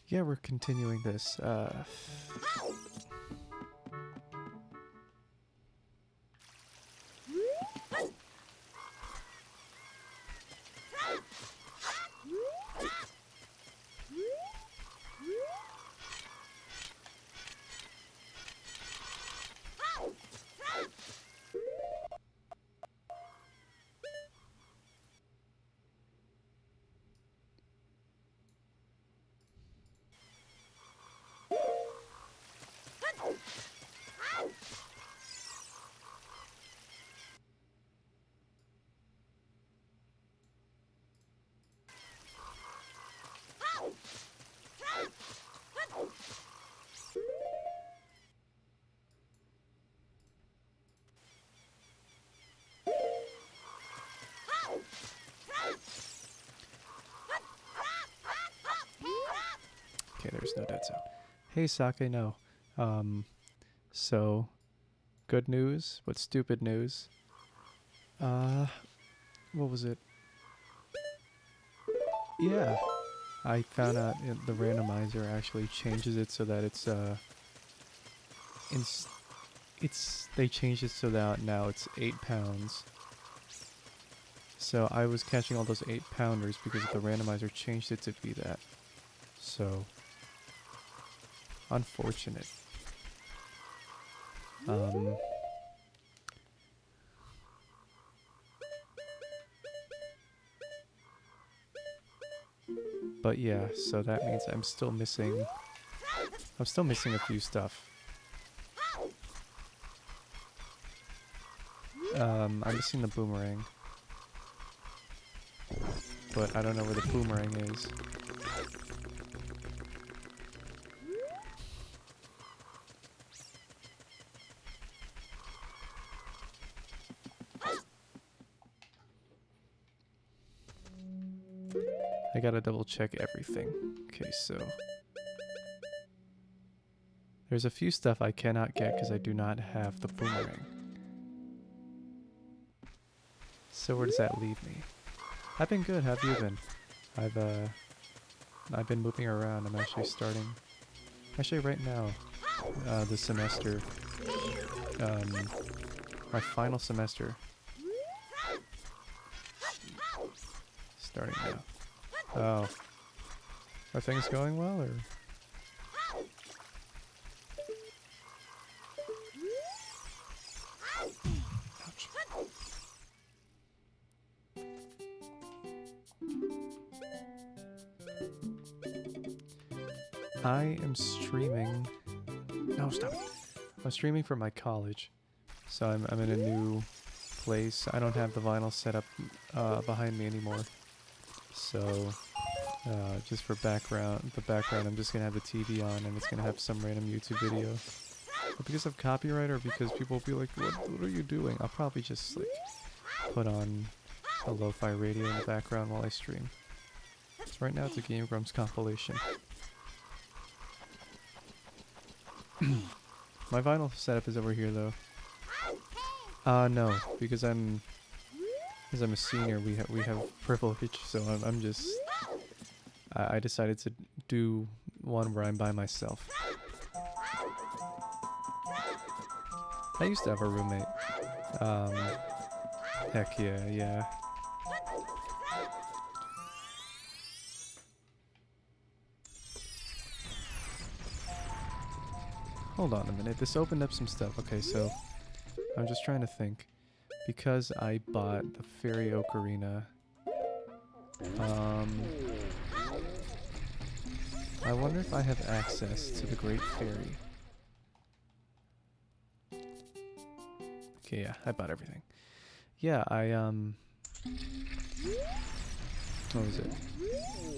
Yeah, we're continuing this. Okay, there's no dead zone. Hey, Sake, no. So, good news, but stupid news. What was it? Yeah, I found out the randomizer actually changes it so that they changed it so that now it's 8 pounds. So I was catching all those 8-pounders because the randomizer changed it to be that. So, unfortunate. But yeah, so that means I'm still missing a few stuff. I'm missing the boomerang. But I don't know where the boomerang is. I gotta double check everything. Okay, so there's a few stuff I cannot get because I do not have the boomerang. So where does that leave me? I've been good. How have you been? I've been moving around. I'm actually starting. Actually, right now, the semester, my final semester, starting now. Oh, are things going well, or? Ouch. I am streaming. No, stop it. I'm streaming for my college, so I'm in a new place. I don't have the vinyl set up behind me anymore. So, just for the background, I'm just gonna have the TV on, and it's gonna have some random YouTube video. But because of copyright, or because people will be like, what are you doing? I'll probably just like put on a lo-fi radio in the background while I stream. So right now it's a Game Grumps compilation. My vinyl setup is over here though. No, because I'm a senior, we have privilege, so I'm just I decided to do one where I'm by myself. I used to have a roommate. Heck yeah. Hold on a minute, this opened up some stuff. Okay, so I'm just trying to think. Because I bought the Fairy Ocarina, I wonder if I have access to the Great Fairy. Okay, yeah, I bought everything. Yeah, what was it?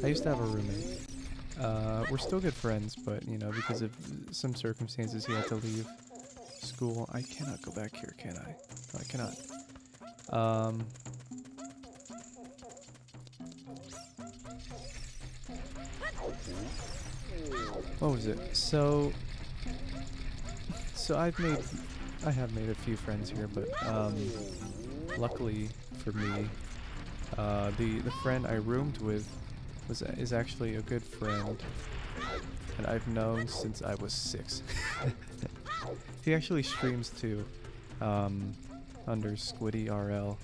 I used to have a roommate. We're still good friends, but, you know, because of some circumstances he had to leave school. I cannot go back here, can I? No, I cannot. What was it? So I have made a few friends here, but luckily for me, the friend I roomed with is actually a good friend and I've known since I was 6. He actually streams too, under SquiddyRL.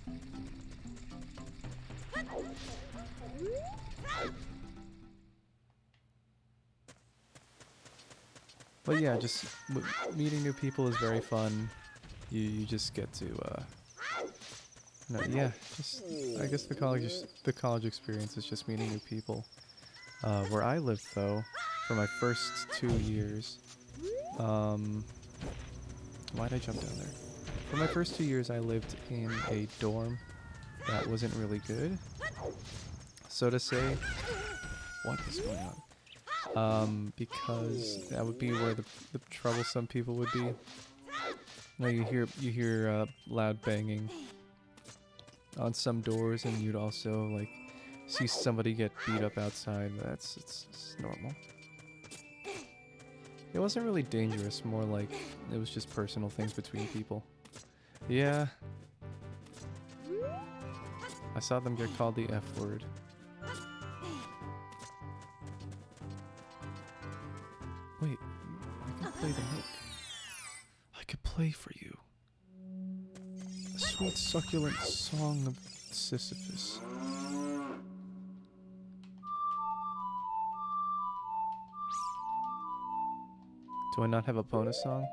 But yeah, just meeting new people is very fun. You just get to, no, yeah, just I guess the college experience is just meeting new people. Where I lived though, for my first 2 years, why'd I jump down there? For my first 2 years, I lived in a dorm that wasn't really good, so to say. What is going on? Because that would be where the troublesome people would be. Now you hear loud banging on some doors, and you'd also like see somebody get beat up outside. It's normal. It wasn't really dangerous, more like it was just personal things between people. Yeah. I saw them get called the F word. Wait, I can play the note. I could play for you. A sweet succulent song of Sisyphus. Do I not have a bonus song?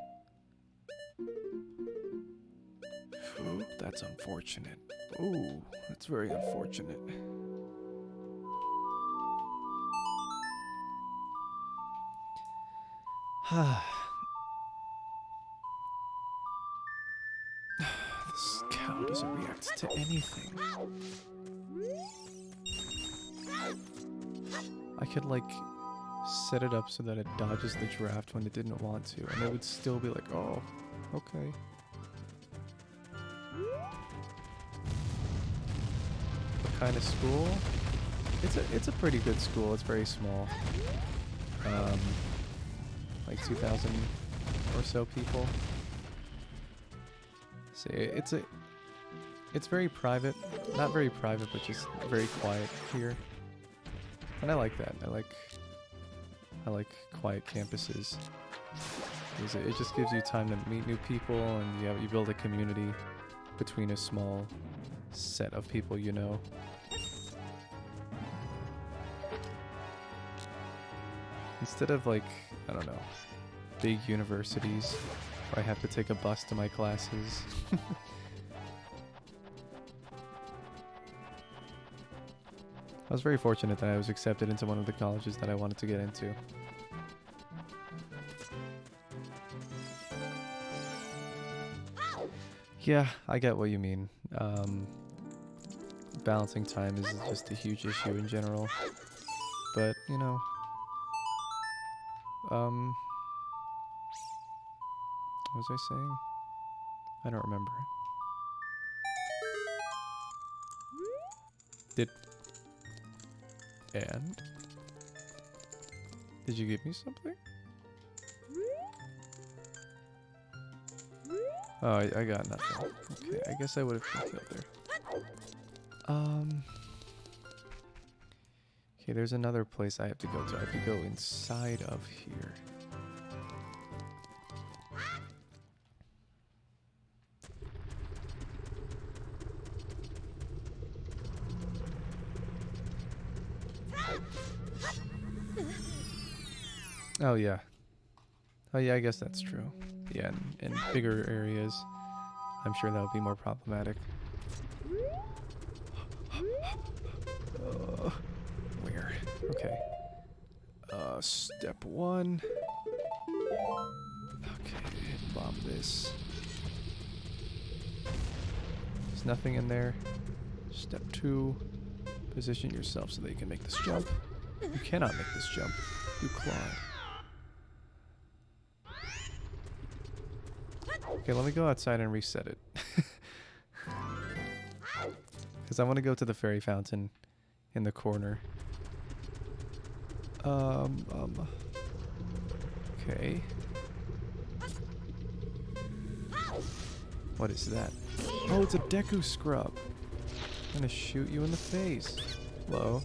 Ooh, that's unfortunate. Ooh, that's very unfortunate. This cow doesn't react to anything. I could like set it up so that it dodges the draft when it didn't want to, and it would still be like, oh, okay. What kind of school? It's a pretty good school. It's very small. Like 2,000 or so people. So it's very private. Not very private, but just very quiet here. And I like that. I like quiet campuses. Because it just gives you time to meet new people, and you build a community between a small set of people you know. Instead of like, I don't know, big universities where I have to take a bus to my classes. I was very fortunate that I was accepted into one of the colleges that I wanted to get into. Yeah, I get what you mean. Balancing time is just a huge issue in general. But, you know, what was I saying? I don't remember. Did you give me something? Oh, I got nothing. Okay, I guess I would have been killed there. Okay, there's another place I have to go to. I have to go inside of here. Oh yeah. Oh yeah, I guess that's true. Yeah, in bigger areas, I'm sure that would be more problematic. Where? Okay. Step 1. Okay, bomb this. There's nothing in there. Step 2. Position yourself so that you can make this jump. You cannot make this jump. You clawed. Okay, let me go outside and reset it. Because I want to go to the fairy fountain in the corner. Okay. What is that? Oh, it's a Deku scrub. I'm gonna shoot you in the face. Hello.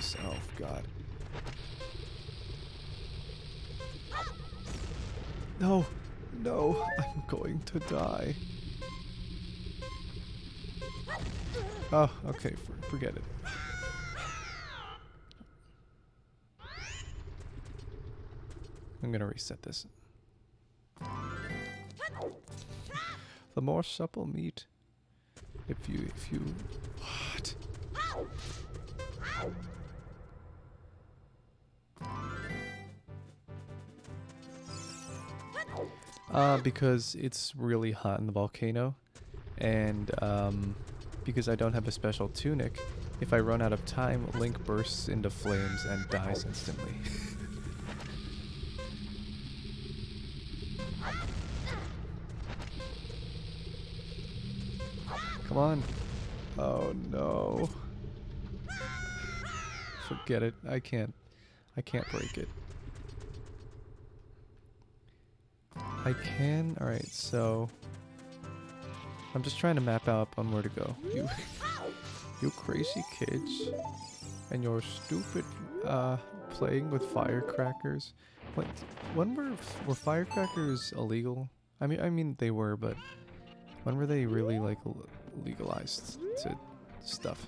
this. Oh, God. No! No! I'm going to die. Oh, okay. Forget it. I'm gonna reset this. The more supple meat. If you... What? Because it's really hot in the volcano, and because I don't have a special tunic, if I run out of time, Link bursts into flames and dies instantly. Come on. Oh no. Forget it. I can't break it. I can? Alright, so I'm just trying to map out on where to go. You crazy kids. And your stupid playing with firecrackers. When were firecrackers illegal? I mean they were, but when were they really like legalized to stuff?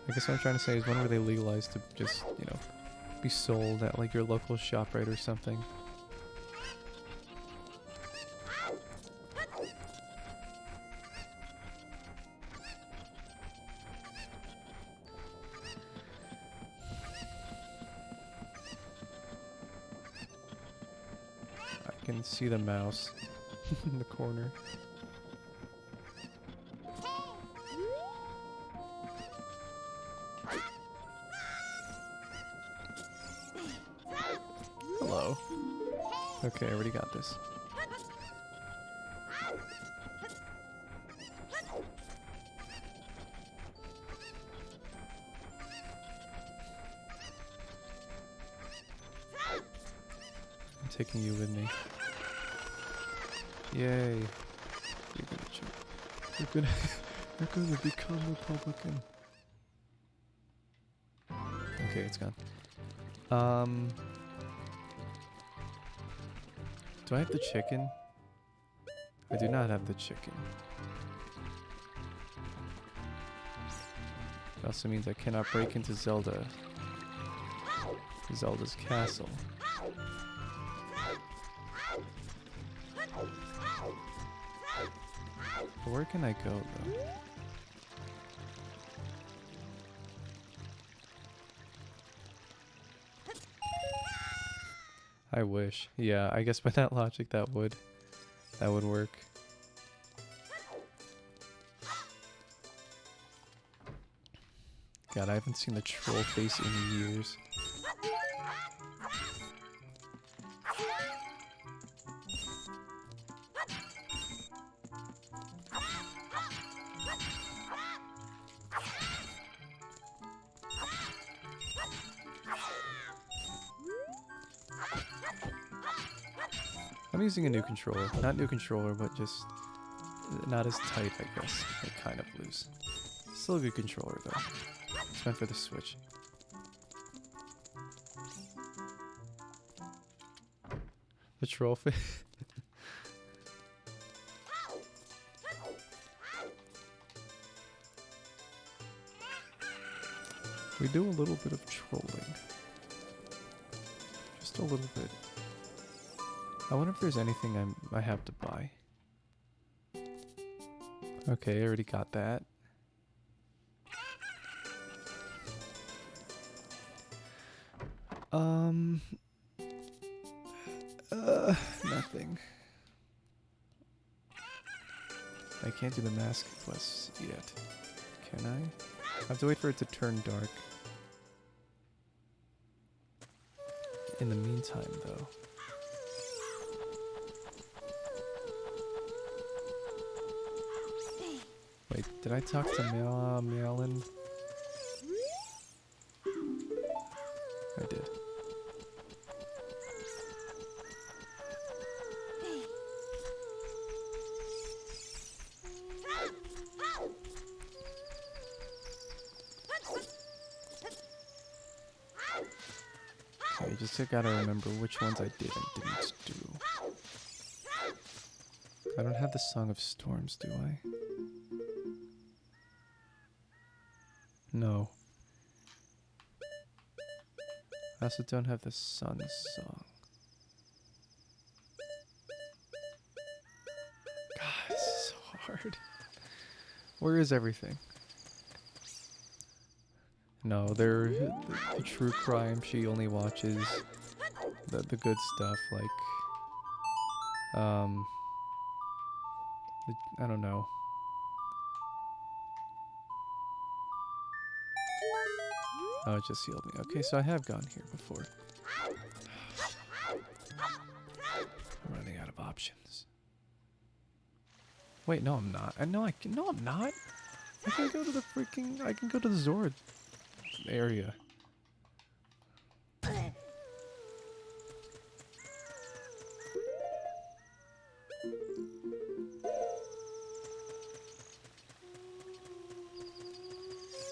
I guess what I'm trying to say is when were they legalized to just, you know, be sold at like your local ShopRite or something? I can see the mouse in the corner. Hello. Okay, I already got this. I'm taking you with me. Yay. You're gonna become Republican. Okay, it's gone. Do I have the chicken? I do not have the chicken. It also means I cannot break into Zelda's castle. But where can I go, though? I wish. Yeah, I guess by that logic that would work. God, I haven't seen the troll face in years. I'm using a new controller. Not new controller, but just not as tight, I guess. Like kind of loose. Still a good controller, though. It's meant for the Switch. The troll face. We do a little bit of trolling. Just a little bit. I wonder if there's anything I have to buy. Okay, I already got that. Nothing. I can't do the mask quests yet. Can I? I have to wait for it to turn dark. In the meantime, though. Wait, did I talk to Meowlin? I did. just gotta remember which ones I did and didn't do. I don't have the Song of Storms, do I? No. I also don't have the Sun Song. God, this is so hard. Where is everything? No, the true crime, she only watches the good stuff, like, I don't know. Oh, it just healed me. Okay, so I have gone here before. I'm running out of options. Wait, no, I'm not. No, I'm not. I can go to the freaking. I can go to the Zora area.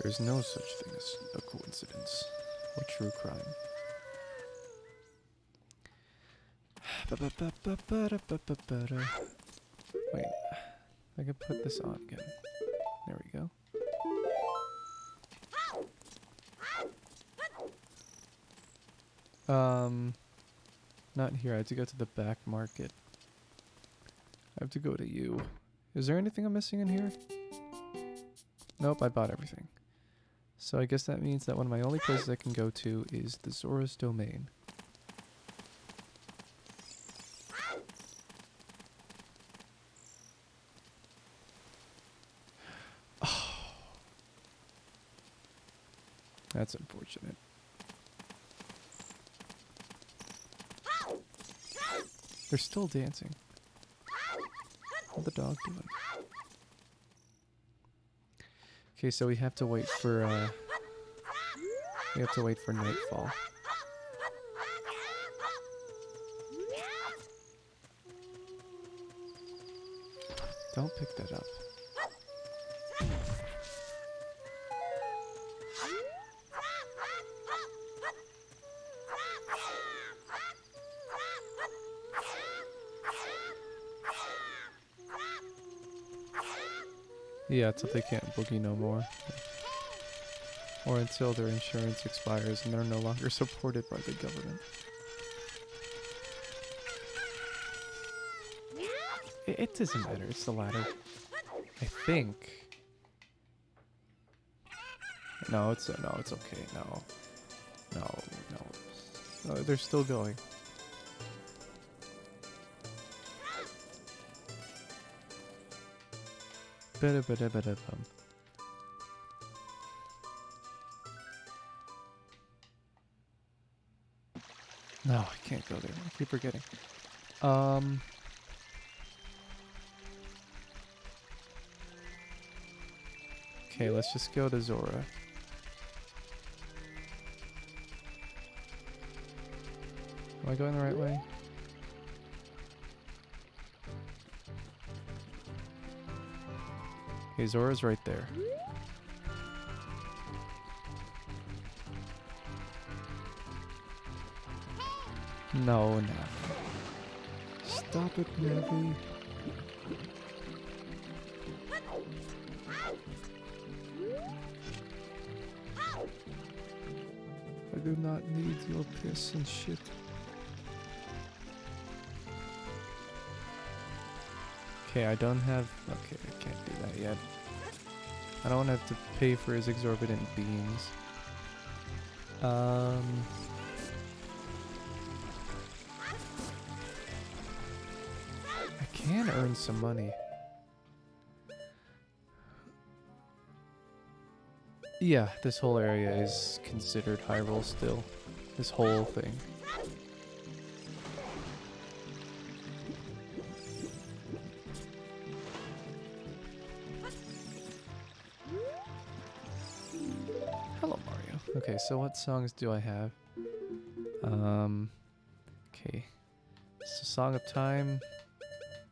There's no such thing as a coincidence or true crime. Wait, I can put this on again. There we go. Not here. I have to go to the back market. I have to go to you. Is there anything I'm missing in here? Nope, I bought everything. So I guess that means that one of my only places I can go to is the Zora's Domain. Oh. That's unfortunate. They're still dancing. What's the dog doing? Okay, so we have to wait for nightfall. Don't pick that up. Yeah, until they can't boogie no more. Or until their insurance expires and they're no longer supported by the government. It doesn't matter, it's the latter. I think. No, it's okay. No, they're still going. No, I can't go there. I keep forgetting. Okay, let's just go to Zora. Am I going the right way? Okay, Zora's right there. No, Navi. Stop it, Navi. I do not need your piss and shit. Okay, I don't have... Okay, I can't do that yet. I don't want to have to pay for his exorbitant beans. I can earn some money. Yeah, this whole area is considered Hyrule still. This whole thing. Hello, Mario. Okay, so what songs do I have? Okay. So Song of Time,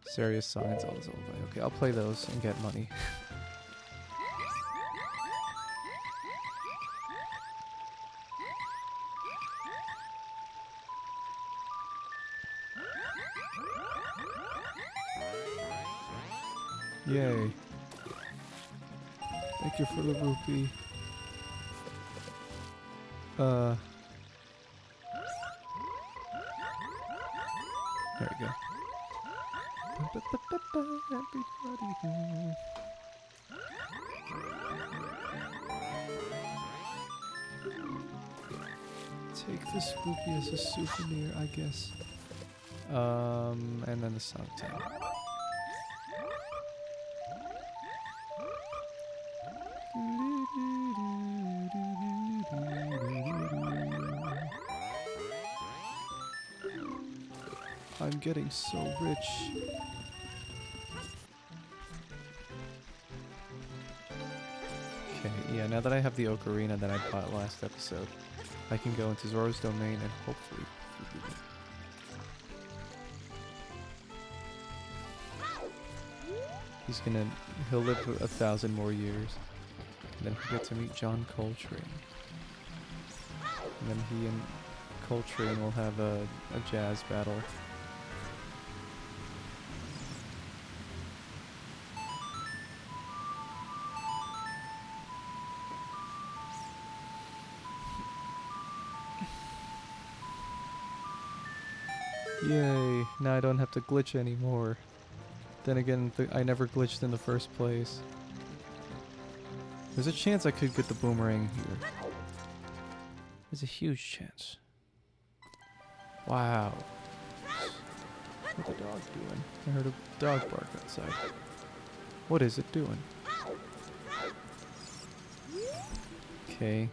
Serious Song, and Zelda's Lullaby. Okay, I'll play those and get money. Yay. Thank you for the rupee. There we go. Everybody. Take this rupee as a souvenir, I guess. And then the song tag. I'm getting so rich. Okay, yeah, now that I have the ocarina that I bought last episode, I can go into Zora's domain and hopefully... he'll live 1,000 more years. And then he'll get to meet John Coltrane. And then he and Coltrane will have a jazz battle. Yay, now I don't have to glitch anymore. Then again, I never glitched in the first place. There's a chance I could get the boomerang here. There's a huge chance. Wow. What's the dog doing? I heard a dog bark outside. What is it doing? Okay.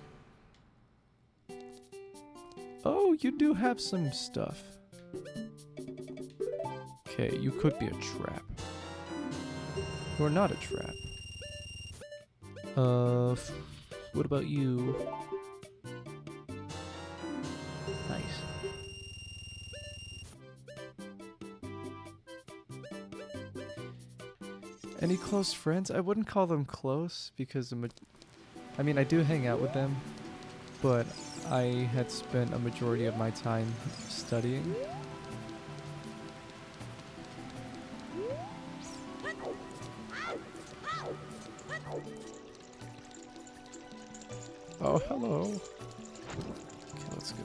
Oh, you do have some stuff. Okay, you could be a trap. Or not a trap. What about you? Nice. Any close friends? I wouldn't call them close because I mean, I do hang out with them, but I had spent a majority of my time studying. Oh, hello. Okay, let's go.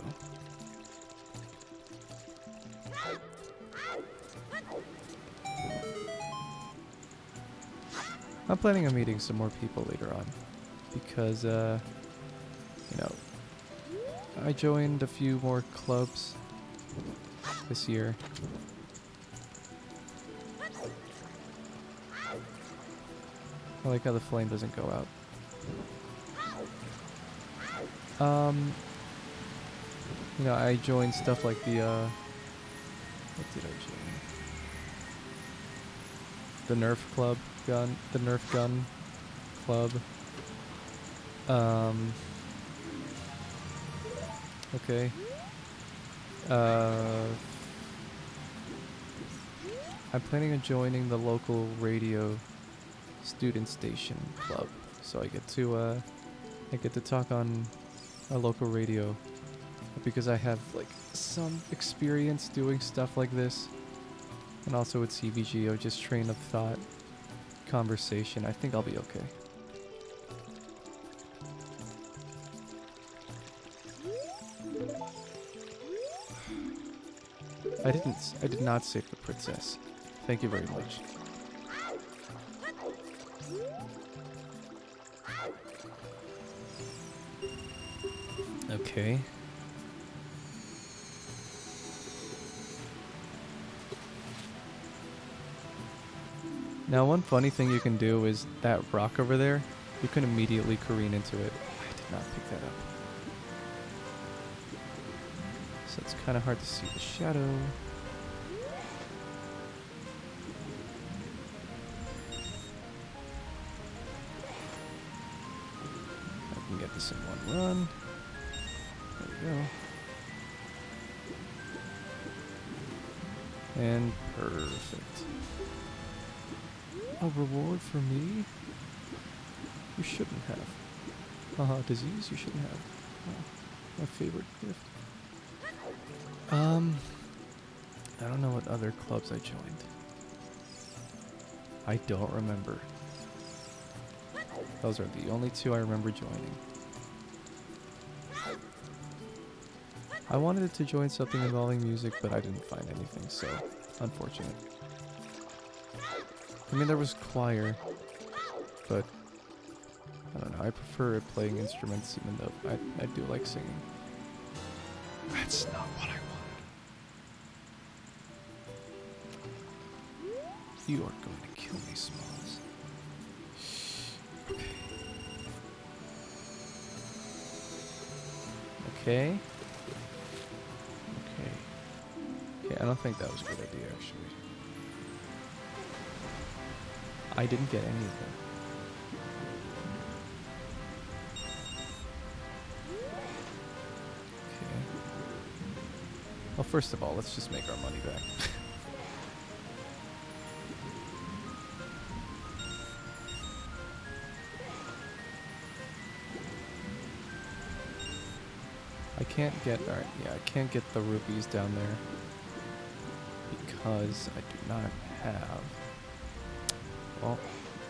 I'm planning on meeting some more people later on because, you know, I joined a few more clubs this year. I like how the flame doesn't go out. You know, I joined stuff like the, what did I join? The Nerf Club gun, the Nerf Gun Club. Okay. I'm planning on joining the local radio student station club, so I get to talk on a local radio because I have like some experience doing stuff like this, and also with CVGO, just train of thought conversation. I think I'll be okay. I did not save the princess. Thank you very much. Okay. Now, one funny thing you can do is that rock over there, you can immediately careen into it. I did not pick that up. So it's kind of hard to see the shadow. I can get this in one run. There we go. And perfect. A reward for me? You shouldn't have. Disease you shouldn't have. Oh, my favorite gift. I don't know what other clubs I joined. I don't remember. Those are the only two I remember joining. I wanted to join something involving music, but I didn't find anything, so unfortunate. I mean, there was choir, but I don't know, I prefer playing instruments even though I do like singing. That's not what I wanted. You are going to kill me, Smalls. Okay. Okay, I don't think that was a good idea, actually. I didn't get any of them. Okay. Well, first of all, let's just make our money back. I can't get, alright, yeah, I can't get the rupees down there because I do not have, well,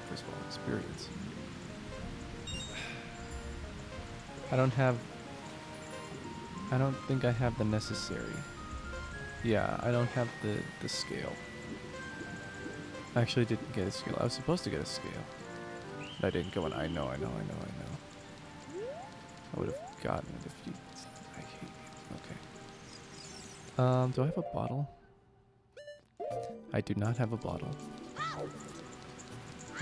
first of all, experience. I don't think I have the necessary. Yeah, I don't have the scale. I actually didn't get a scale. I was supposed to get a scale. But I didn't go in. I know. I would have gotten it if you... I hate you. Okay. Do I have a bottle? I do not have a bottle.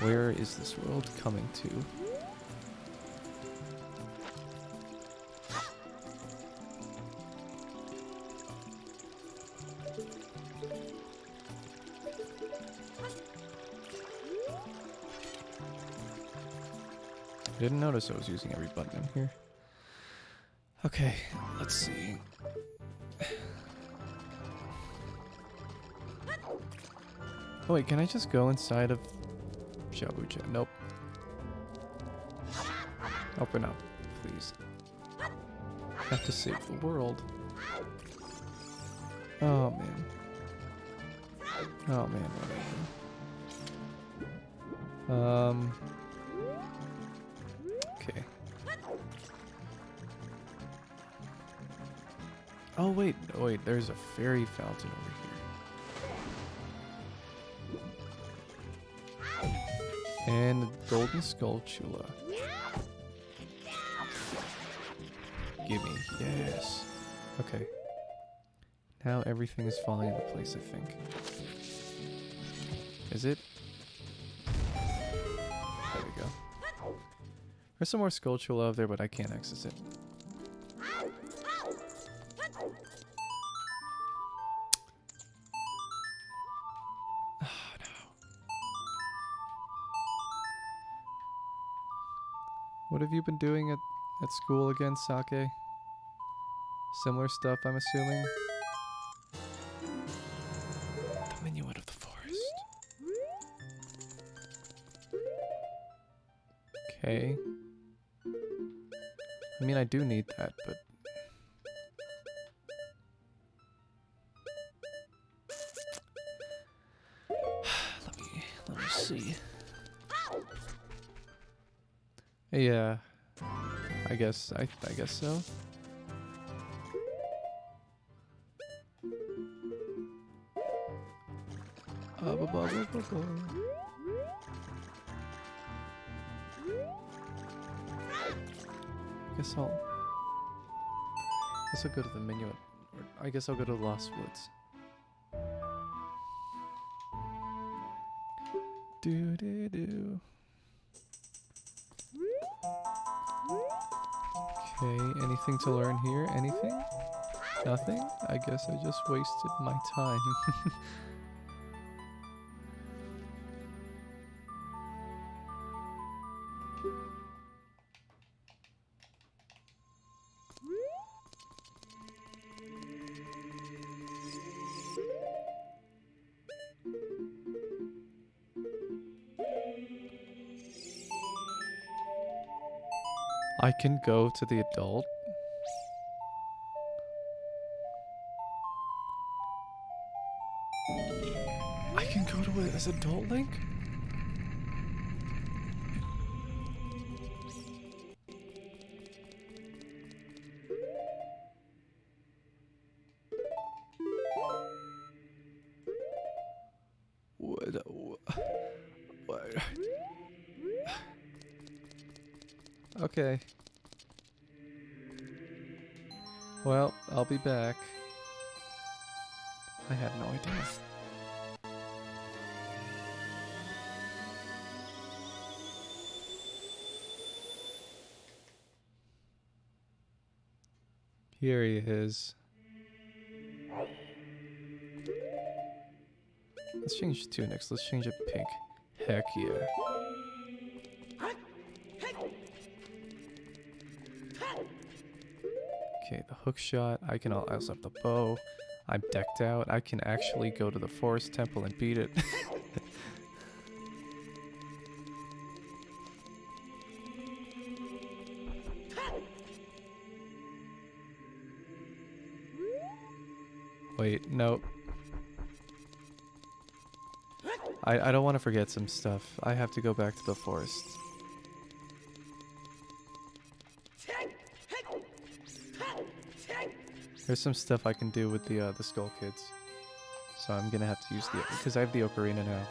Where is this world coming to? I didn't notice I was using every button in here. Okay, let's see. Oh wait, can I just go inside of Shabuja? Nope. Open up, please. I have to save the world. Oh man. Oh man, whatever. Okay. Oh wait, there's a fairy fountain over here. And the golden skulltula. Gimme, yes. Okay. Now everything is falling into place, I think. Is it? There we go. There's some more skulltula over there, but I can't access it. Oh no. What have you been doing at school again, Sake? Similar stuff, I'm assuming? The minuet of the forest. Okay. I mean, I do need that, but... let me see. Yeah. I guess so. Guess I'll go to the minuet. Or I guess I'll go to the Lost Woods. Do do do. Okay, anything to learn here? Anything? Nothing? I guess I just wasted my time. I can go to the adult. I can go to it as adult Link? What? Okay. Well, I'll be back. I have no idea. Here he is. Let's change tunics. Let's change it pink. Heck yeah. Okay, the hook shot. I also have the bow. I'm decked out. I can actually go to the forest temple and beat it. Wait, no. I don't want to forget some stuff. I have to go back to the forest. There's some stuff I can do with the Skull Kids. So I'm gonna have to use because I have the Ocarina now.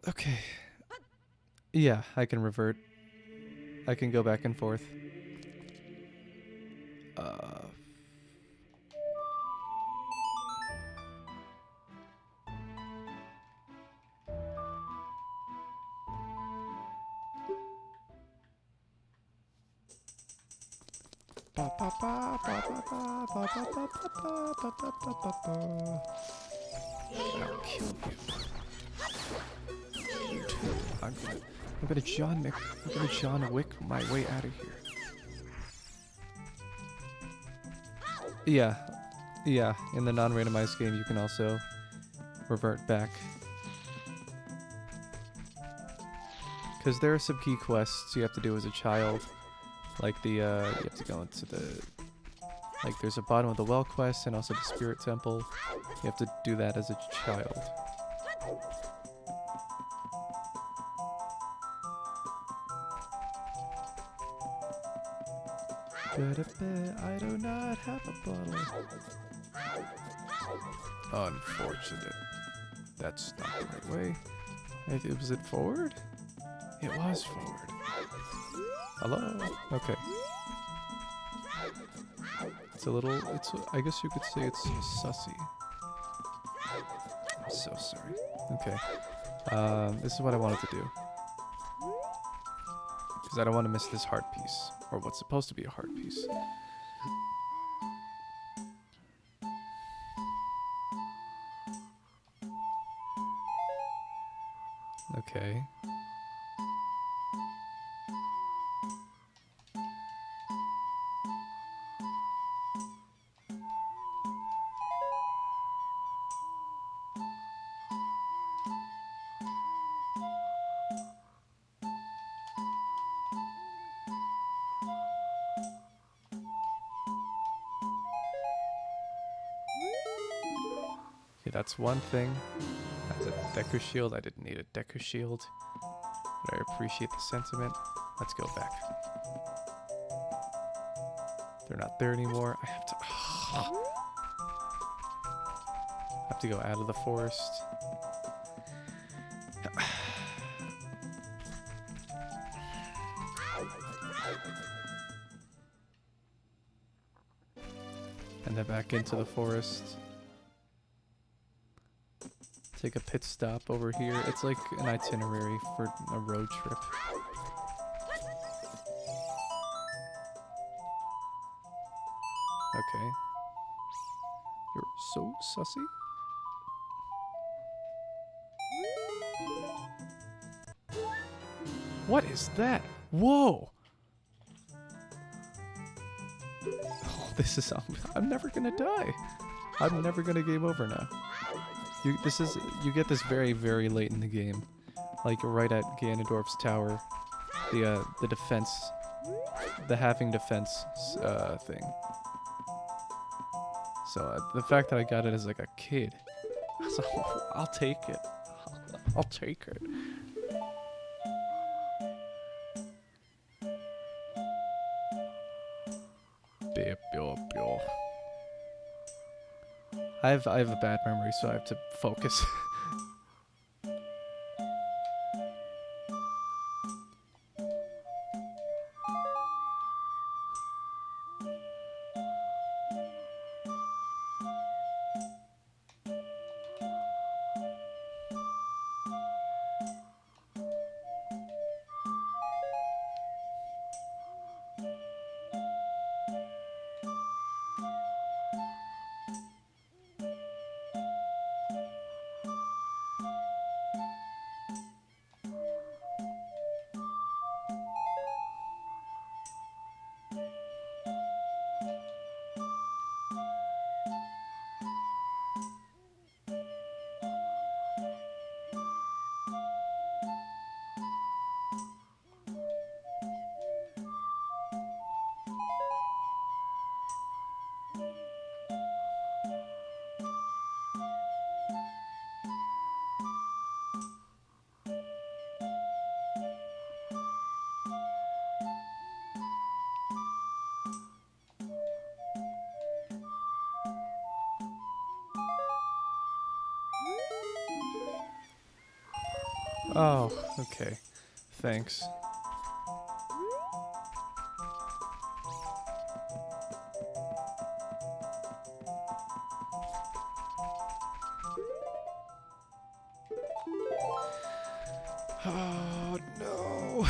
Okay. Yeah, I can revert. I can go back and forth. I'll kill you. You too. I'm gonna John Wick my way out of here. Yeah. In the non-randomized game, you can also revert back. Because there are some key quests you have to do as a child. Like you have to go into like there's a bottom of the well quest and also the spirit temple. You have to do that as a child. I do not have a bottle. Unfortunate. That's not the right way. Was it forward? It was forward. Hello? Okay. I guess you could say it's sussy. I'm so sorry. Okay. This is what I wanted to do. Because I don't want to miss this heart piece. Or what's supposed to be a heart piece. Okay. Okay, that's one thing. That's a Deku Shield. I didn't need a Deku Shield. But I appreciate the sentiment. Let's go back. They're not there anymore. I have to go out of the forest. And then back into the forest. Take a pit stop over here. It's like an itinerary for a road trip. Okay. You're so sussy. What is that? Whoa! Oh, this is... I'm never gonna die. I'm never gonna game over now. You get this very, very late in the game. Like right at Ganondorf's tower. The defense... The halving defense thing. So the fact that I got it as like a kid, so I'll take it. I'll take it. I have a bad memory, so I have to focus. Oh, okay. Thanks. Oh, no.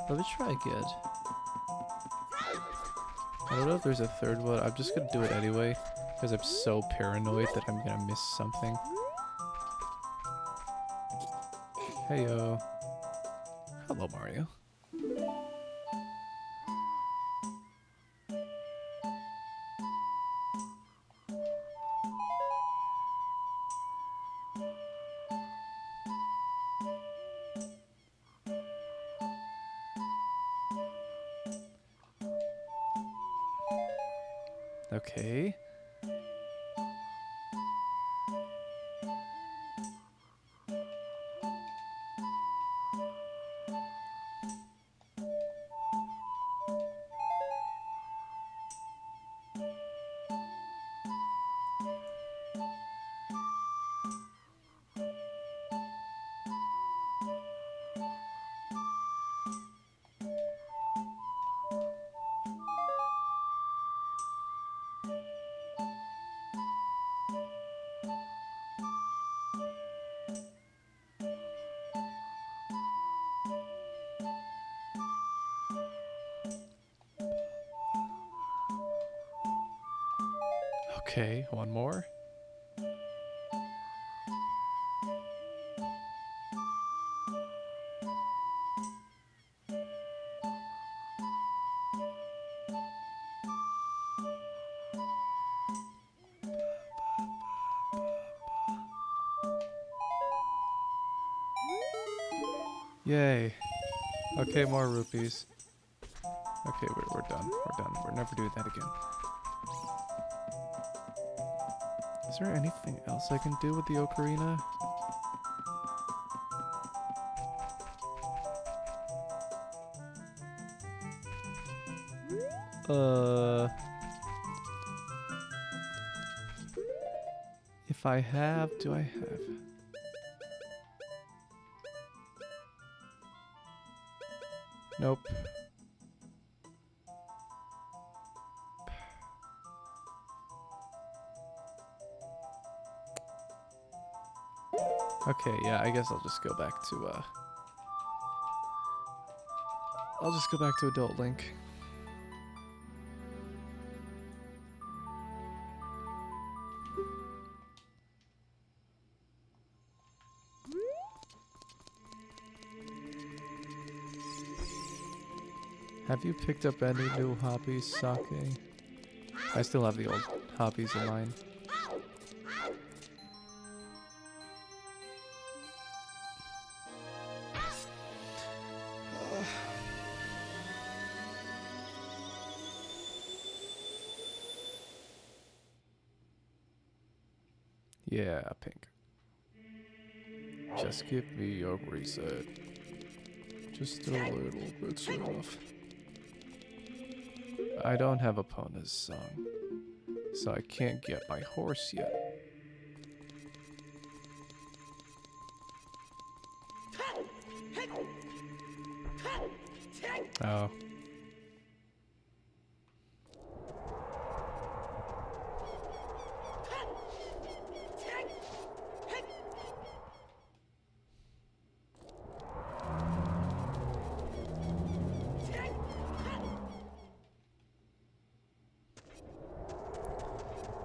Let me try again. I don't know if there's a third one. I'm just gonna do it anyway, because I'm so paranoid that I'm gonna miss something. Heyo. Hello, Mario. Okay. Okay, one more. Yay. Okay, more rupees. Okay, we're done. We're done. We're never doing that again. Is there anything else I can do with the ocarina? If I have, do I have? Nope. Okay, yeah, I guess I'll just go back to, I'll just go back to Adult Link. Have you picked up any new hobbies, Sake? I still have the old hobbies in mind. Yeah, pink. Just give me a reset. Just a little bit's enough. I don't have a Pona's song, so I can't get my horse yet. Oh.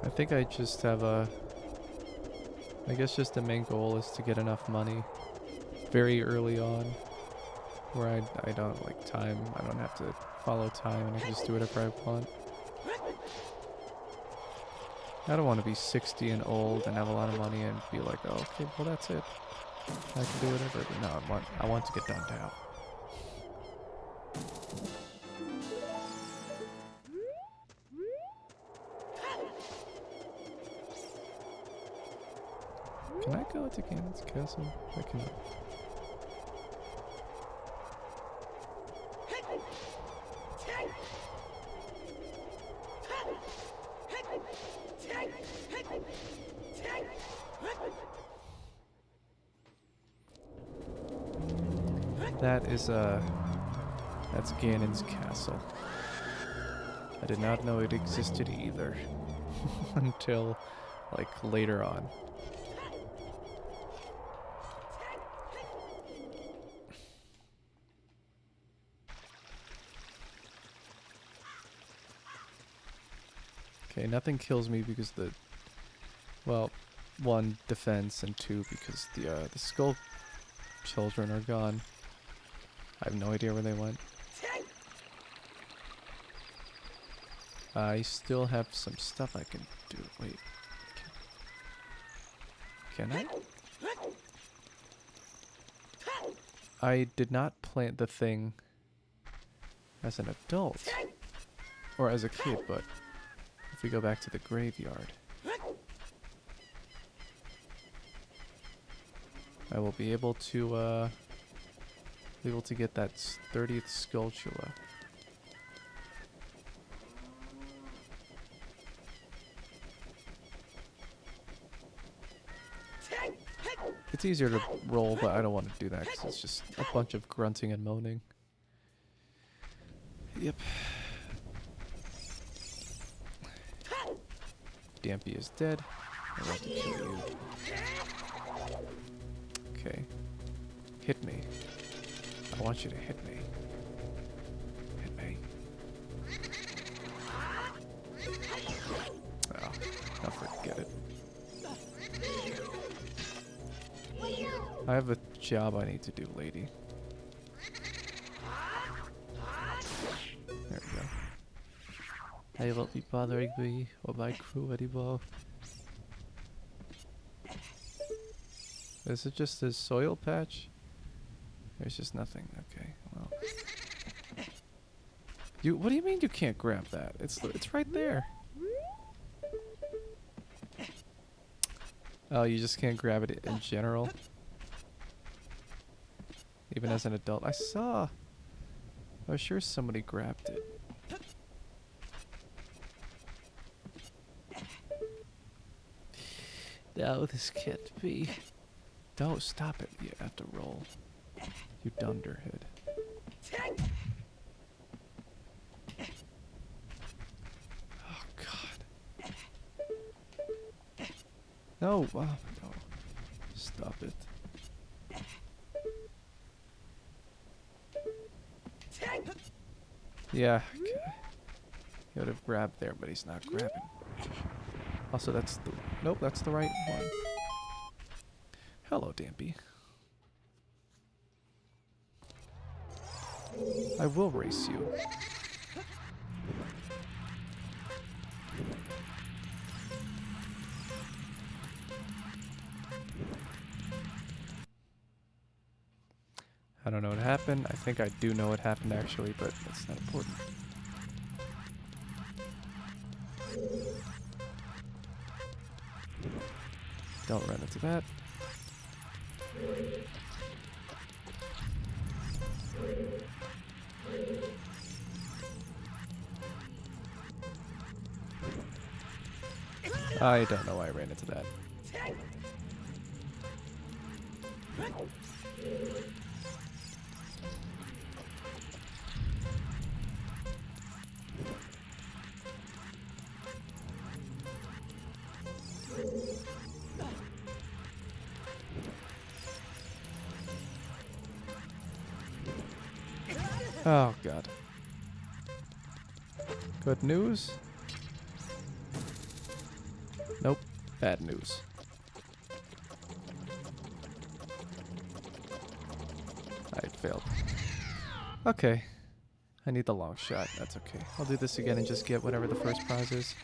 I think I just have I guess just the main goal is to get enough money very early on where I don't like time. I don't have to follow time and I can just do whatever I want. I don't want to be 60 and old and have a lot of money and be like, oh, okay, well that's it. I can do whatever. But no, I want to get done now. Can I go into Ganon's castle? I cannot. That is that's Ganon's castle. I did not know it existed either until like later on. Okay, nothing kills me because well, one, defense, and two, because the skull children are gone. I have no idea where they went. I still have some stuff I can do. Wait. Can I? I did not plant the thing as an adult. Or as a kid, but if we go back to the graveyard, I will be able to get that 30th Skulltula. It's easier to roll, but I don't want to do that because it's just a bunch of grunting and moaning. Yep. Dampy is dead. I want to kill you. Okay. Hit me. I want you to hit me. Hit me. Oh, I'll forget it. I have a job I need to do, lady. There we go. I won't be bothering me or my crew anymore. Is it just a soil patch? There's just nothing. Okay, well. What do you mean you can't grab that? It's right there. Oh, you just can't grab it in general? Even as an adult? I was sure somebody grabbed it. No, this can't be. Don't stop it. You have to roll. You dunderhead. Oh God. No, no. Stop it. Yeah. Okay. He would have grabbed there, but he's not grabbing. Also, that's the... Nope, that's the right one. Hello, Dampy. I will race you. I don't know what happened. I think I do know what happened actually, but that's not important. Don't run into that. I don't know why I ran into that. Oh god. Good news? Nope. Bad news. I failed. Okay. I need the long shot. That's okay. I'll do this again and just get whatever the first prize is.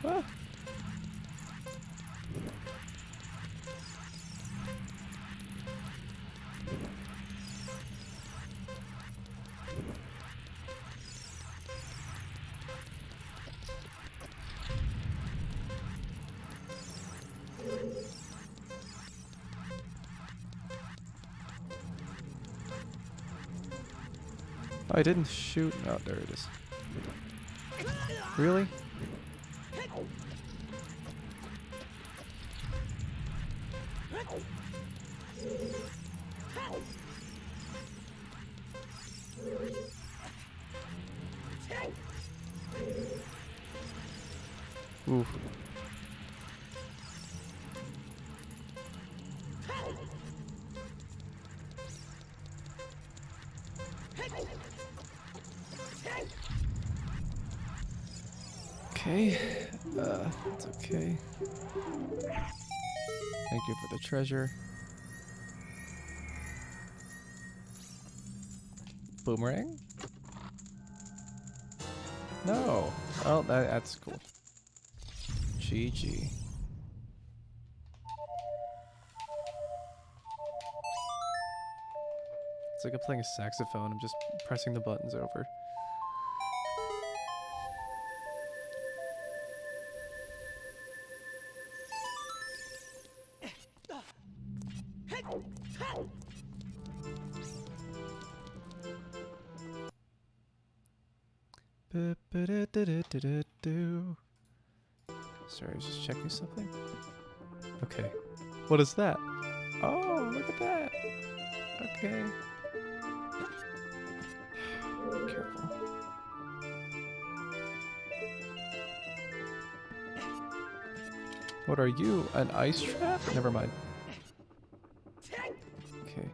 Ah. Oh, I didn't shoot. Oh, there it is. Really? Oof. Okay, it's okay. Thank you for the treasure. Boomerang? No. Oh, that's cool. GG. It's like I'm playing a saxophone. I'm just pressing the buttons over. Sorry, I was just checking something. Okay. What is that? Oh, look at that. Okay. Careful. What are you? An ice trap? Never mind. Okay.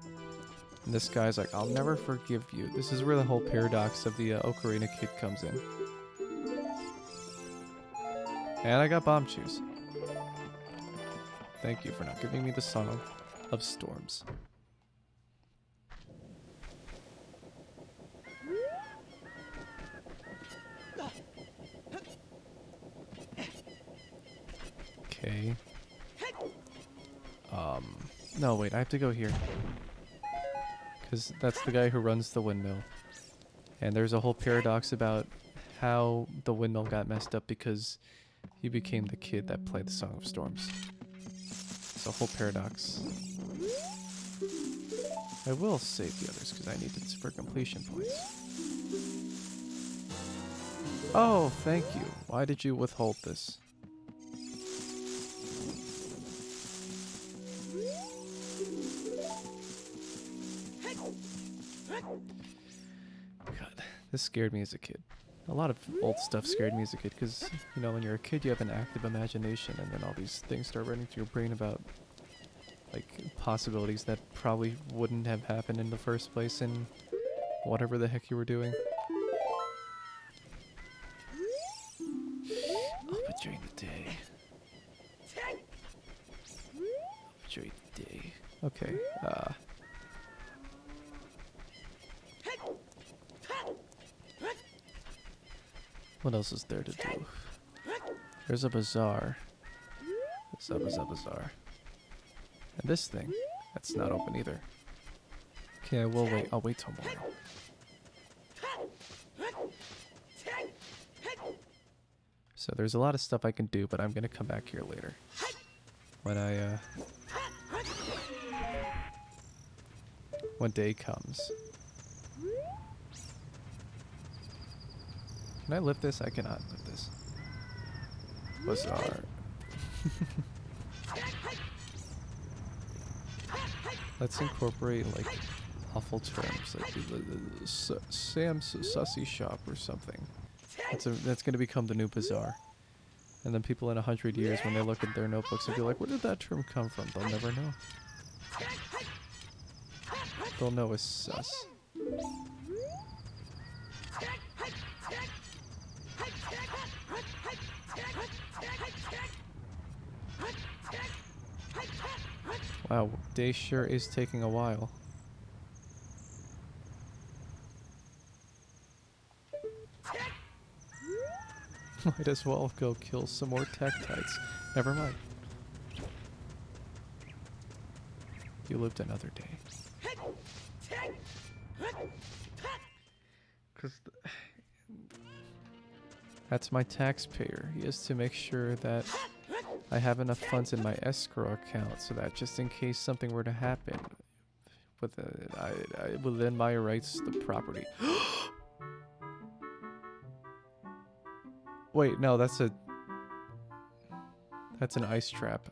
And this guy's like, I'll never forgive you. This is where the whole paradox of the Ocarina Kid comes in. And I got bomb shoes. Thank you for not giving me the Song of Storms. Okay. No, wait, I have to go here. Because that's the guy who runs the windmill. And there's a whole paradox about how the windmill got messed up because he became the kid that played the Song of Storms. It's a whole paradox. I will save the others because I need it for completion points. Oh, thank you. Why did you withhold this? God, this scared me as a kid. A lot of old stuff scared me as a kid because, you know, when you're a kid you have an active imagination and then all these things start running through your brain about, like, possibilities that probably wouldn't have happened in the first place in whatever the heck you were doing. Oh, but during the day. During the day. Okay, what else is there to do? There's a bazaar. There's a bazaar. And this thing, that's not open either. Okay, I will wait. I'll wait till morning. So there's a lot of stuff I can do, but I'm gonna come back here later. When when day comes. Can I lift this? I cannot lift this. Bizarre. Let's incorporate like awful terms like Sam's Sussy Shop or something. That's gonna become the new bazaar. And then people in 100 years, when they look at their notebooks, they'll be like, where did that term come from? They'll never know. They'll know it's sus. Wow, day sure is taking a while. Might as well go kill some more Tektites. Never mind. You lived another day. That's my taxpayer. He has to make sure that I have enough funds in my escrow account so that just in case something were to happen, within my rights, the property. Wait, no, that's an ice trap.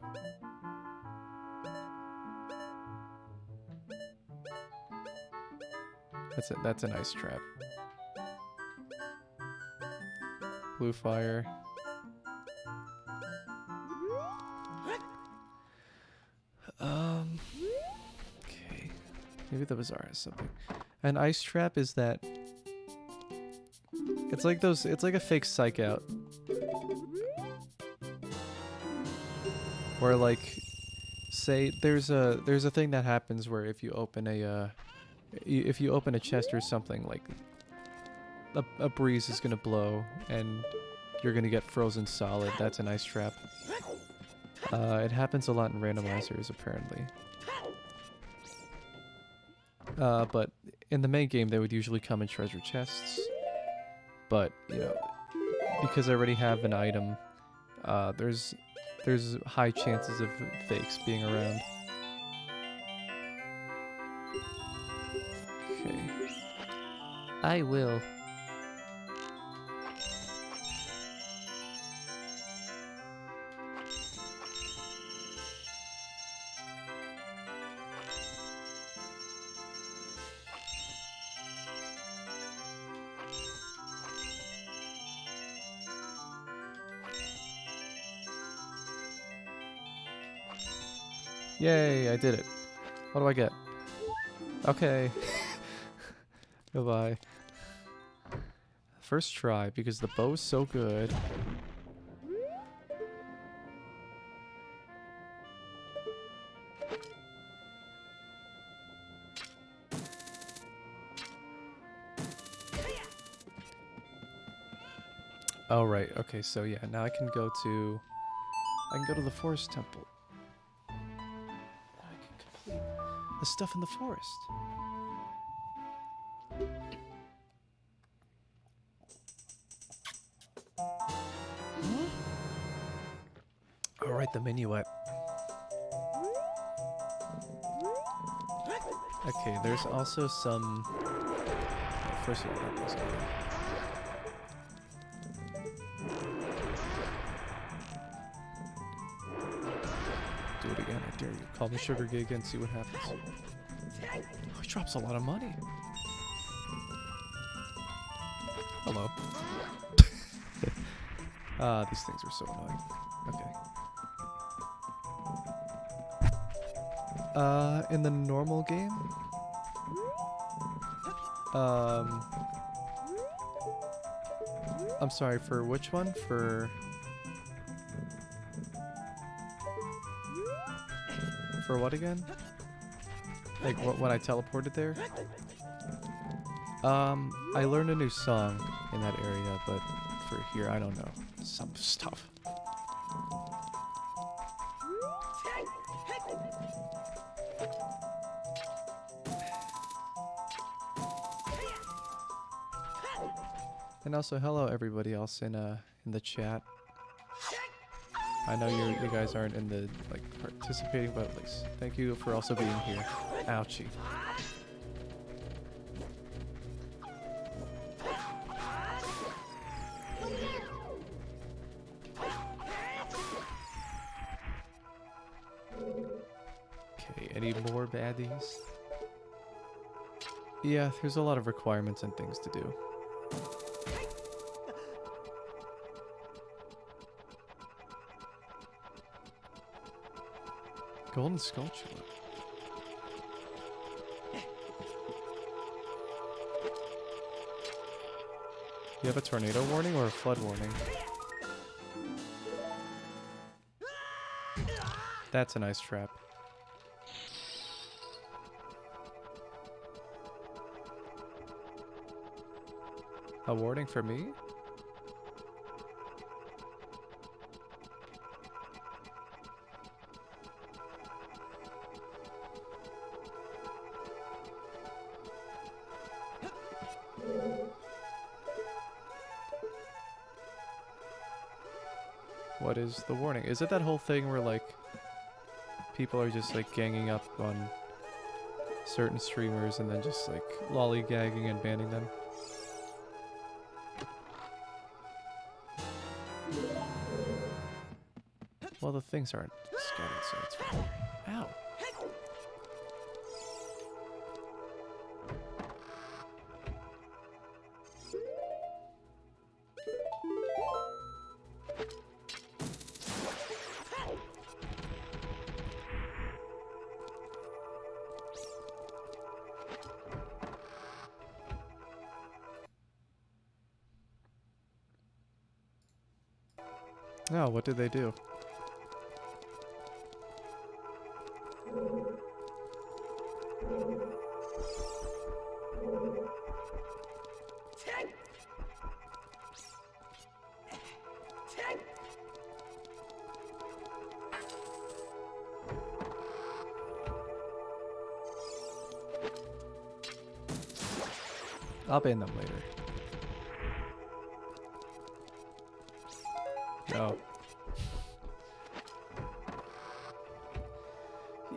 That's an ice trap. Blue fire. Okay. Maybe the bazaar has something. An ice trap is that it's like a fake psych out. Where like say there's a thing that happens where if you open a chest or something, like a breeze is gonna blow and you're gonna get frozen solid. That's an ice trap. It happens a lot in randomizers apparently. But in the main game they would usually come in treasure chests. But, you know, because I already have an item, there's high chances of fakes being around. Okay. I will. Yay, I did it. What do I get? Okay. Goodbye. First try, because the bow's so good. Oh, right. Okay, so yeah, now I can go to the forest temple. The stuff in the forest. All right, the minuet. Okay, there's also some. First of all, that goes away. Do it again, I dare you. Call me Sugar Gig and see what happens. Oh, he drops a lot of money. Hello. These things are so annoying. Okay. In the normal game, I'm sorry, for which one? For what again? Like when I teleported there? I learned a new song in that area, but for here, I don't know. Some stuff. And also, hello everybody else in the chat. I know you guys aren't in the like participating, but at least thank you for also being here. Ouchie. Okay, any more baddies? Yeah, there's a lot of requirements and things to do. Golden Skull Tulip. You have a tornado warning or a flood warning? That's a nice trap. A warning for me? What is the warning? Is it that whole thing where like people are just like ganging up on certain streamers and then just like lollygagging and banning them? Well, the things aren't scattered, so it's fine. Ow. Oh, what did they do? I'll ban them later. No.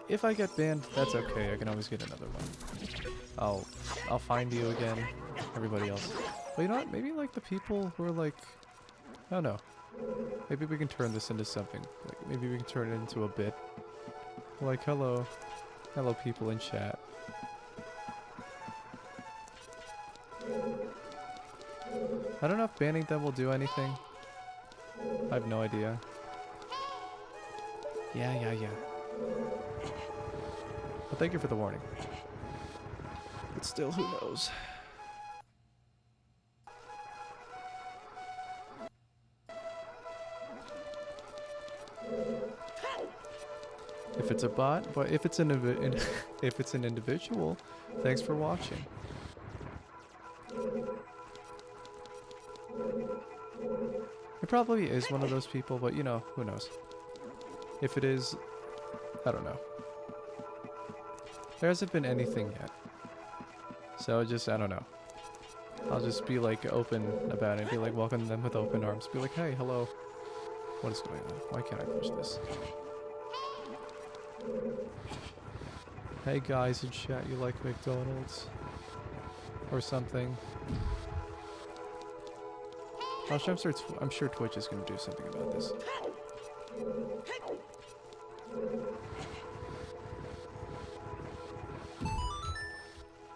If I get banned, that's okay. I can always get another one. I'll find you again. Everybody else. But you know what? Maybe like the people who are like, I don't know. Maybe we can turn this into something. Like, maybe we can turn it into a bit. Like, hello people in chat. I don't know if banning them will do anything. I have no idea. Yeah. But thank you for the warning. But still, who knows? If it's a bot, but if it's an if it's an individual, thanks for watching. It probably is one of those people, but you know, who knows? If it is, I don't know. There hasn't been anything yet. So just, I don't know. I'll just be like open about it, be like welcome them with open arms. Be like, hey, hello. What is going on? Why can't I push this? Hey guys in chat, you like McDonald's? Or something? I'm sure Twitch is going to do something about this.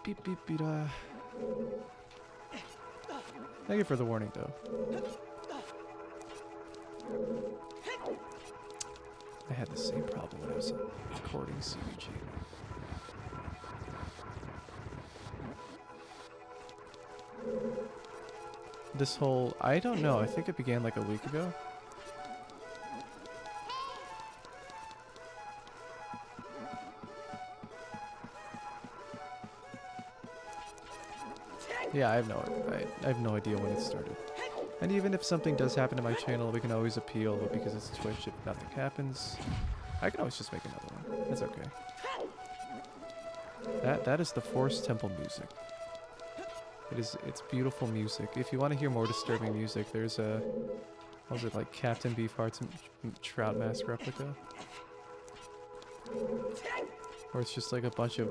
Beep beep beep. Thank you for the warning, though. I had the same problem when I was recording CBG. This whole, I don't know, I think it began like a week ago. Yeah, I have no idea when it started. And even if something does happen to my channel, we can always appeal, but because it's Twitch, if nothing happens, I can always just make another one. That's okay. That is the Forest Temple music. It's beautiful music. If you want to hear more disturbing music, there's a, what was it, like Captain Beefheart's Trout Mask replica? Or it's just like a bunch of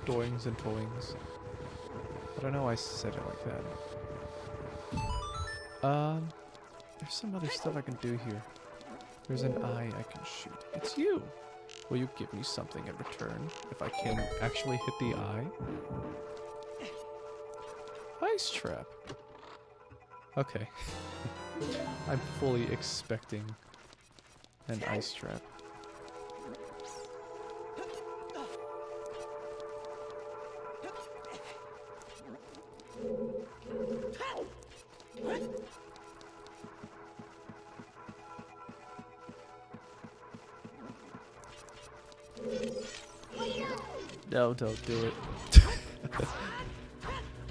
doings and toings. I don't know why I said it like that. There's some other stuff I can do here. There's an eye I can shoot. It's you! Will you give me something in return if I can actually hit the eye? Ice trap. Okay. I'm fully expecting an ice trap. No, don't do it.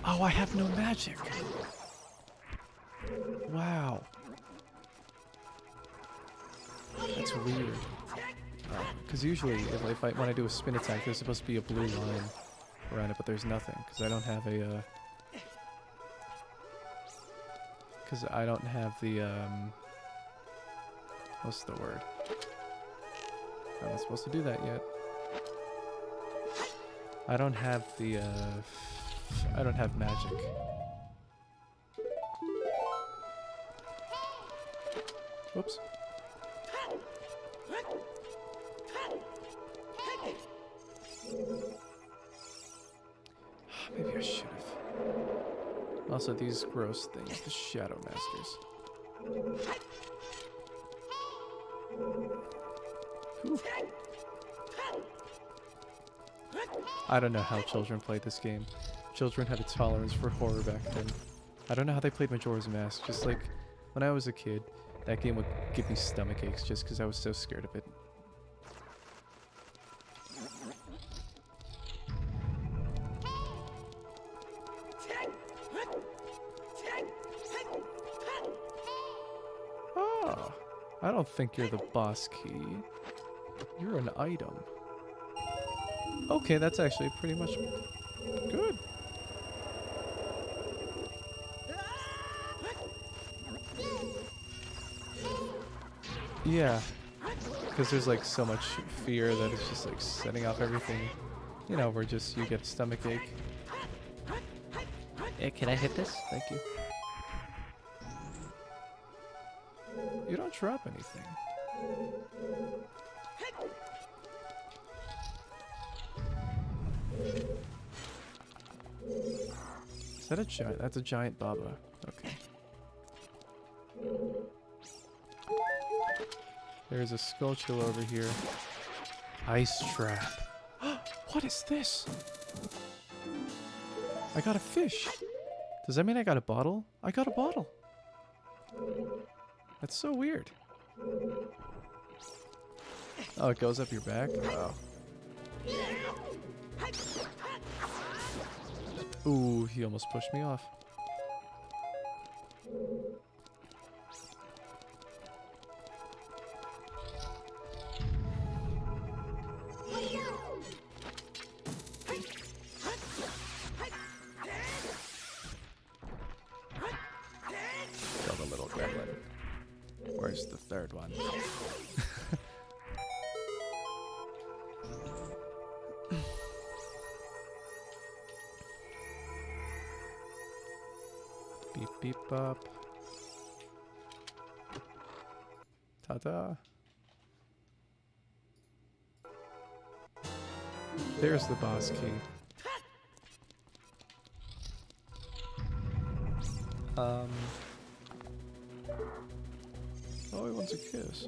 Oh, I have no magic. Wow. That's weird. Because usually, when I do a spin attack, there's supposed to be a blue line around it, but there's nothing. Because I don't have a, because I don't have the, what's the word? I'm not supposed to do that yet. I don't have the, I don't have magic. Whoops. Maybe I should have. Also, these gross things, the Shadow Masters. Whew. I don't know how children played this game. Children had a tolerance for horror back then. I don't know how they played Majora's Mask. Just like, when I was a kid, that game would give me stomach aches just because I was so scared of it. Oh, I don't think you're the boss key. You're an item. Okay, that's actually pretty much good. Yeah, because there's like so much fear that it's just like setting off everything. You know, where just you get a stomach ache. Hey, can I hit this? Thank you. You don't drop anything. Is that a giant? That's a giant Baba. Okay. There's a Skulltula over here. Ice trap. What is this? I got a fish. Does that mean I got a bottle? I got a bottle. That's so weird. Oh, it goes up your back? Oh. Ooh, he almost pushed me off. Kill the little gremlin. Where's the third one? Beep beep bop. Ta-da. There's the boss key. Oh, he wants a kiss.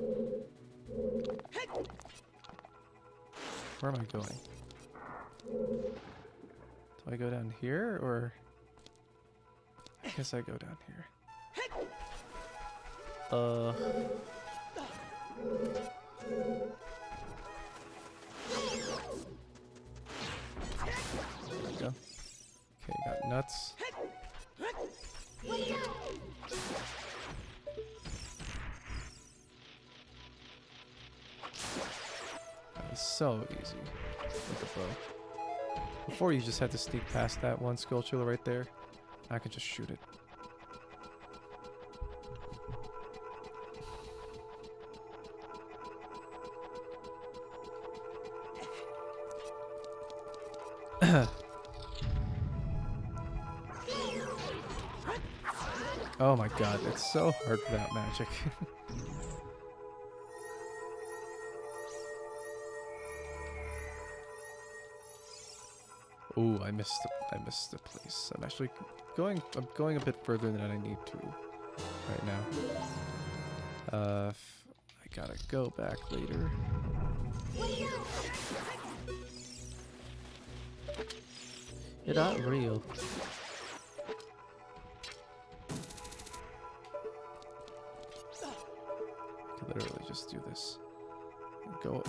Where am I going? Do I go down here, or... I guess I go down here. There we go. Okay, got nuts. That was so easy with the bow. Before you just had to sneak past that one skulltula right there. I could just shoot it. Oh my god, it's so hard without magic. Ooh, I missed the place. I'm actually going a bit further than I need to right now. I gotta go back later. It not real. I could literally just do this. Go.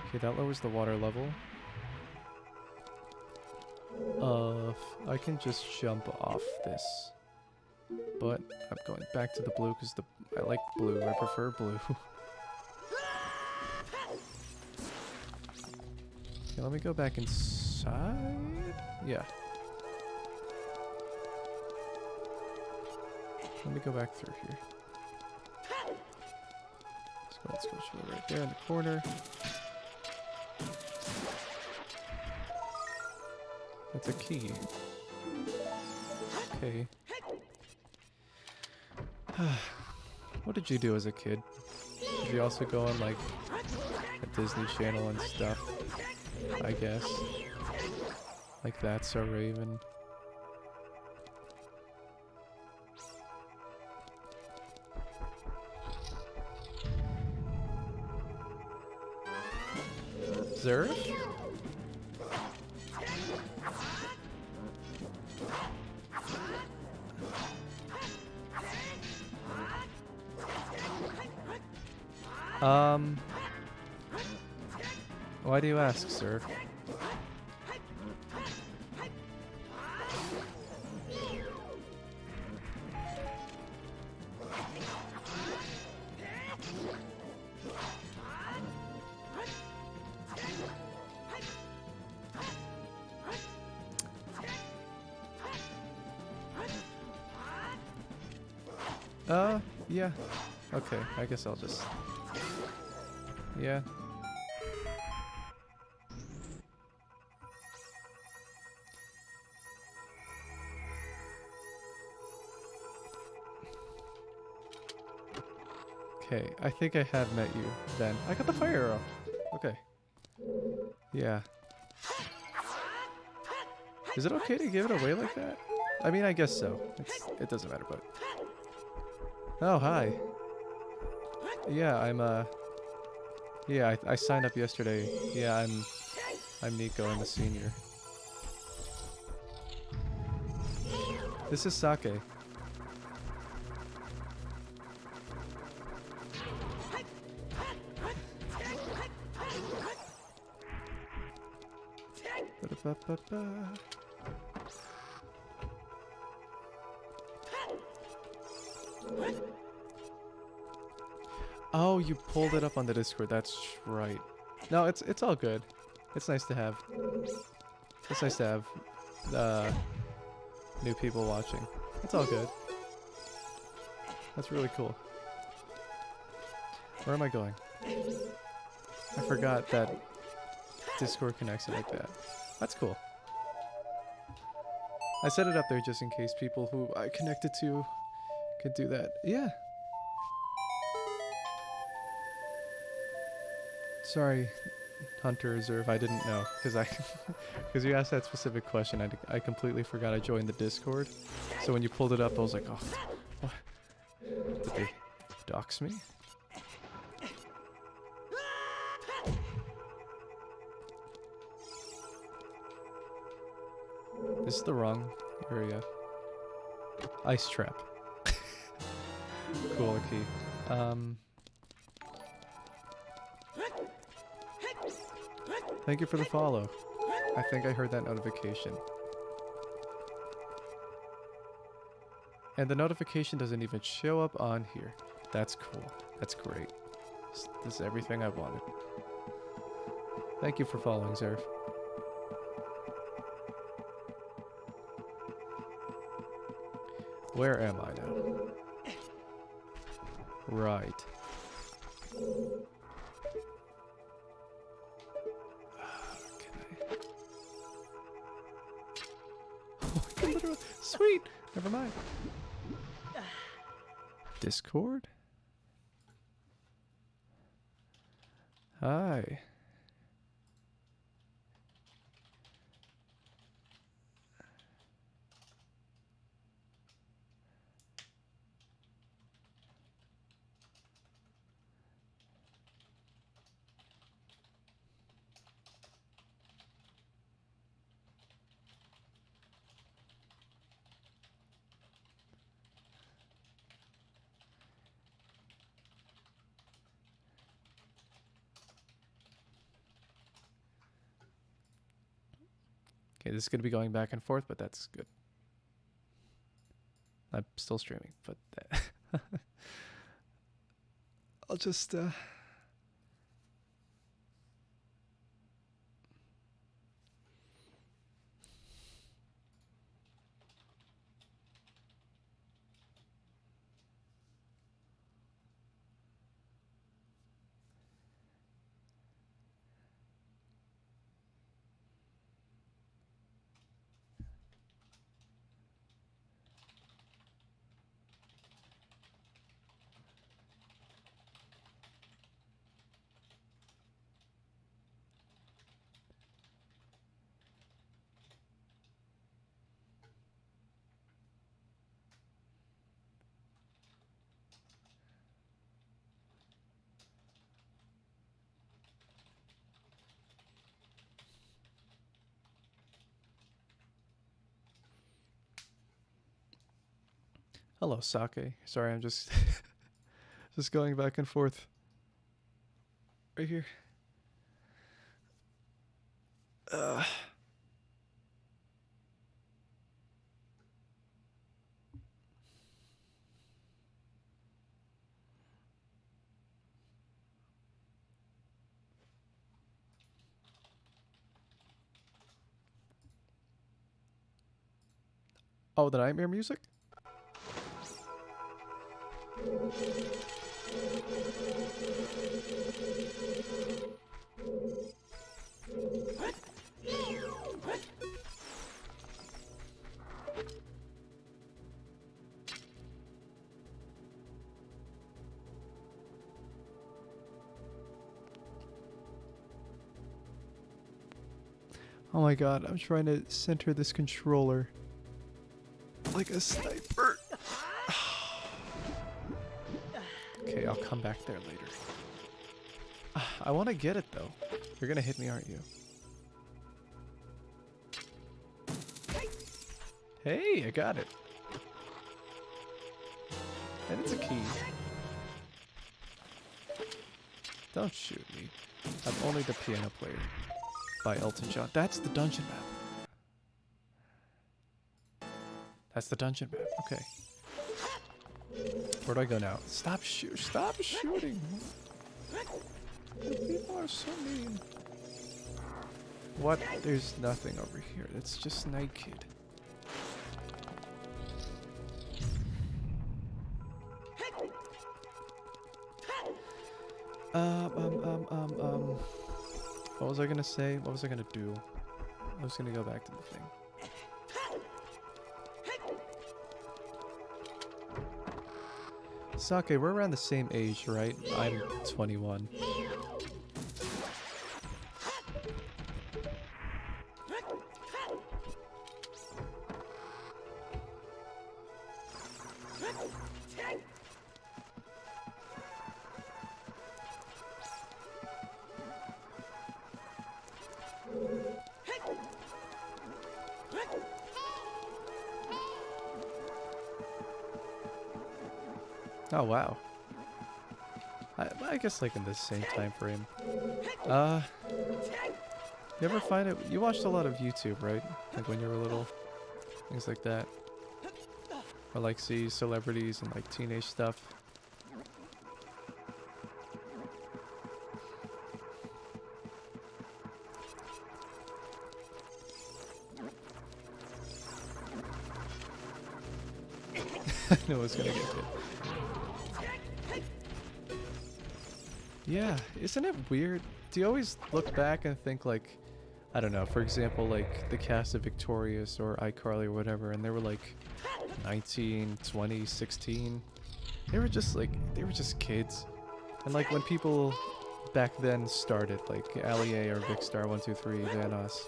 Okay, that lowers the water level. I can just jump off this. But I'm going back to the blue because I like blue. I prefer blue. Okay, let me go back inside. Yeah. Let me go back through here. Let's go right there in the corner. That's a key. Okay. What did you do as a kid? Did you also go on like a Disney Channel and stuff? I guess. Like That's So Raven. Zerf? Why do you ask, sir? Yeah. Okay, I guess I'll just... Yeah. Okay, I think I have met you then. I got the fire arrow. Okay. Yeah. Is it okay to give it away like that? I mean, I guess so. It doesn't matter, but... Oh, hi. Yeah, yeah, I signed up yesterday. Yeah, I'm Nico. I'm a senior. This is Sake. Ba-da-ba-ba-ba. Oh, you pulled it up on the Discord. That's right. No, it's all good. It's nice to have. It's nice to have new people watching. It's all good. That's really cool. Where am I going? I forgot that Discord connects it like that. That's cool. I set it up there just in case people who I connected to could do that. Yeah. Sorry, Hunter Reserve, I didn't know, because you asked that specific question. I completely forgot I joined the Discord. So when you pulled it up, I was like, oh, what? Did they dox me? This is the wrong area. Ice trap. Cool key. Thank you for the follow. I think I heard that notification. And the notification doesn't even show up on here. That's cool. That's great. This is everything I wanted. Thank you for following, Zerf. Where am I now? Right. Literally, sweet! Never mind. Discord? Hi. Okay, this is going to be going back and forth, but that's good. I'm still streaming, but I'll just hello, Sake. Sorry, I'm just just going back and forth. Right here. Oh, the nightmare music? Oh my god, I'm trying to center this controller like a sniper. Okay, I'll come back there later. I want to get it though. You're gonna hit me, aren't you? Hey, I got it. And it's a key. Don't shoot me. I'm only the piano player. By Elton John. That's the dungeon map. That's the dungeon map. Okay. Where do I go now? Stop shooting. People are so mean. What? There's nothing over here. It's just Night Kid. What was I gonna say? What was I gonna do? I was gonna go back to the thing. Sake, we're around the same age, right? I'm 21. Oh wow. I guess like in the same time frame. You ever find it? You watched a lot of YouTube, right? Like when you were little, things like that. Or like see celebrities and like teenage stuff. I knew it was gonna get good. Yeah, isn't it weird? Do you always look back and think like, I don't know, for example, like the cast of Victorious or iCarly or whatever, and they were like 19, 20, 16. They were just kids. And like when people back then started, like Ali A or Vicstar 123, Van Us,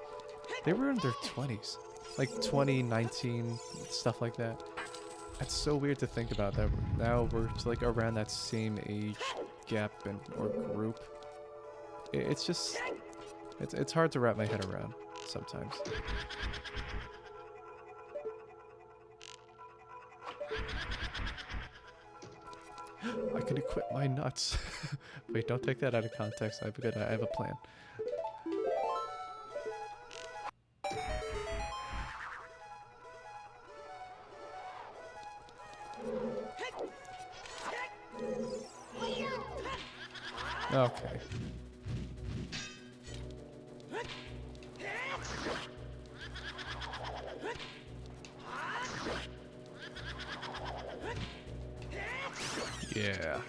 they were in their 20s. Like 20, 19, stuff like that. It's so weird to think about that. Now we're just like around that same age gap or group. It's just, it's hard to wrap my head around sometimes. I can equip my nuts. Wait, don't take that out of context. I have a plan. Okay. Yeah.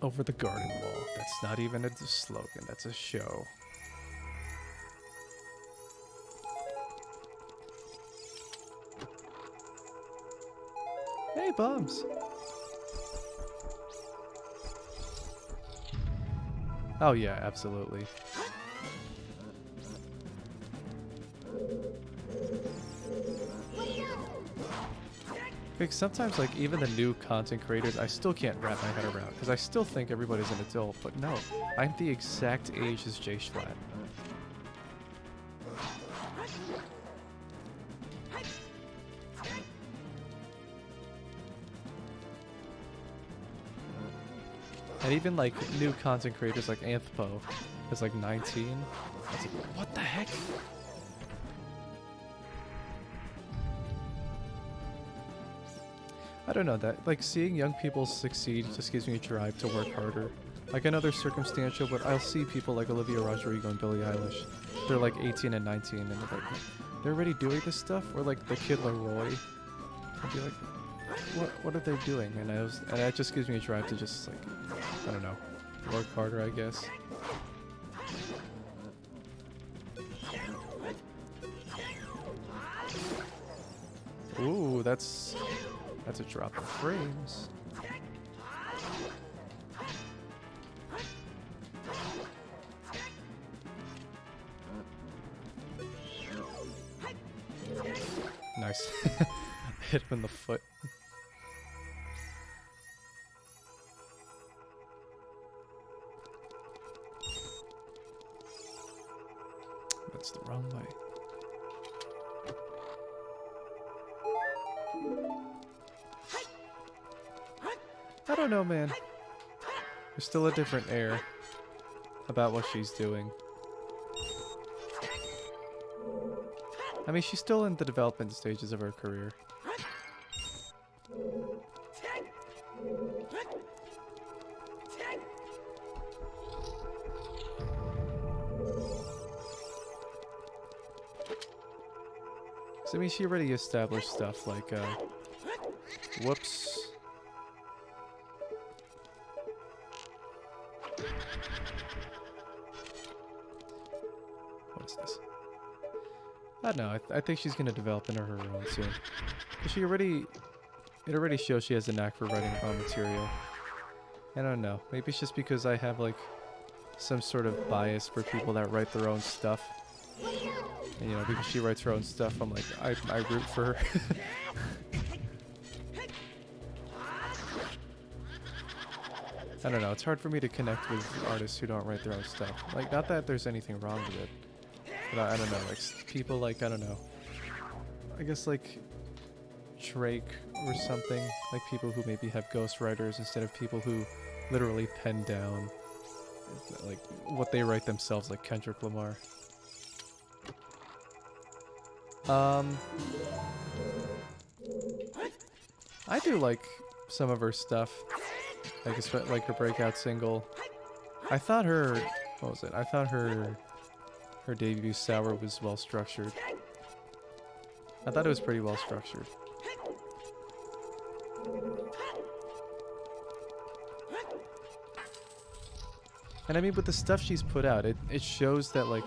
Over the garden wall. That's not even a slogan, that's a show. Hey, Bums! Oh yeah, absolutely. Like sometimes, like even the new content creators, I still can't wrap my head around because I still think everybody's an adult. But no, I'm the exact age as Jay Schlatt. And even like new content creators like Anthpo is like 19. I was like, what the heck? I don't know, that like seeing young people succeed just gives me a drive to work harder. Like I know they're circumstantial, but I'll see people like Olivia Rodrigo and Billie Eilish. They're like 18 and 19 and they're like, they're already doing this stuff? Or like the kid Leroy. I'd be like, what are they doing? And that just gives me a drive to just like, I don't know, work harder, I guess. Ooh, that's a drop of frames. Nice. Hit him in the foot. That's the wrong way. I don't know, man. There's still a different air about what she's doing. I mean, she's still in the development stages of her career. So, I mean, she already established stuff like, whoops. What is this? I don't know, I think she's gonna develop into her own soon. It already shows she has a knack for writing raw material. I don't know, maybe it's just because I have like some sort of bias for people that write their own stuff. And, you know, because she writes her own stuff, I'm like, I root for her. I don't know, it's hard for me to connect with artists who don't write their own stuff. Like, not that there's anything wrong with it. But I don't know, like, people like, I don't know. I guess like Drake or something. Like people who maybe have ghostwriters instead of people who literally pen down like what they write themselves, like Kendrick Lamar. I do like some of her stuff. Like her breakout single. I thought her, what was it? I thought her debut Sour was well structured. I thought it was pretty well structured. And I mean, with the stuff she's put out, it shows that, like,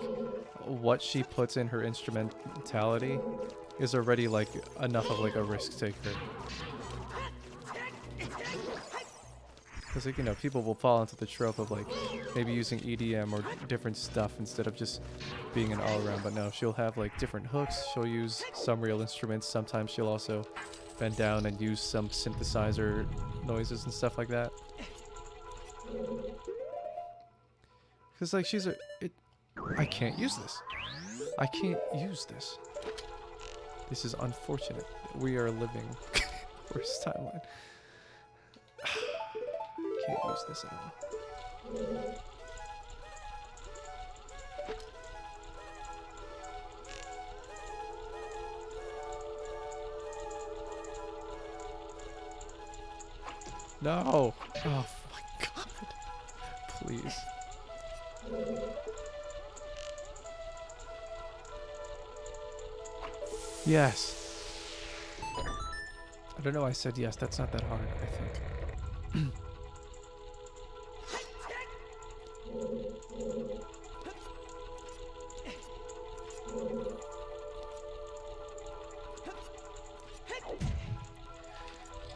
what she puts in her instrumentality is already, like, enough of, like, a risk taker. Because, like, you know, people will fall into the trope of, like, maybe using EDM or different stuff instead of just being an all-around. But no, she'll have, like, different hooks. She'll use some real instruments. Sometimes she'll also bend down and use some synthesizer noises and stuff like that. Because, like, I can't use this. I can't use this. This is unfortunate. We are living worst timeline. Can't use this at all. No! Oh my god. Please. Yes. I don't know why I said yes. That's not that hard, I think.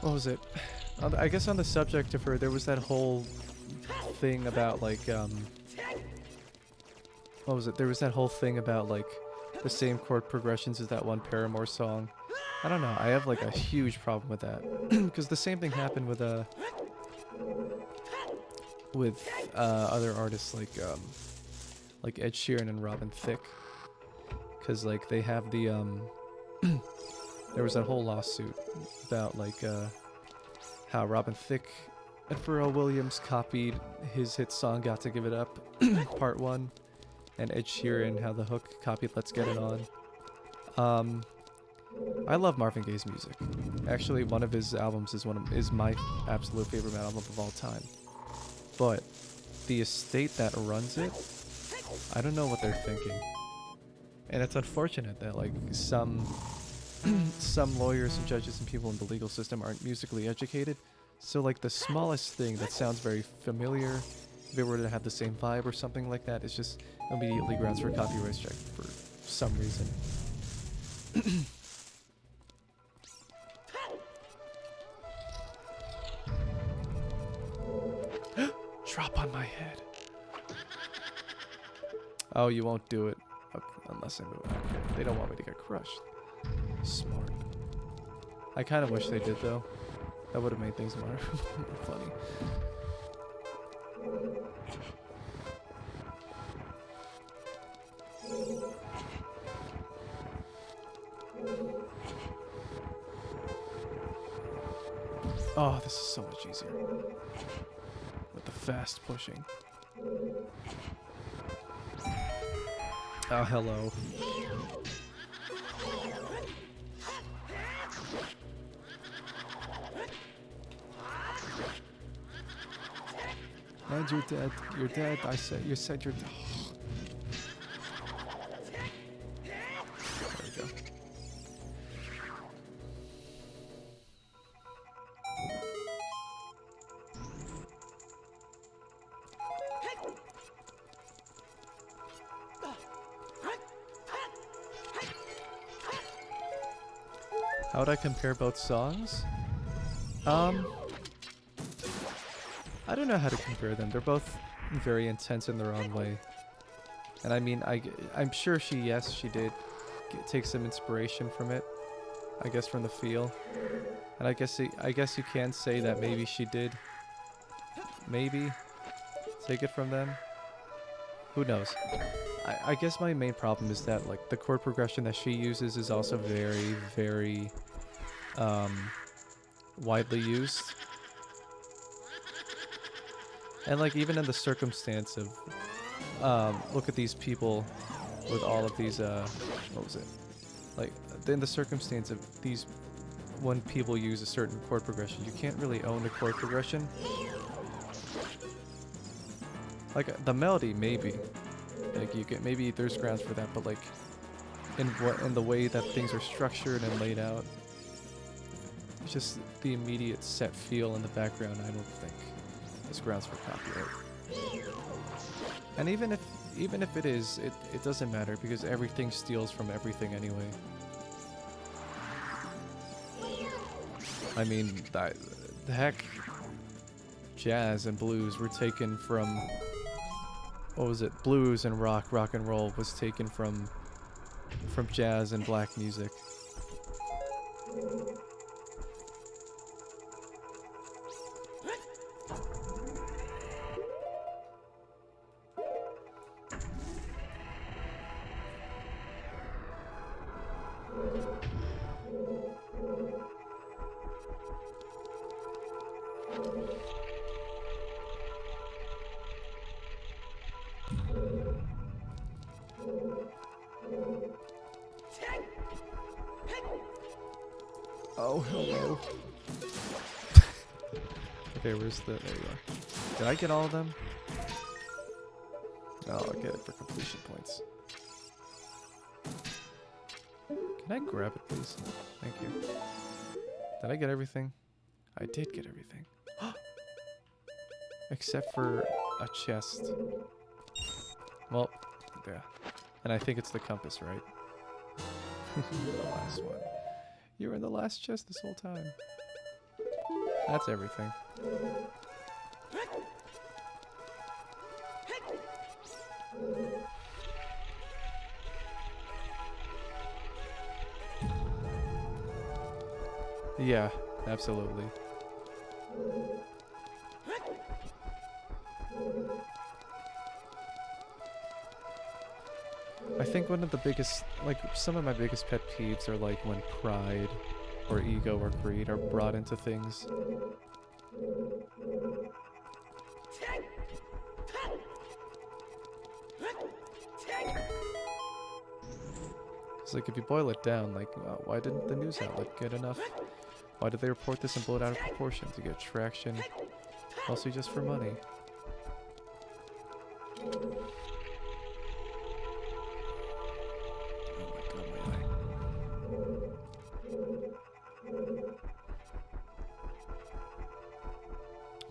What was it? I guess on the subject of her, there was that whole thing about, like, what was it? There was that whole thing about, like, the same chord progressions as that one Paramore song. I don't know. I have, like, a huge problem with that. Because the same thing happened with other artists like Ed Sheeran and Robin Thicke. Because, like, they have the, there was that whole lawsuit about, like, how Robin Thicke and Pharrell Williams copied his hit song Got to Give It Up, Part 1, and Ed Sheeran, how the hook copied Let's Get It On. I love Marvin Gaye's music. Actually, one of his albums is my absolute favorite album of all time. But the estate that runs it, I don't know what they're thinking. And it's unfortunate that, like, some lawyers and judges and people in the legal system aren't musically educated. So, like, the smallest thing that sounds very familiar, if it were to have the same vibe or something like that, it's just immediately grounds for copyright strike for some reason. Drop on my head. Oh, you won't do it. Okay, unless I move. Okay. They don't want me to get crushed. Smart. I kind of wish they did, though. That would have made things more funny. Oh, this is so much easier. With the fast pushing. Oh, hello. And you're dead. You're dead. You said you're dead. There we go. How would I compare both songs? I don't know how to compare them. They're both very intense in their own way. And I mean, I'm sure she did take some inspiration from it. I guess from the feel. And I guess you can say that maybe she did. Maybe take it from them. Who knows? I guess my main problem is that, like, the chord progression that she uses is also very, very widely used. And, like, even in the circumstance of, look at these people with all of these, what was it? Like, in the circumstance of these, when people use a certain chord progression, you can't really own the chord progression. Like, the melody, maybe. Like, maybe there's grounds for that, but, like, in the way that things are structured and laid out. It's just the immediate set feel in the background. I don't think is grounds for copyright. And even if it is, it doesn't matter because everything steals from everything anyway. I mean, the heck, jazz and blues were taken from, what was it? Blues and rock and roll was taken from jazz and black music. Oh, hello. Okay, where's the... There you are. Did I get all of them? Oh, I'll get it for completion points. Can I grab it, please? Thank you. Did I get everything? I did get everything. Except for a chest. Well, yeah. And I think it's the compass, right? The last one. You were in the last chest this whole time. That's everything. Yeah, absolutely. I think one of the biggest, like, some of my biggest pet peeves are like when pride or ego or greed are brought into things. It's like if you boil it down, like, why didn't the news outlet get enough? Why did they report this and blow it out of proportion to get traction? Mostly just for money.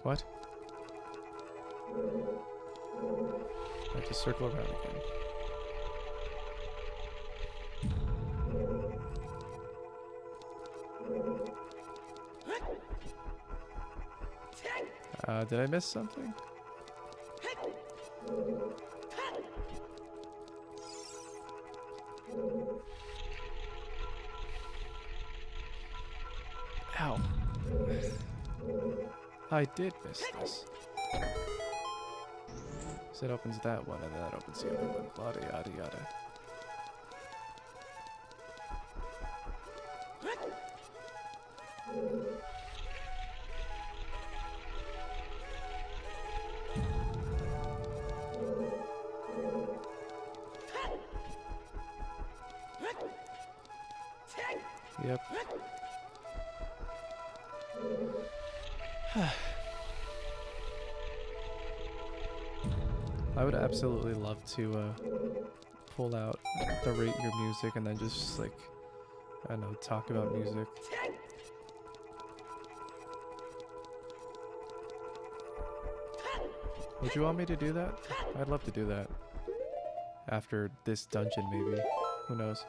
What? I have to circle around again. Did I miss something? Ow. I did miss this. So it opens that one, and that opens the other one. Yada yada yada. Yep. I would absolutely love to pull out the rate your music and then just like, I don't know, talk about music. Would you want me to do that? I'd love to do that. After this dungeon, maybe. Who knows?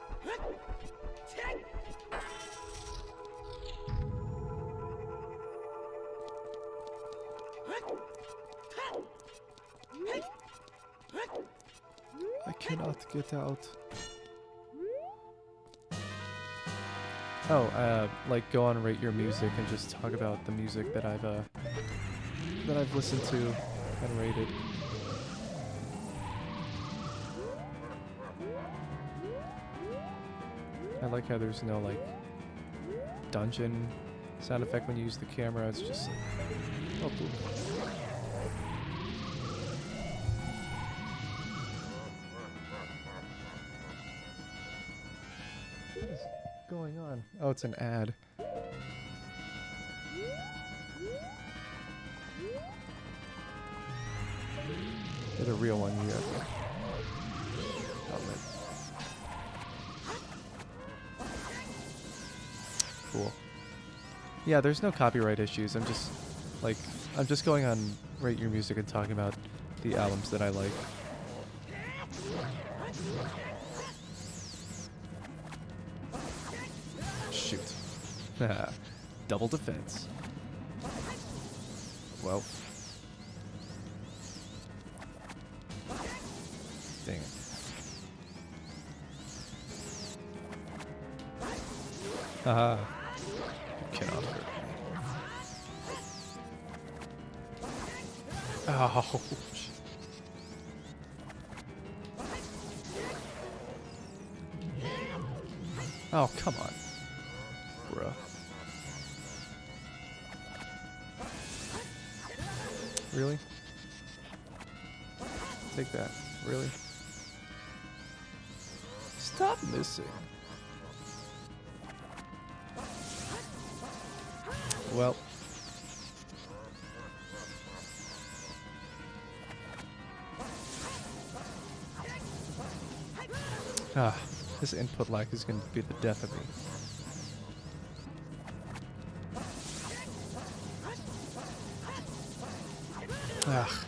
I cannot get out. Oh, like go on Rate Your Music and just talk about the music that I've listened to and rated. I like how there's no like dungeon sound effect when you use the camera. It's just like, oh, boom. What is going on? Oh, it's an ad. It's a real one. You have to. Oh, man. Cool. Yeah, there's no copyright issues. I'm just, like, I'm just going on Rate Your Music and talking about the albums that I like. Shoot. Double defense. Well. Dang it. Haha. You cannot hurt me. Ouch. Oh, come on. Bruh. Really? Take that. Really? Stop missing. Well. Ah, this input lag is going to be the death of me. Ah.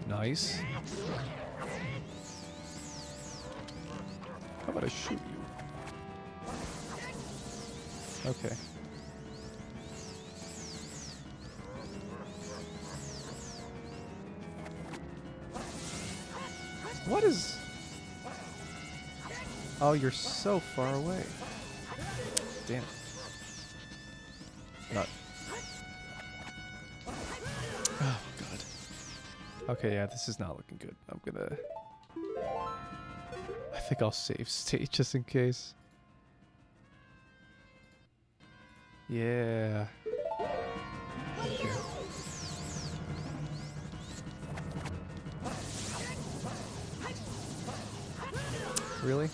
Nice. How about I shoot you? Okay. What is... Oh, you're so far away. Damn it. Not... Oh, God. Okay, yeah, this is not looking good. I'm gonna... I think I'll save state just in case. Yeah. Okay. Really?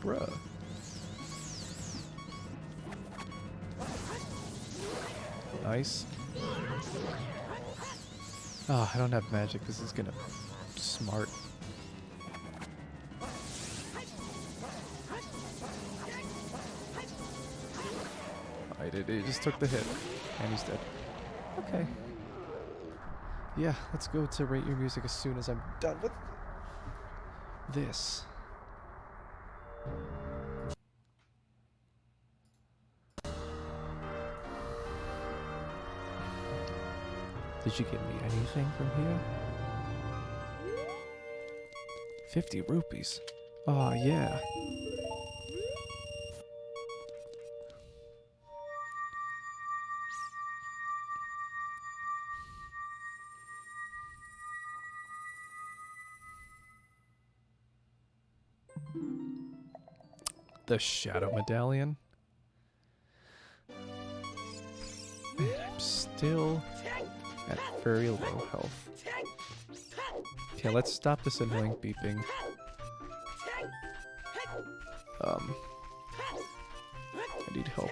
Bruh. Nice. Oh, I don't have magic. This is gonna... Smart. I did. He just took the hit. And he's dead. Okay. Yeah, let's go to Rate Your Music as soon as I'm done with this. Did you give me anything from here? 50 rupees. Oh, yeah. The Shadow Medallion. Man, I'm still at very low health. Okay, let's stop this annoying beeping. I need help.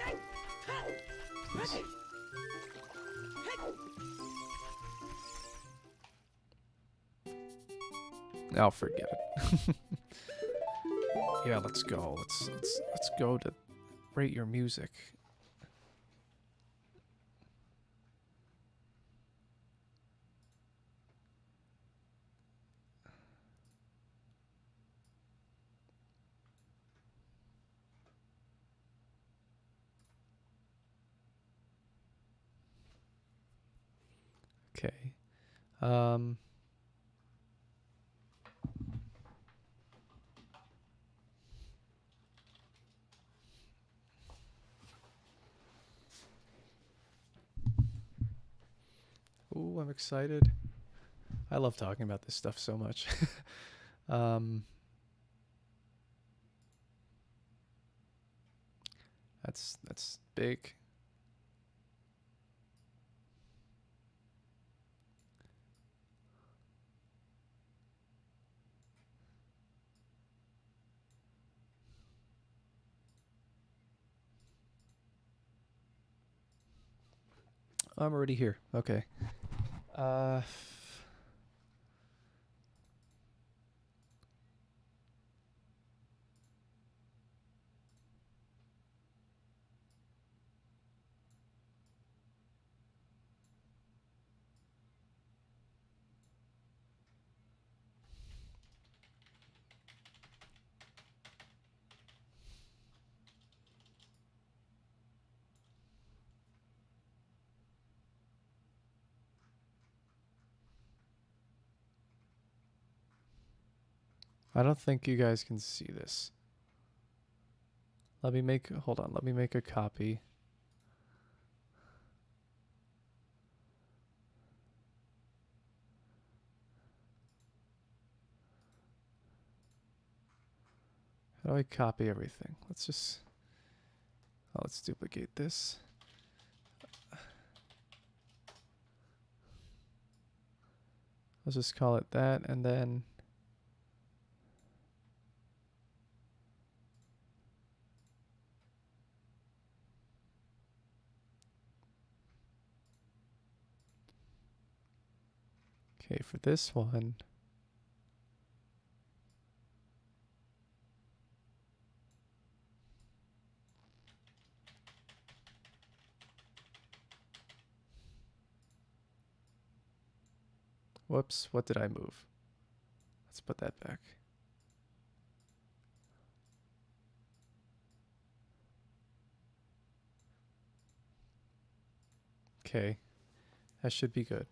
Please. I'll forget it. Yeah, let's go. Let's go to Rate Your Music. Okay. Ooh, I'm excited. I love talking about this stuff so much. That's big. I'm already here. Okay. Uh, I don't think you guys can see this. Let me make, hold on, let me make a copy. How do I copy everything? Let's duplicate this. Let's just call it that, and then okay, for this one, whoops, what did I move? Let's put that back. Okay, that should be good.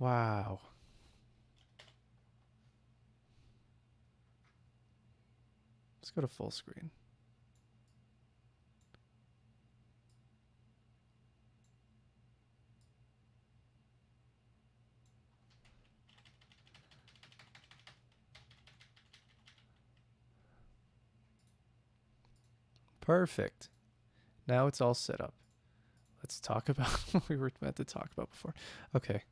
Wow. Let's go to full screen. Perfect. Now it's all set up. Let's talk about what we were meant to talk about before. Okay.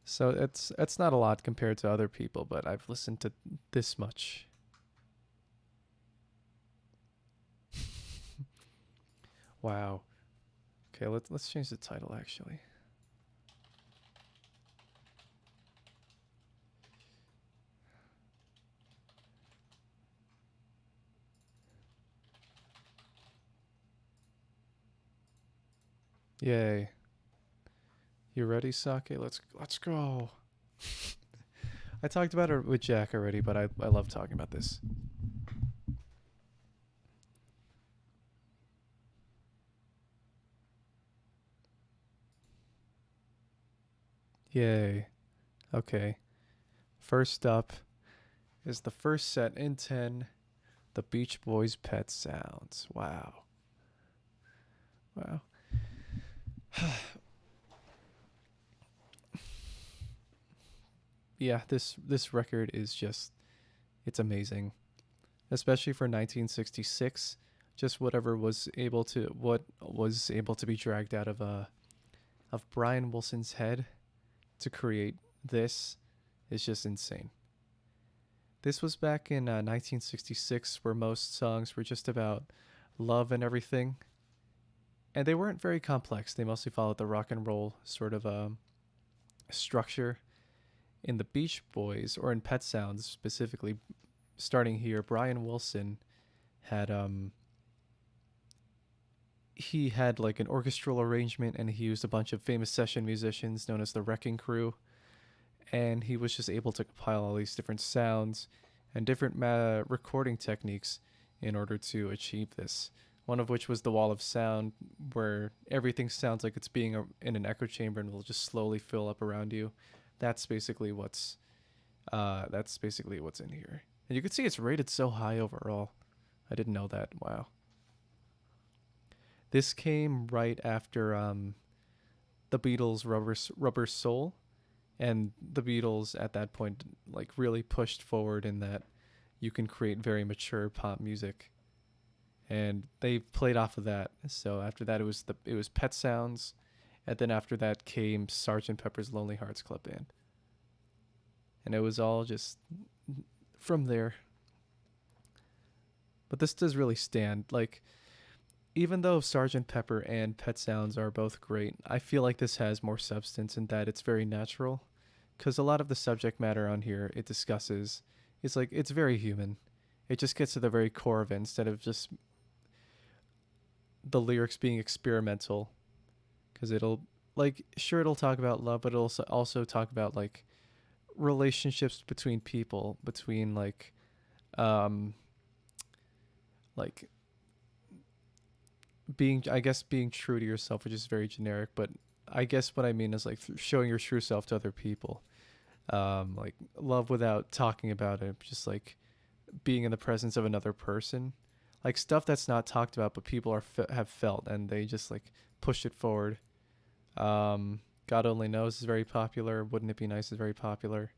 So it's not a lot compared to other people, but I've listened to this much. Wow. Okay, let's change the title actually. Yay. You ready, Sake? Let's go. I talked about it with Jack already, but I love talking about this. Yay. Okay. First up is the first set in 10, the Beach Boys Pet Sounds. Wow. Wow. Yeah, this record is just, it's amazing. Especially for 1966. Just what was able to be dragged out of Brian Wilson's head to create this is just insane. This was back in 1966, where most songs were just about love and everything, and they weren't very complex. They mostly followed the rock and roll sort of structure. In the Beach Boys, or in Pet Sounds specifically, starting here, Brian Wilson had he had like an orchestral arrangement, and he used a bunch of famous session musicians known as the Wrecking Crew, and he was just able to compile all these different sounds and different recording techniques in order to achieve this. One of which was the wall of sound, where everything sounds like it's being in an echo chamber and will just slowly fill up around you. That's basically what's in here. And you can see it's rated so high overall. I didn't know that. Wow. This came right after the Beatles' Rubber Soul, and the Beatles at that point like really pushed forward in that you can create very mature pop music, and they played off of that. So after that, it was Pet Sounds, and then after that came Sgt. Pepper's Lonely Hearts Club Band, and it was all just from there. But this does really stand. Like, even though Sergeant Pepper and Pet Sounds are both great, I feel like this has more substance in that it's very natural. Because a lot of the subject matter on here it discusses, it's like, it's very human. It just gets to the very core of it instead of just the lyrics being experimental. Because it'll, like, sure, it'll talk about love, but it'll also talk about, like, relationships between people, between, um, like being, I guess, being true to yourself, which is very generic, but I guess what I mean is like showing your true self to other people. Like love without talking about it, just like being in the presence of another person, like stuff that's not talked about, but people have felt, and they just like push it forward. God Only Knows is very popular. Wouldn't It Be Nice is very popular.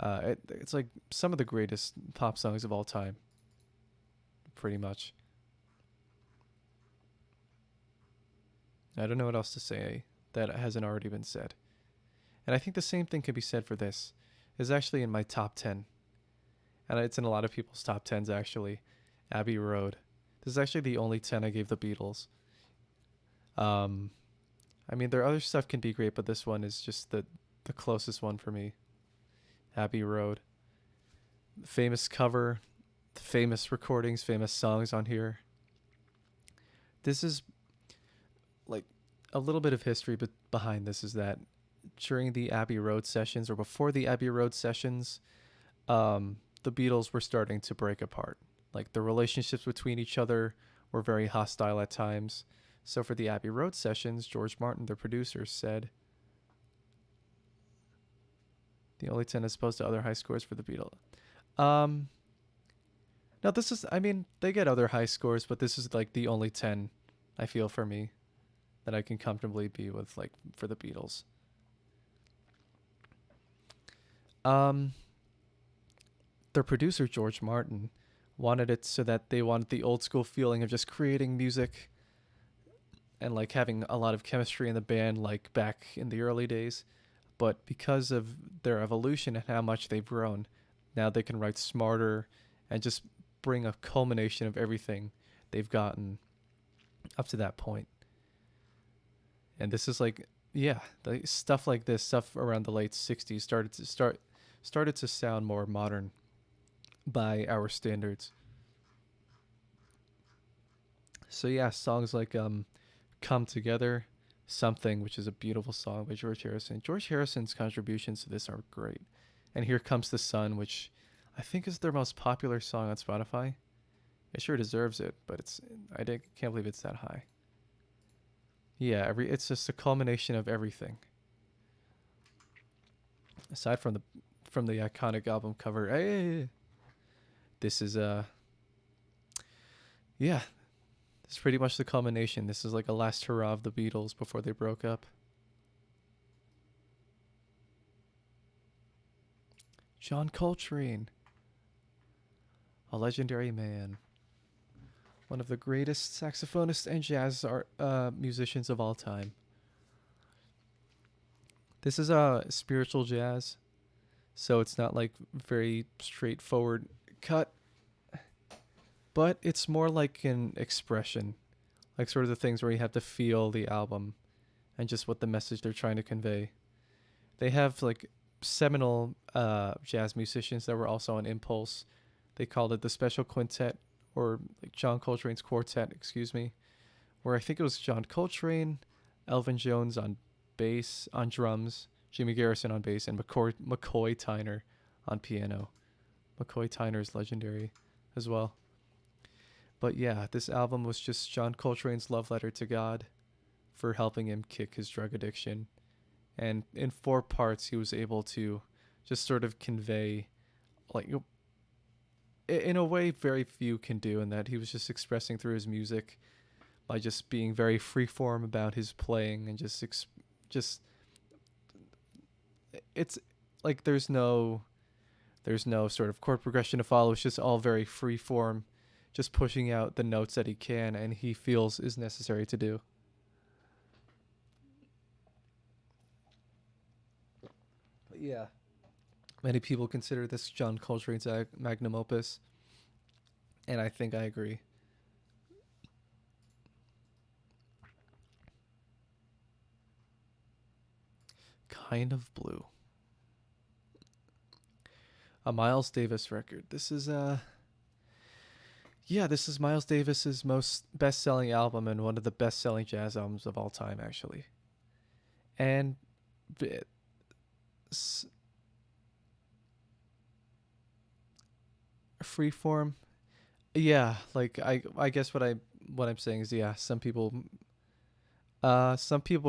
It's like some of the greatest pop songs of all time, pretty much. I don't know what else to say that hasn't already been said. And I think the same thing can be said for this. It's actually in my top 10. And it's in a lot of people's top 10s, actually. Abbey Road. This is actually the only 10 I gave the Beatles. Um, I mean, their other stuff can be great, but this one is just the closest one for me. Abbey Road. Famous cover, famous recordings, famous songs on here. This is like a little bit of history, but behind this is that during the Abbey Road sessions, or before the Abbey Road sessions, the Beatles were starting to break apart. Like the relationships between each other were very hostile at times. So for the Abbey Road sessions, George Martin, the producer, said the only 10 as opposed to other high scores for the Beatles. Now this is, I mean, they get other high scores, but this is like the only 10 I feel for me that I can comfortably be with, like, for the Beatles. Their producer, George Martin, wanted it so that they wanted the old school feeling of just creating music and like having a lot of chemistry in the band like back in the early days. But because of their evolution and how much they've grown, now they can write smarter and just bring a culmination of everything they've gotten up to that point. And this is like, yeah, the stuff like this, stuff around the late 60s started to sound more modern by our standards. So yeah, songs like Come Together, Something, which is a beautiful song by George Harrison. George Harrison's contributions to this are great. And Here Comes the Sun, which I think is their most popular song on Spotify. It sure deserves it, but can't believe it's that high. Yeah, it's just a culmination of everything. Aside from the iconic album cover, this is yeah, this is pretty much the culmination. This is like a last hurrah of the Beatles before they broke up. John Coltrane, a legendary man, one of the greatest saxophonists and jazz musicians of all time. This is a spiritual jazz, so it's not like very straightforward cut, but it's more like an expression, like sort of the things where you have to feel the album and just what the message they're trying to convey. They have like seminal jazz musicians that were also on Impulse. They called it the Special Quintet, or like John Coltrane's Quartet, excuse me, where I think it was John Coltrane, Elvin Jones on bass, on drums, Jimmy Garrison on bass, and McCoy Tyner on piano. McCoy Tyner is legendary as well. But yeah, this album was just John Coltrane's love letter to God for helping him kick his drug addiction. And in 4 parts, he was able to just sort of convey, like, in a way very few can do, in that he was just expressing through his music by just being very freeform about his playing and just it's like there's no sort of chord progression to follow. It's just all very freeform, just pushing out the notes that he can and he feels is necessary to do. But yeah, many people consider this John Coltrane's magnum opus. And I think I agree. Kind of Blue. A Miles Davis record. This is yeah, this is Miles Davis's most best-selling album and one of the best-selling jazz albums of all time, actually. And Freeform, yeah, like I guess what I'm saying is, yeah, some people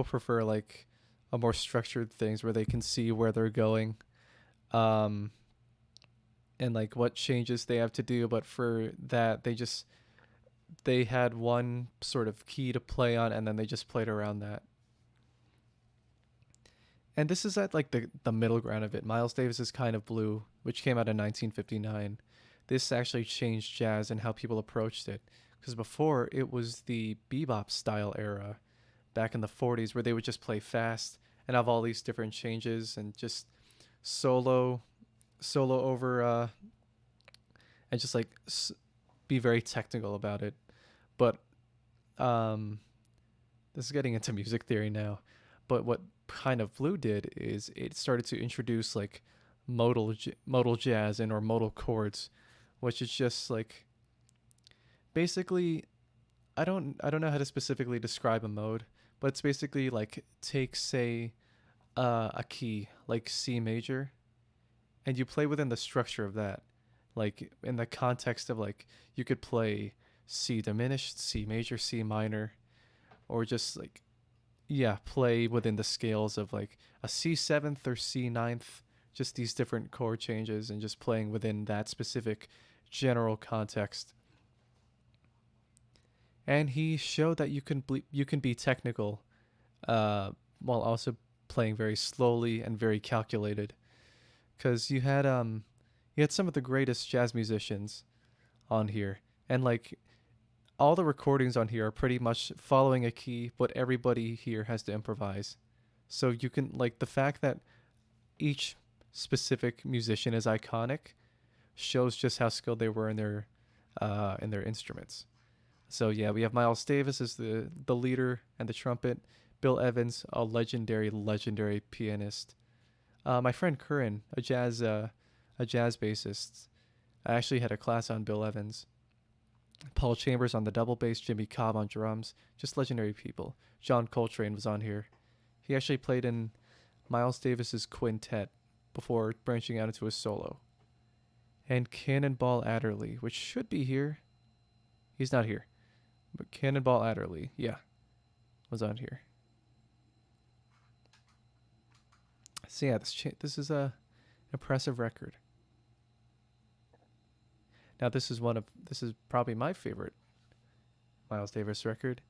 prefer like a more structured things where they can see where they're going, um, and like what changes they have to do. But for that, they had one sort of key to play on, and then they just played around that. And this is at like the middle ground of it. Miles Davis is Kind of Blue, which came out in 1959. This actually changed jazz and how people approached it, because before it was the bebop style era, back in the 40s, where they would just play fast and have all these different changes and just solo solo over and just like be very technical about it. But um this is getting into music theory now. But what Kind of Blue did is it started to introduce like modal jazz and or modal chords, which is just like basically I don't know how to specifically describe a mode, but it's basically like take say a key like C major, and you play within the structure of that. Like in the context of like you could play C diminished, C major, C minor, or just like yeah, play within the scales of like a C seventh or C ninth, just these different chord changes and just playing within that specific general context. And he showed that you can be technical uh, while also playing very slowly and very calculated. Because you had some of the greatest jazz musicians on here, and like all the recordings on here are pretty much following a key, but everybody here has to improvise. So you can like the fact that each specific musician is iconic shows just how skilled they were in their instruments. So yeah, we have Miles Davis as the leader and the trumpet. Bill Evans, a legendary pianist. My friend Curran, a jazz bassist. I actually had a class on Bill Evans. Paul Chambers on the double bass, Jimmy Cobb on drums, just legendary people. John Coltrane was on here. He actually played in Miles Davis's quintet before branching out into a solo. And Cannonball Adderley, which should be here. He's not here. But Cannonball Adderley, yeah, was on here. So yeah, this is a impressive record. Now this is probably my favorite Miles Davis record,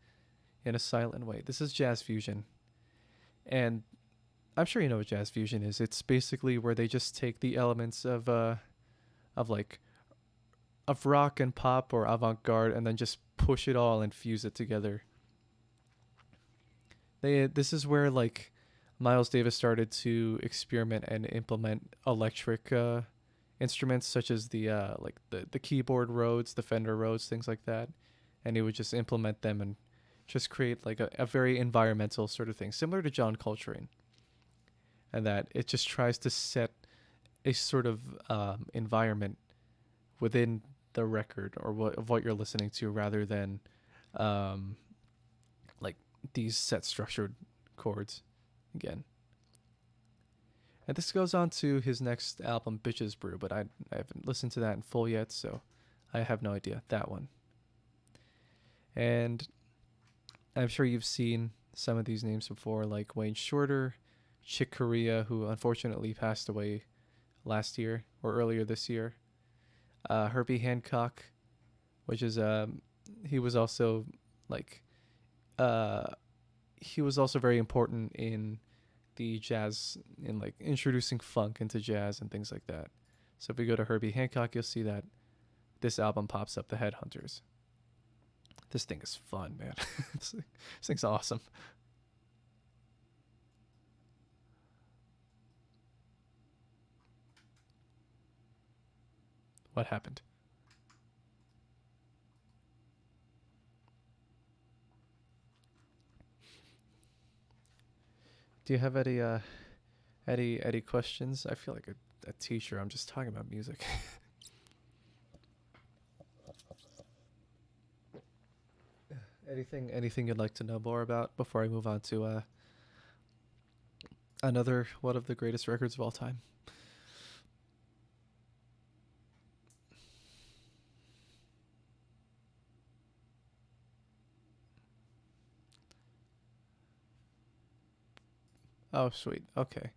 In a Silent Way. This is jazz fusion, and I'm sure you know what jazz fusion is. It's basically where they just take the elements of like of rock and pop or avant-garde and then just push it all and fuse it together. This is where like Miles Davis started to experiment and implement electric instruments such as the keyboard Rhodes, the Fender Rhodes, things like that, and he would just implement them and just create like a very environmental sort of thing, similar to John Coltrane, and that it just tries to set a sort of environment within the record or what you're listening to, rather than um, like these set structured chords again. And this goes on to his next album, Bitches Brew, but I haven't listened to that in full yet, so I have no idea. That one. And I'm sure you've seen some of these names before, like Wayne Shorter, Chick Corea, who unfortunately passed away last year or earlier this year. Herbie Hancock, which is he was also like uh, he was also very important in the jazz, in like introducing funk into jazz and things like that. So if we go to Herbie Hancock, you'll see that this album pops up, The Headhunters. This thing is fun, man. This thing's awesome. What happened? Do you have any questions? I feel like a teacher. I'm just talking about music. Anything you'd like to know more about before I move on to another one of the greatest records of all time? Oh, sweet. Okay.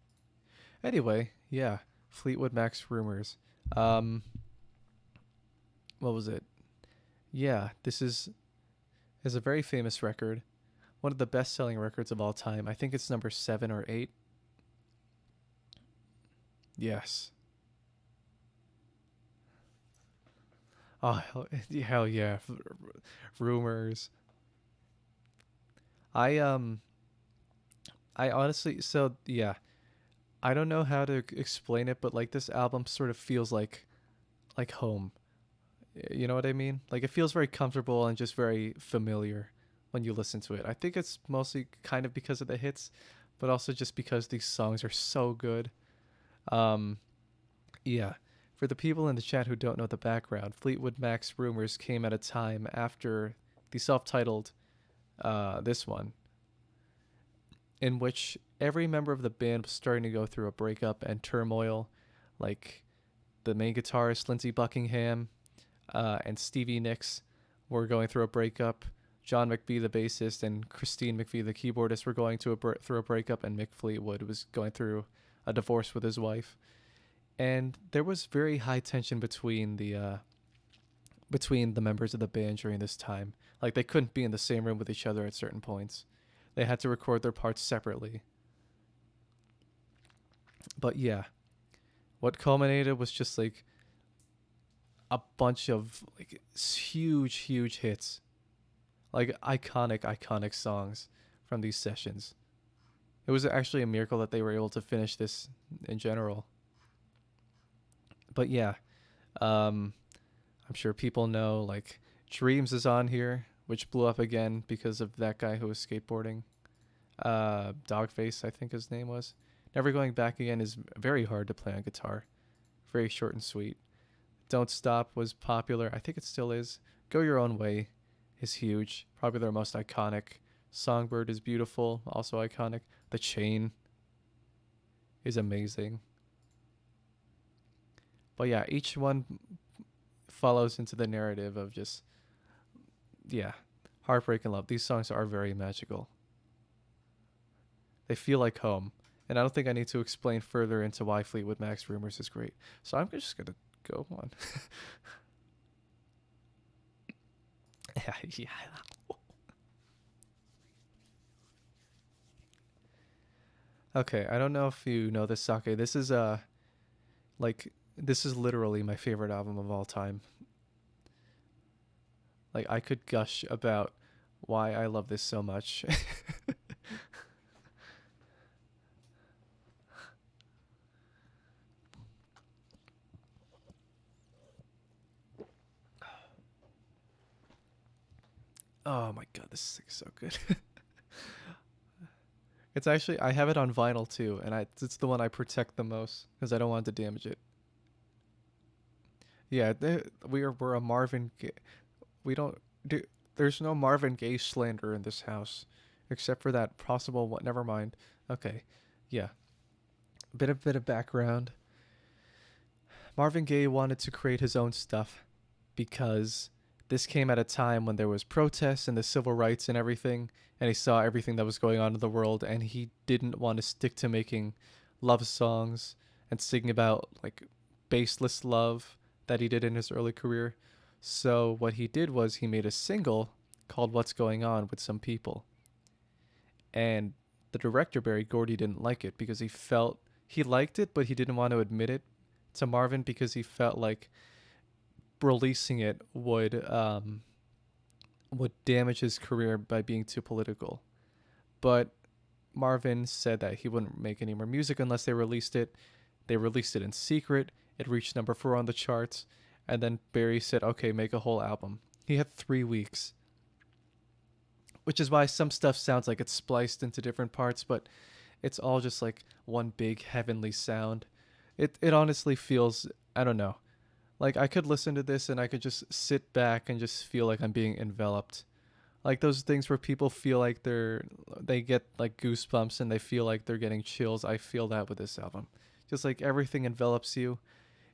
Anyway, yeah, Fleetwood Mac's Rumors. Um, what was it? Yeah, this is a very famous record, one of the best-selling records of all time. I think it's number 7 or 8. Yes. Oh hell yeah, Rumors. I I honestly, so yeah, I don't know how to explain it, but like this album sort of feels like home. You know what I mean? Like it feels very comfortable and just very familiar when you listen to it. I think it's mostly kind of because of the hits, but also just because these songs are so good. Um, yeah. For the people in the chat who don't know the background, Fleetwood Mac's Rumors came at a time after the self-titled this one, in which every member of the band was starting to go through a breakup and turmoil. Like the main guitarist Lindsey Buckingham and Stevie Nicks were going through a breakup. John McVie, the bassist, and Christine McVie, the keyboardist, were going through a breakup, and Mick Fleetwood was going through a divorce with his wife. And there was very high tension between the members of the band during this time. Like they couldn't be in the same room with each other at certain points. They had to record their parts separately. But yeah, what culminated was just like a bunch of like huge hits, like iconic songs from these sessions. It was actually a miracle that they were able to finish this in general. But yeah, um, I'm sure people know like Dreams is on here, which blew up again because of that guy who was skateboarding. Dogface, I think his name was. Never Going Back Again is very hard to play on guitar. Very short and sweet. Don't Stop was popular. I think it still is. Go Your Own Way is huge. Probably their most iconic. Songbird is beautiful. Also iconic. The Chain is amazing. But yeah, each one follows into the narrative of just, yeah, heartbreak and love. These songs are very magical. They feel like home. And I don't think I need to explain further into why Fleetwood Mac's Rumors is great. So I'm just going to go on. Yeah. Okay, I don't know if you know this, Sake. This is like this is literally my favorite album of all time. Like I could gush about why I love this so much. Oh my god, this is so good. It's actually I have it on vinyl too, and it's the one I protect the most because I don't want to damage it. Yeah, we're a Marvin. We don't do. There's no Marvin Gaye slander in this house, except for that possible. What? Never mind. Okay, yeah. Bit of background. Marvin Gaye wanted to create his own stuff because this came at a time when there was protests and the civil rights and everything, and he saw everything that was going on in the world, and he didn't want to stick to making love songs and singing about like baseless love that he did in his early career. So what he did was he made a single called What's Going On with some people. And the director Barry Gordy didn't like it because he liked it, but he didn't want to admit it to Marvin because he felt like releasing it would damage his career by being too political. But Marvin said that he wouldn't make any more music unless they released it. They released it in secret. It reached number 4 on the charts. And then Barry said, okay, make a whole album. He had 3 weeks. Which is why some stuff sounds like it's spliced into different parts, but It's all just like one big heavenly sound. It honestly feels, I don't know. Like I could listen to this and I could just sit back and just feel like I'm being enveloped. Like those things where people feel like they get like goosebumps and they feel like they're getting chills. I feel that with this album. Just like everything envelops you.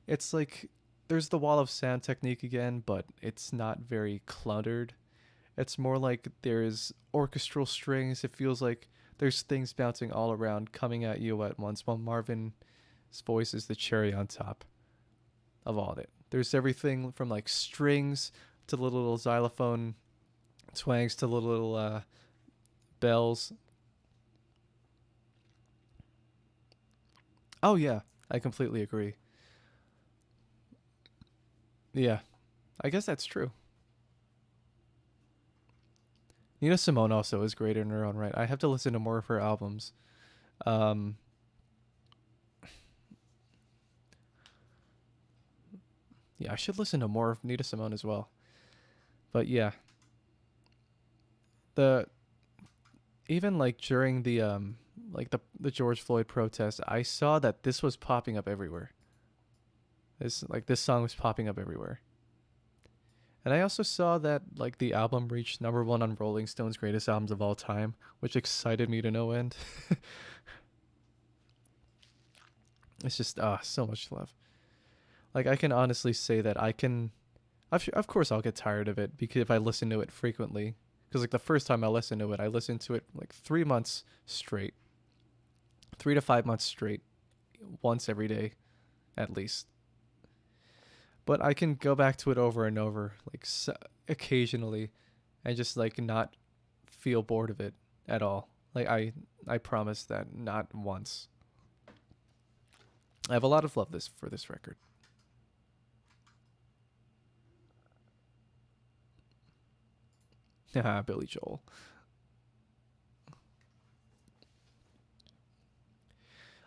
It's like there's the wall of sound technique again, but it's not very cluttered. It's more like there's orchestral strings. It feels like there's things bouncing all around coming at you at once, while Marvin's voice is the cherry on top of all of it. There's everything from like strings to the little xylophone twangs to the little bells. Oh yeah, I completely agree. Yeah, I guess that's true. Nina Simone also is great in her own right. I have to listen to more of her albums. Um, yeah, I should listen to more of Nina Simone as well. But yeah, the even like during the like the George Floyd protest, I saw that this was popping up everywhere. This song was popping up everywhere. And I also saw that like the album reached number 1 on Rolling Stone's greatest albums of all time, which excited me to no end. It's just so much love. Like I can honestly say that I can of course I'll get tired of it because if I listen to it frequently, because like the first time I listened to it, I listened to it like 3 months straight. 3 to 5 months straight, once every day at least. But I can go back to it over and over like occasionally and just like not feel bored of it at all. Like I promise that not once. I have a lot of love for this record. Haha, Billy Joel.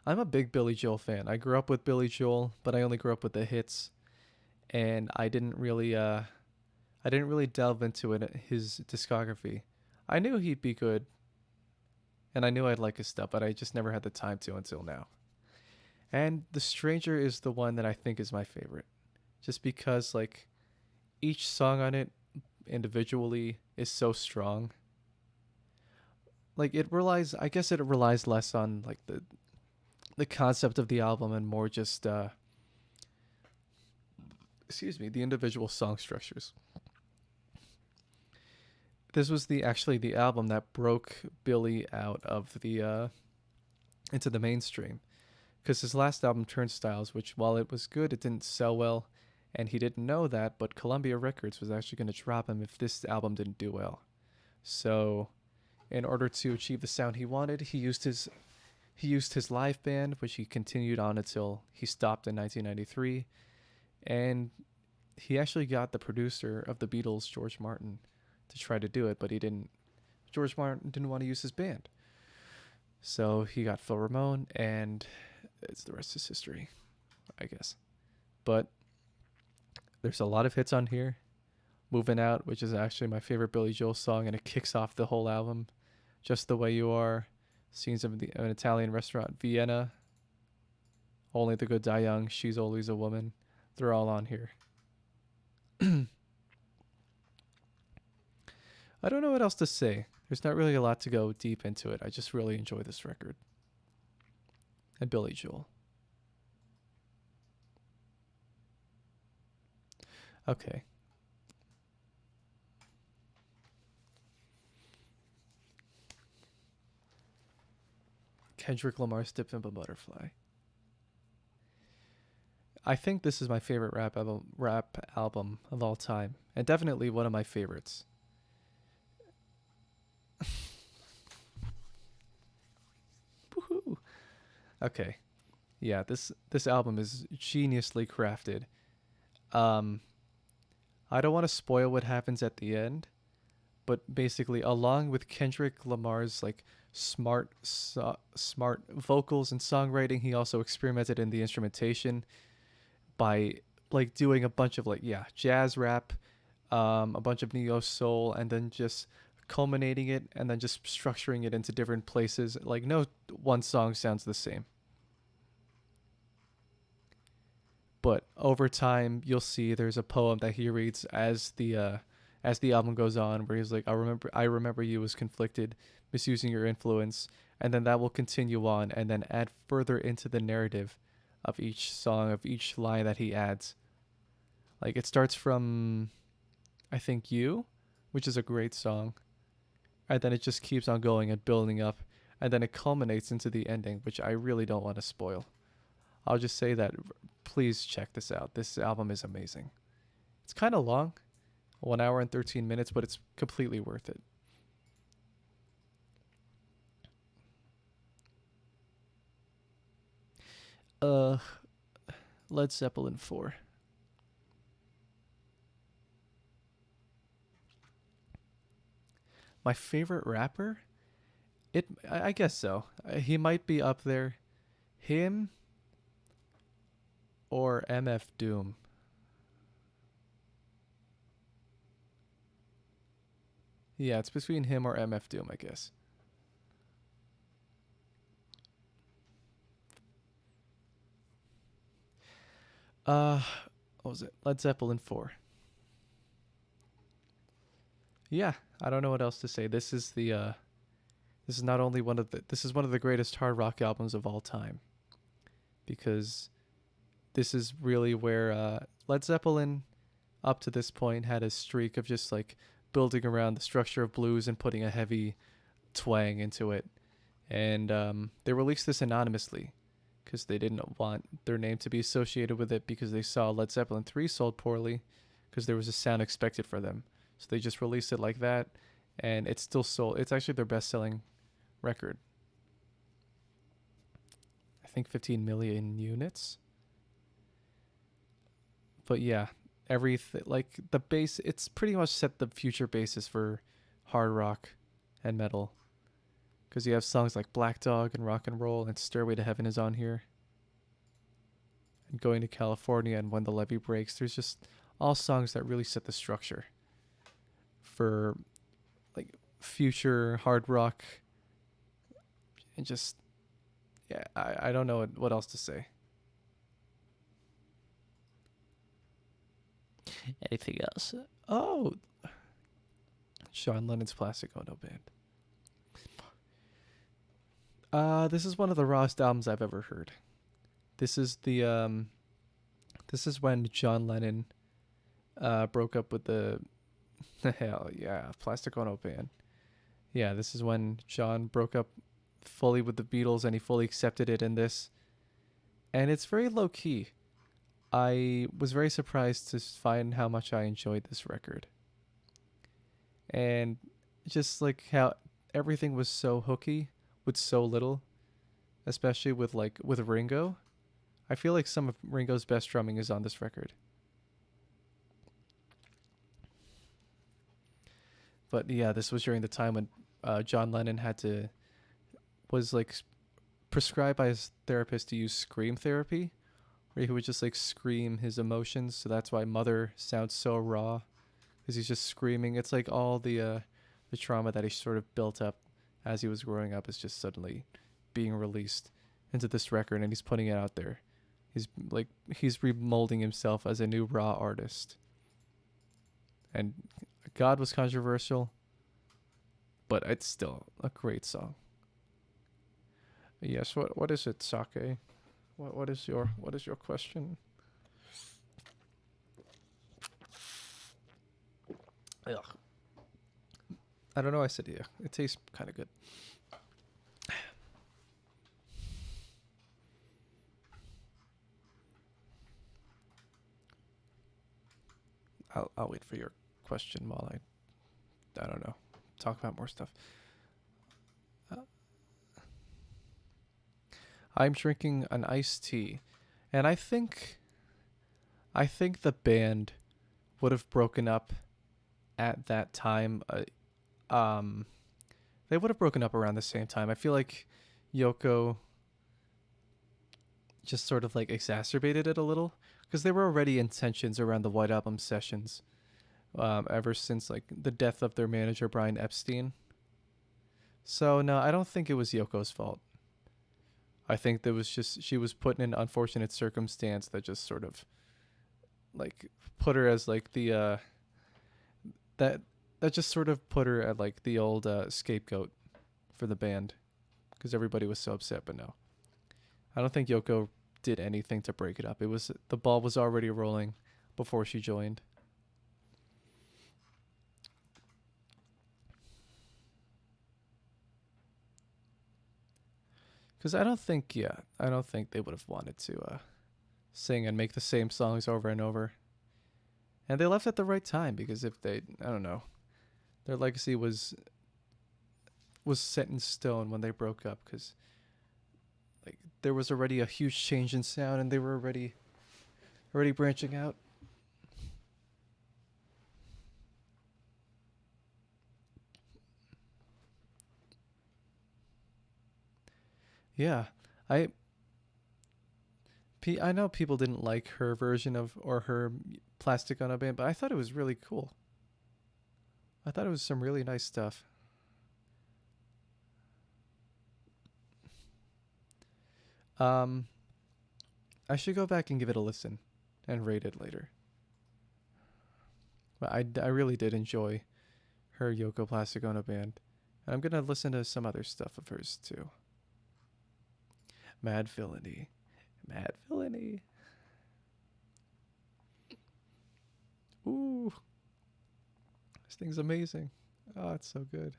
I'm a big Billy Joel fan. I grew up with Billy Joel, but I only grew up with the hits, and I didn't really delve into his discography. I knew he'd be good, and I knew I'd like his stuff, but I just never had the time to until now. And The Stranger is the one that I think is my favorite, just because like each song on it individually is so strong. Like I guess it relies less on like the concept of the album and more just excuse me, the individual song structures. This was the album that broke Billy out of the into the mainstream, because his last album Turnstiles, which while it was good, it didn't sell well, and he didn't know that, but Columbia Records was actually going to drop him if this album didn't do well. So, in order to achieve the sound he wanted, he used his live band, which he continued on until he stopped in 1993, and he actually got the producer of the Beatles, George Martin, to try to do it, but he didn't. George Martin didn't want to use his band, so he got Phil Ramone, and it's the rest is history, I guess. But there's a lot of hits on here. Moving Out, which is actually my favorite Billy Joel song, and it kicks off the whole album. Just the Way You Are, Scenes of an Italian Restaurant, Vienna, Only the Good Die Young, She's Always a Woman. They're all on here. I don't know what else to say. There's not really a lot to go deep into it. I just really enjoy this record. And Billy Joel. Okay. Kendrick Lamar's Dip Pimp a Butterfly. I think this is my favorite rap album of all time, and definitely one of my favorites. Woohoo! Okay, yeah, this album is geniusly crafted. Um, I don't want to spoil what happens at the end, but basically, along with Kendrick Lamar's like smart vocals and songwriting, he also experimented in the instrumentation by like doing a bunch of like jazz rap, a bunch of neo soul, and then just culminating it and then just structuring it into different places. Like no one song sounds the same. But over time, you'll see there's a poem that he reads as the album goes on, where he's like, I remember you was conflicted, misusing your influence," and then that will continue on, and then add further into the narrative of each song, of each line that he adds. Like it starts from, I think "You," which is a great song, and then it just keeps on going and building up, and then it culminates into the ending, which I really don't want to spoil. I'll just say that please check this out. This album is amazing. It's kind of long, 1 hour and 13 minutes, but it's completely worth it. Uh, Led Zeppelin 4. My favorite rapper? I guess so. He might be up there. Him or MF Doom. Yeah, it's between him or MF Doom, I guess. Uh, what was it? Led Zeppelin 4. Yeah, I don't know what else to say. This is not only this is one of the greatest hard rock albums of all time, because this is really where Led Zeppelin up to this point had a streak of just like building around the structure of blues and putting a heavy twang into it. And they released this anonymously because they didn't want their name to be associated with it, because they saw Led Zeppelin 3 sold poorly because there was a sound expected for them. So they just released it like that, and it's still sold. It's actually their best-selling record. I think 15 million units. But yeah, everything, like the base, it's pretty much set the future basis for hard rock and metal, because you have songs like Black Dog and Rock and Roll, and Stairway to Heaven is on here, and Going to California and When the Levee Breaks. There's just all songs that really set the structure for like future hard rock, and just, yeah, I don't know what else to say. Anything else? Oh, Sean Lennon's Plastic Ono Band. This is one of the rawest albums I've ever heard. This is this is when John Lennon broke up with the hell yeah, Plastic Ono Band. Yeah, this is when John broke up fully with the Beatles, and he fully accepted it in this. And it's very low key. I was very surprised to find how much I enjoyed this record. And just like how everything was so hooky with so little, especially with Ringo. I feel like some of Ringo's best drumming is on this record. But yeah, this was during the time when John Lennon was like prescribed by his therapist to use scream therapy, where he would just like scream his emotions. So that's why Mother sounds so raw, because he's just screaming. It's like all the trauma that he sort of built up as he was growing up is just suddenly being released into this record, and he's putting it out there. He's remolding himself as a new raw artist. And God was controversial, but it's still a great song. Yes, what is it, Sake? What is your question? Ugh. I don't know. I said yeah. It tastes kind of good. I'll wait for your question while I don't know, talk about more stuff. I'm drinking an iced tea, and I think the band would have broken up at that time. They would have broken up around the same time. I feel like Yoko just sort of like exacerbated it a little, because there were already in tensions around the White Album sessions, ever since like the death of their manager Brian Epstein. So no, I don't think it was Yoko's fault. I think there was just she was put in an unfortunate circumstance that just sort of like put her as like the that that just sort of put her at like the old scapegoat for the band because everybody was so upset. But no, I don't think Yoko did anything to break it up. It was the ball was already rolling before she joined. Because I don't think, yeah, I don't think they would have wanted to sing and make the same songs over and over. And they left at the right time because if they, I don't know, their legacy was set in stone when they broke up because like there was already a huge change in sound and they were already branching out. Yeah, I I know people didn't like her version of or her Plastic Ono Band, but I thought it was really cool. I thought it was some really nice stuff. Um, I should go back and give it a listen and rate it later. But I really did enjoy her Yoko Plastic Ono Band. And I'm going to listen to some other stuff of hers too. Mad Villainy. Mad Villainy. Ooh. This thing's amazing. Oh, it's so good.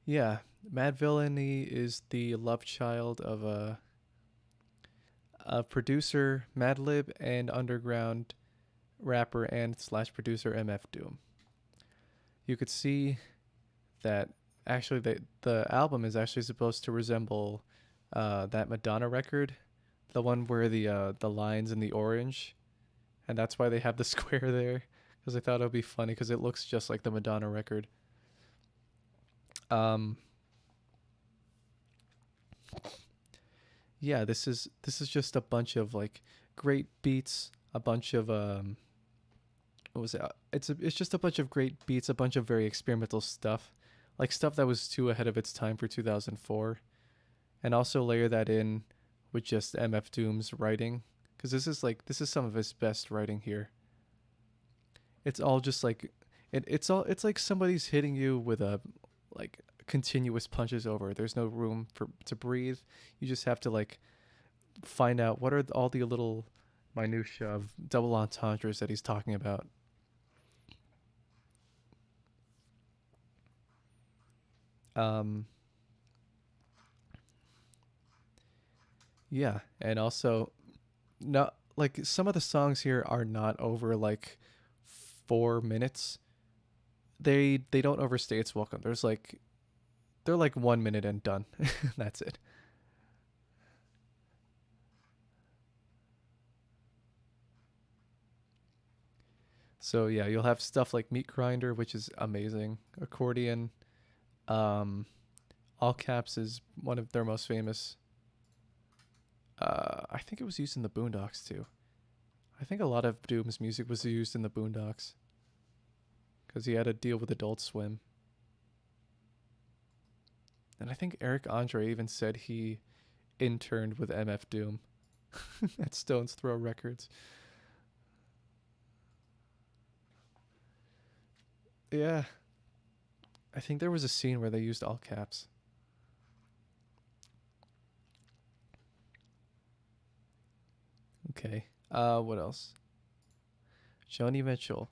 Yeah, Mad Villainy is the love child of a producer, Madlib, and underground rapper and slash producer MF Doom. You could see that actually the album is actually supposed to resemble that Madonna record, the one where the lines in the orange, and that's why they have the square there because I thought it would be funny because it looks just like the Madonna record. Um, yeah, this is just a bunch of like great beats, a bunch of what was it? It's just a bunch of great beats, a bunch of very experimental stuff, like stuff that was too ahead of its time for 2004, and also layer that in with just MF Doom's writing, because this is some of his best writing here. It's all just like it's like somebody's hitting you with a like continuous punches over. There's no room for to breathe. You just have to like find out what are all the little minutia of double entendres that he's talking about. Um, yeah, and also, not like some of the songs here are not over like 4 minutes. They don't overstay its welcome. They're like 1 minute and done. That's it. So yeah, you'll have stuff like Meat Grinder, which is amazing. Accordion, um, all caps is one of their most famous. I think it was used in the Boondocks too. I think a lot of Doom's music was used in the Boondocks because he had to deal with Adult Swim. And I think Eric Andre even said he interned with MF Doom at Stone's Throw Records. Yeah, I think there was a scene where they used all caps. Okay. What else? Joni Mitchell.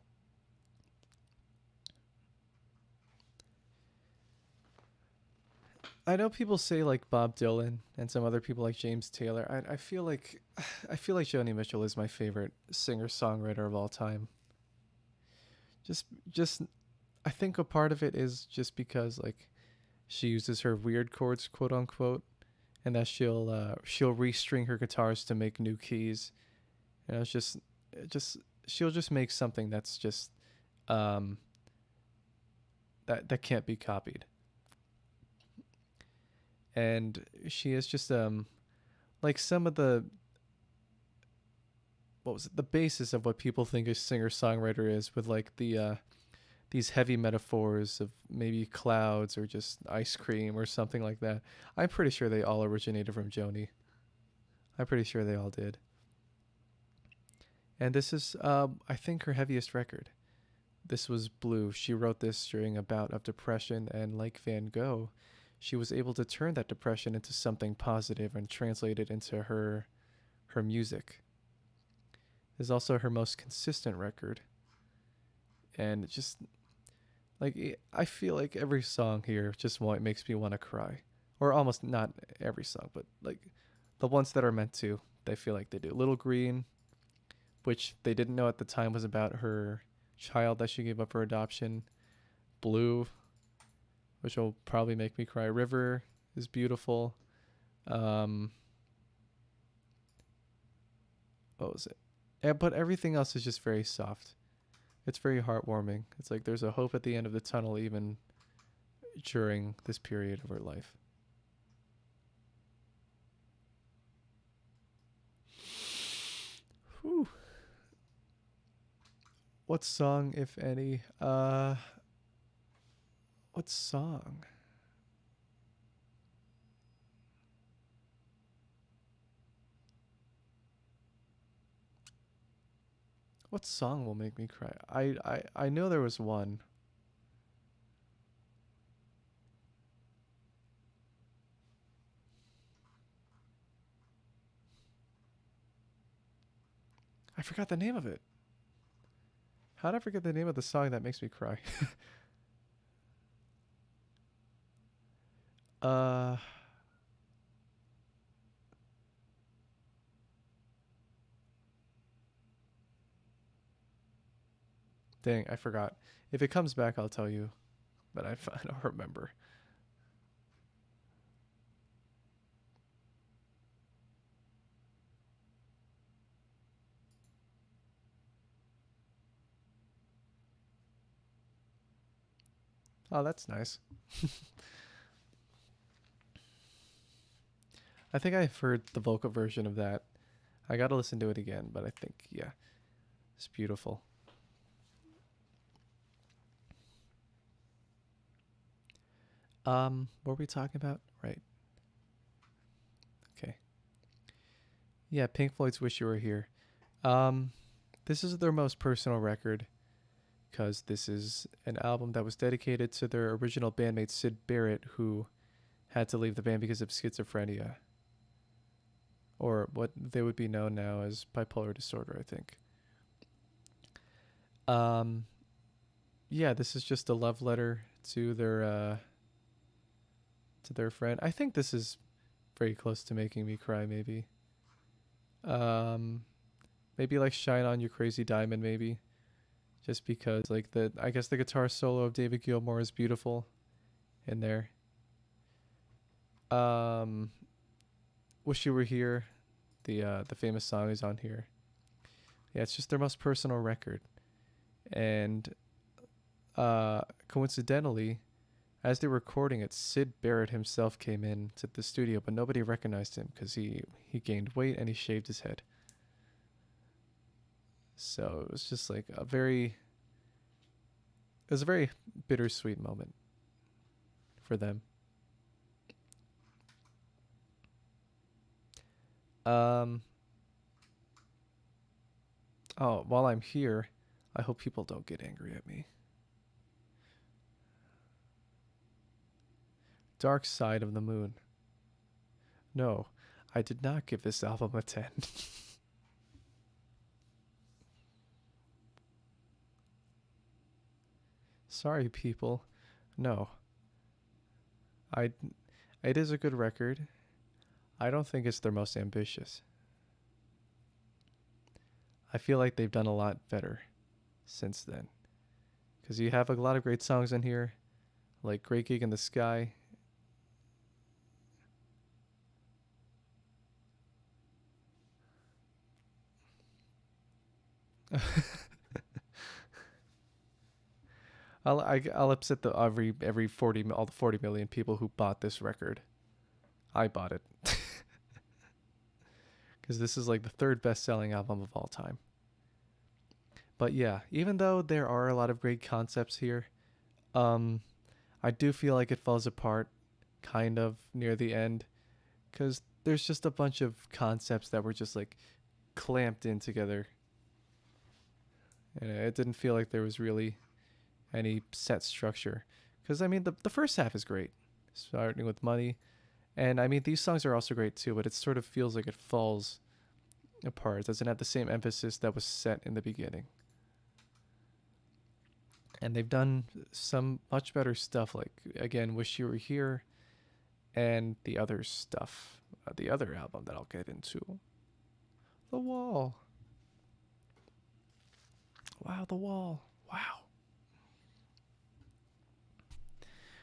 I know people say like Bob Dylan and some other people like James Taylor. I feel like I feel like Joni Mitchell is my favorite singer songwriter of all time. Just I think a part of it is just because like she uses her weird chords, quote unquote, and that she'll restring her guitars to make new keys. And it's just she'll just make something that's just um that can't be copied. And she is just like some of the what was it, the basis of what people think a singer-songwriter is, with like the these heavy metaphors of maybe clouds or just ice cream or something like that. I'm pretty sure they all originated from Joni. I'm pretty sure they all did. And this is, I think, her heaviest record. This was Blue. She wrote this during a bout of depression, and like Van Gogh, she was able to turn that depression into something positive and translate it into her music. This is also her most consistent record, and it just like I feel like every song here just makes me want to cry, or almost not every song, but like the ones that are meant to, they feel like they do. Little Green, which they didn't know at the time was about her child that she gave up for adoption. Blue, which will probably make me cry. River is beautiful. What was it? Yeah, but everything else is just very soft. It's very heartwarming. It's like there's a hope at the end of the tunnel, even during this period of her life. Whew. What song, if any? What song? What song will make me cry? I know there was one. I forgot the name of it. How did I forget the name of the song that makes me cry? uh Dang, I forgot. If it comes back, I'll tell you. But I don't remember. Oh, that's nice. I think I've heard the vocal version of that. I gotta listen to it again, but I think, yeah, it's beautiful. What were we talking about? Right. Okay. Yeah, Pink Floyd's Wish You Were Here. This is their most personal record, because this is an album that was dedicated to their original bandmate Syd Barrett, who had to leave the band because of schizophrenia, or what they would be known now as bipolar disorder, I think. Yeah, this is just a love letter to their friend. I think this is very close to making me cry, maybe. Maybe like Shine On You Crazy Diamond, maybe. Just because like I guess the guitar solo of David Gilmour is beautiful in there. Wish You Were Here, the famous song is on here. Yeah, it's just their most personal record. And coincidentally, as they were recording it, Syd Barrett himself came in to the studio, but nobody recognized him because he gained weight and he shaved his head. So it was just like it was a very bittersweet moment for them. Oh, while I'm here, I hope people don't get angry at me. Dark Side of the Moon. No, I did not give this album a 10. Sorry, people. No. I. It is a good record. I don't think it's their most ambitious. I feel like they've done a lot better since then. Because you have a lot of great songs in here, like Great Gig in the Sky. I'll upset the every 40 all the 40 million people who bought this record. I bought it. Because because this is like the third best-selling album of all time. But yeah, even though there are a lot of great concepts here, I do feel like it falls apart kind of near the end, because there's just a bunch of concepts that were just like clamped in together. And it didn't feel like there was really any set structure. Because, I mean, the first half is great, starting with Money. And, I mean, these songs are also great too, but it sort of feels like it falls apart. It doesn't have the same emphasis that was set in the beginning. And they've done some much better stuff, like, again, Wish You Were Here, and the other stuff, the other album that I'll get into. The Wall. Wow, The Wall. Wow.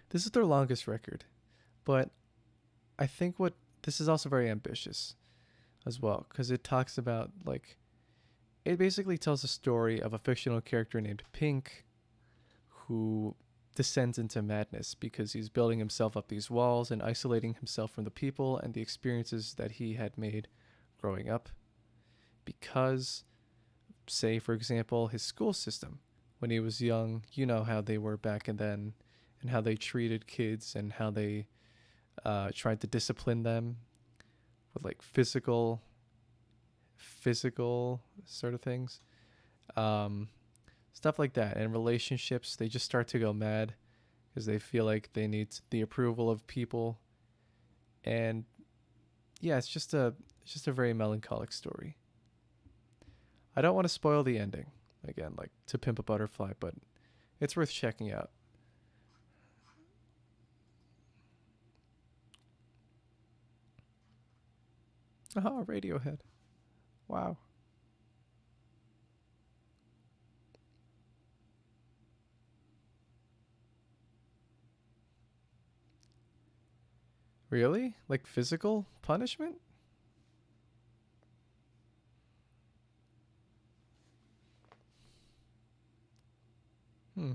This is their longest record, but I think this is also very ambitious as well, because it talks about, like, it basically tells a story of a fictional character named Pink who descends into madness because he's building himself up these walls and isolating himself from the people and the experiences that he had made growing up. Because, say, for example, his school system, when he was young, you know how they were back and then, and how they treated kids and how they tried to discipline them with like physical sort of things. Stuff like that. And relationships, they just start to go mad because they feel like they need the approval of people. And yeah, it's just a very melancholic story. I don't want to spoil the ending, again, like To Pimp a Butterfly, but it's worth checking out. Oh, Radiohead. Wow. Really? Like physical punishment? Hmm.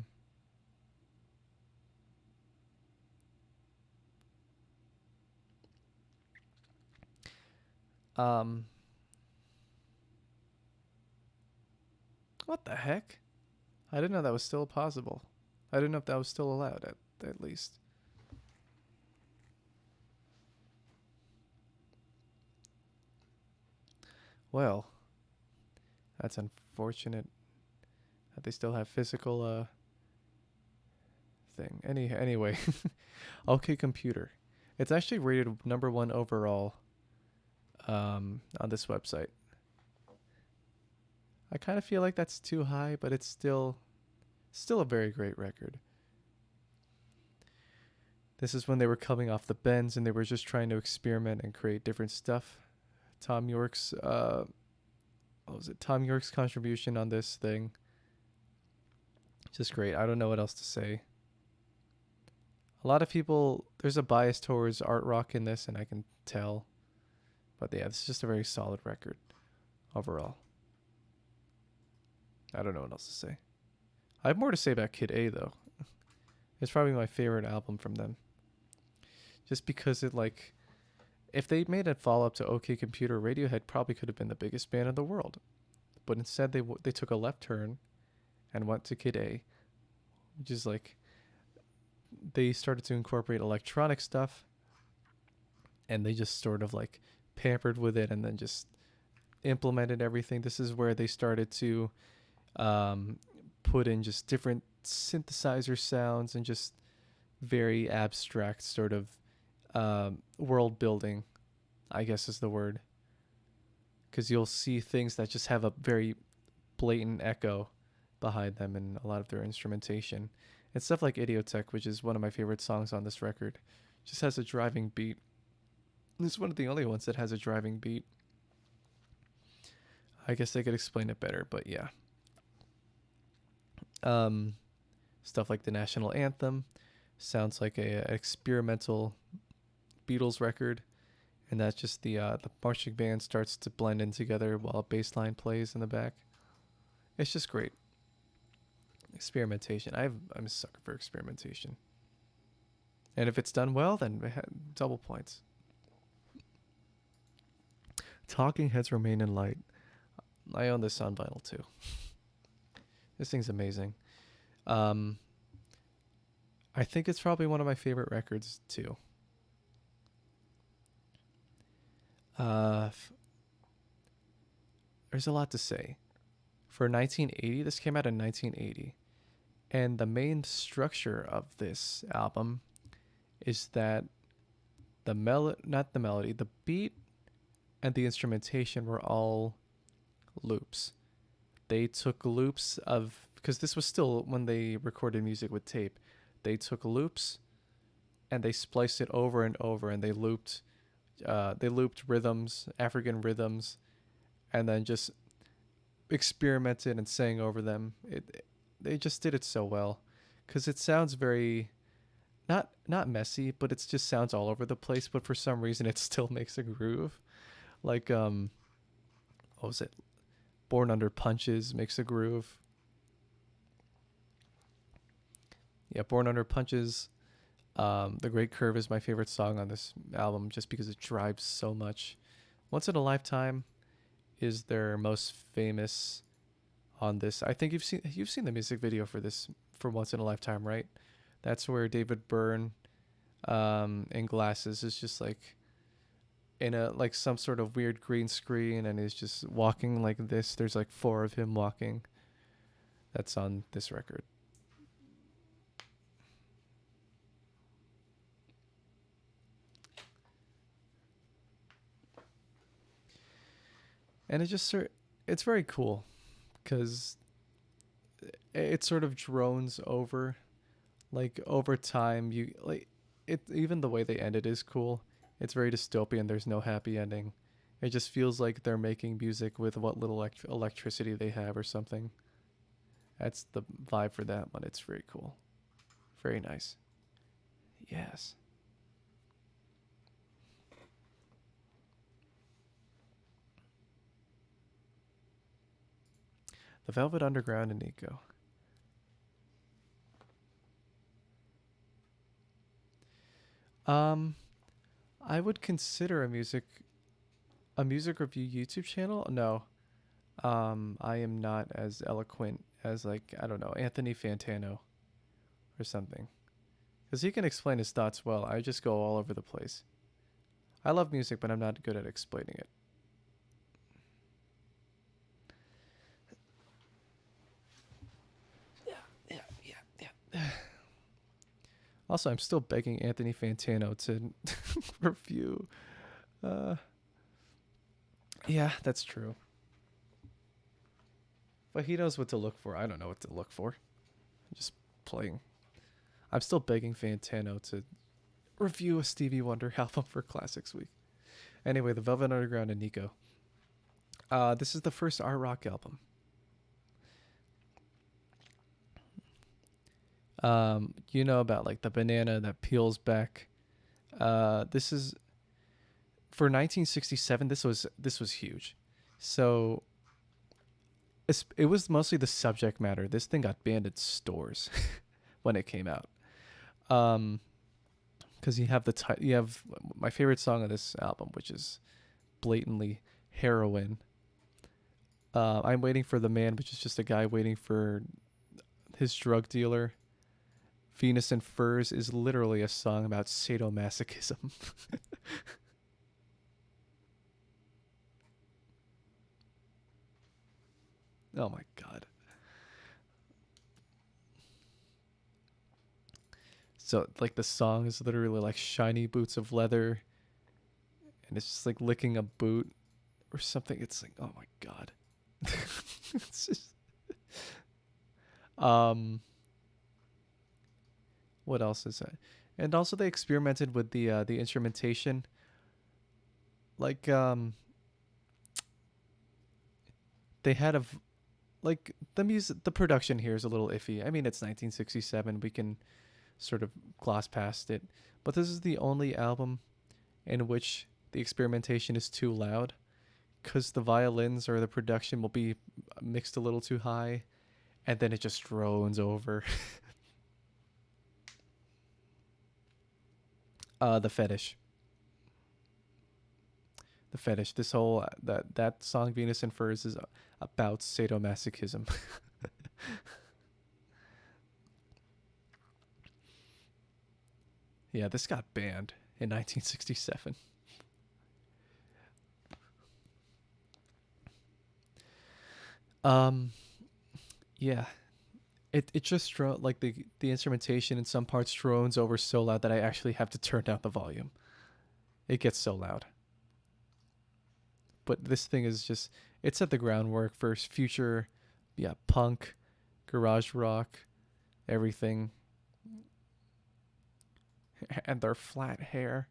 Um, what the heck? I didn't know that was still possible. I didn't know if that was still allowed at least. Well, that's unfortunate that they still have physical thing. Anyway, OK Computer. It's actually rated #1 overall on this website. I kind of feel like that's too high, but it's still a very great record. This is when they were coming off the bends and they were just trying to experiment and create different stuff. Tom York's Tom York's contribution on this thing, just great. I don't know what else to say. A lot of people, there's a bias towards art rock in this, and I can tell. But yeah, this is just a very solid record overall. I don't know what else to say. I have more to say about Kid A, though. It's probably my favorite album from them. Just because it, like, if they made a follow-up to OK Computer, Radiohead probably could have been the biggest band in the world. But instead, they took a left turn and went to Kid A, which is like, they started to incorporate electronic stuff, and they just sort of like pampered with it and then just implemented everything. This is where they started to put in just different synthesizer sounds and just very abstract sort of world building, I guess is the word. Because you'll see things that just have a very blatant echo behind them in a lot of their instrumentation. And stuff like Idiotech, which is one of my favorite songs on this record, just has a driving beat. It's one of the only ones that has a driving beat. I guess they could explain it better, but yeah. Stuff like the national anthem sounds like a experimental Beatles record, and that's just the marching band starts to blend in together while a bass line plays in the back. It's just great. Experimentation. I'm a sucker for experimentation. And if it's done well, then double points. Talking Heads Remain in Light. I own this on vinyl too. This thing's amazing. I think it's probably one of my favorite records too. There's a lot to say. For 1980, this came out in 1980. And the main structure of this album is that the the beat and the instrumentation were all loops. They took loops of, because this was still when they recorded music with tape, they took loops and they spliced it over and over, and they looped rhythms, African rhythms, and then just experimented and sang over them. They just did it so well, because it sounds very not messy, but it just sounds all over the place. But for some reason, it still makes a groove. Like what was it? Born Under Punches makes a groove. Yeah, Born Under Punches. The Great Curve is my favorite song on this album, just because it drives so much. Once in a Lifetime is their most famous on this. I think you've seen the music video for this, for Once in a Lifetime, right? That's where David Byrne in glasses is just like in a like some sort of weird green screen, and he's just walking like this. There's like 4 of him walking. That's on this record. And it's very cool, because it sort of drones over, like over time. You like it, even the way they end it is cool. It's very dystopian. There's no happy ending. It just feels like they're making music with what little electricity they have or something. That's the vibe for that one. It's very cool. Very nice. Yes. The Velvet Underground and Nico. I would consider a music review YouTube channel. No. I am not as eloquent as, like, I don't know, Anthony Fantano or something. Because he can explain his thoughts well. I just go all over the place. I love music, but I'm not good at explaining it. Yeah. Also, I'm still begging Anthony Fantano to review. Yeah, that's true. But he knows what to look for. I don't know what to look for. I'm just playing. I'm still begging Fantano to review a Stevie Wonder album for Classics Week. Anyway, the Velvet Underground and Nico. This is the first art rock album. You know about like the banana that peels back. This is for 1967. This was huge. So it was mostly the subject matter. This thing got banned at stores when it came out. Because you have my favorite song of this album, which is blatantly heroin. I'm Waiting for the Man, which is just a guy waiting for his drug dealer. Venus and Furs is literally a song about sadomasochism. Oh my god. So like the song is literally like shiny boots of leather, and it's just like licking a boot or something. It's like, oh my god. It's just what else is that? And also they experimented with the instrumentation. Like they had like the production here is a little iffy. I mean, it's 1967. We can sort of gloss past it. But this is the only album in which the experimentation is too loud, because the violins or the production will be mixed a little too high, and then it just drones over. The Fetish. the fetish. This whole that song Venus and Furs is about sadomasochism. Yeah, this got banned in 1967. Um, yeah, it just like the instrumentation in some parts drones over so loud that I actually have to turn down the volume. It gets so loud. But this thing is just, it set the groundwork for future, yeah, punk, garage rock, everything. And their flat hair.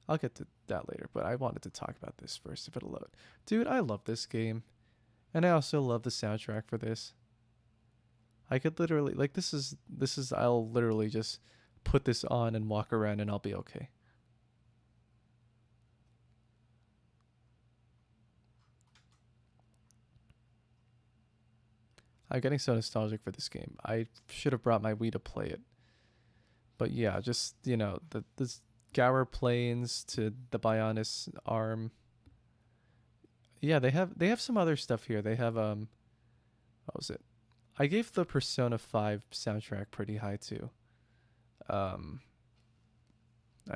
I'll get to that later, but I wanted to talk about this first if it'll load. Dude, I love this game. And I also love the soundtrack for this. I could literally, like, this is, I'll literally just put this on and walk around and I'll be okay. I'm getting so nostalgic for this game. I should have brought my Wii to play it. But yeah, just, you know, the Gower Plains to the Bionis arm. Yeah, they have some other stuff here. They have what was it? I gave the Persona 5 soundtrack pretty high too. I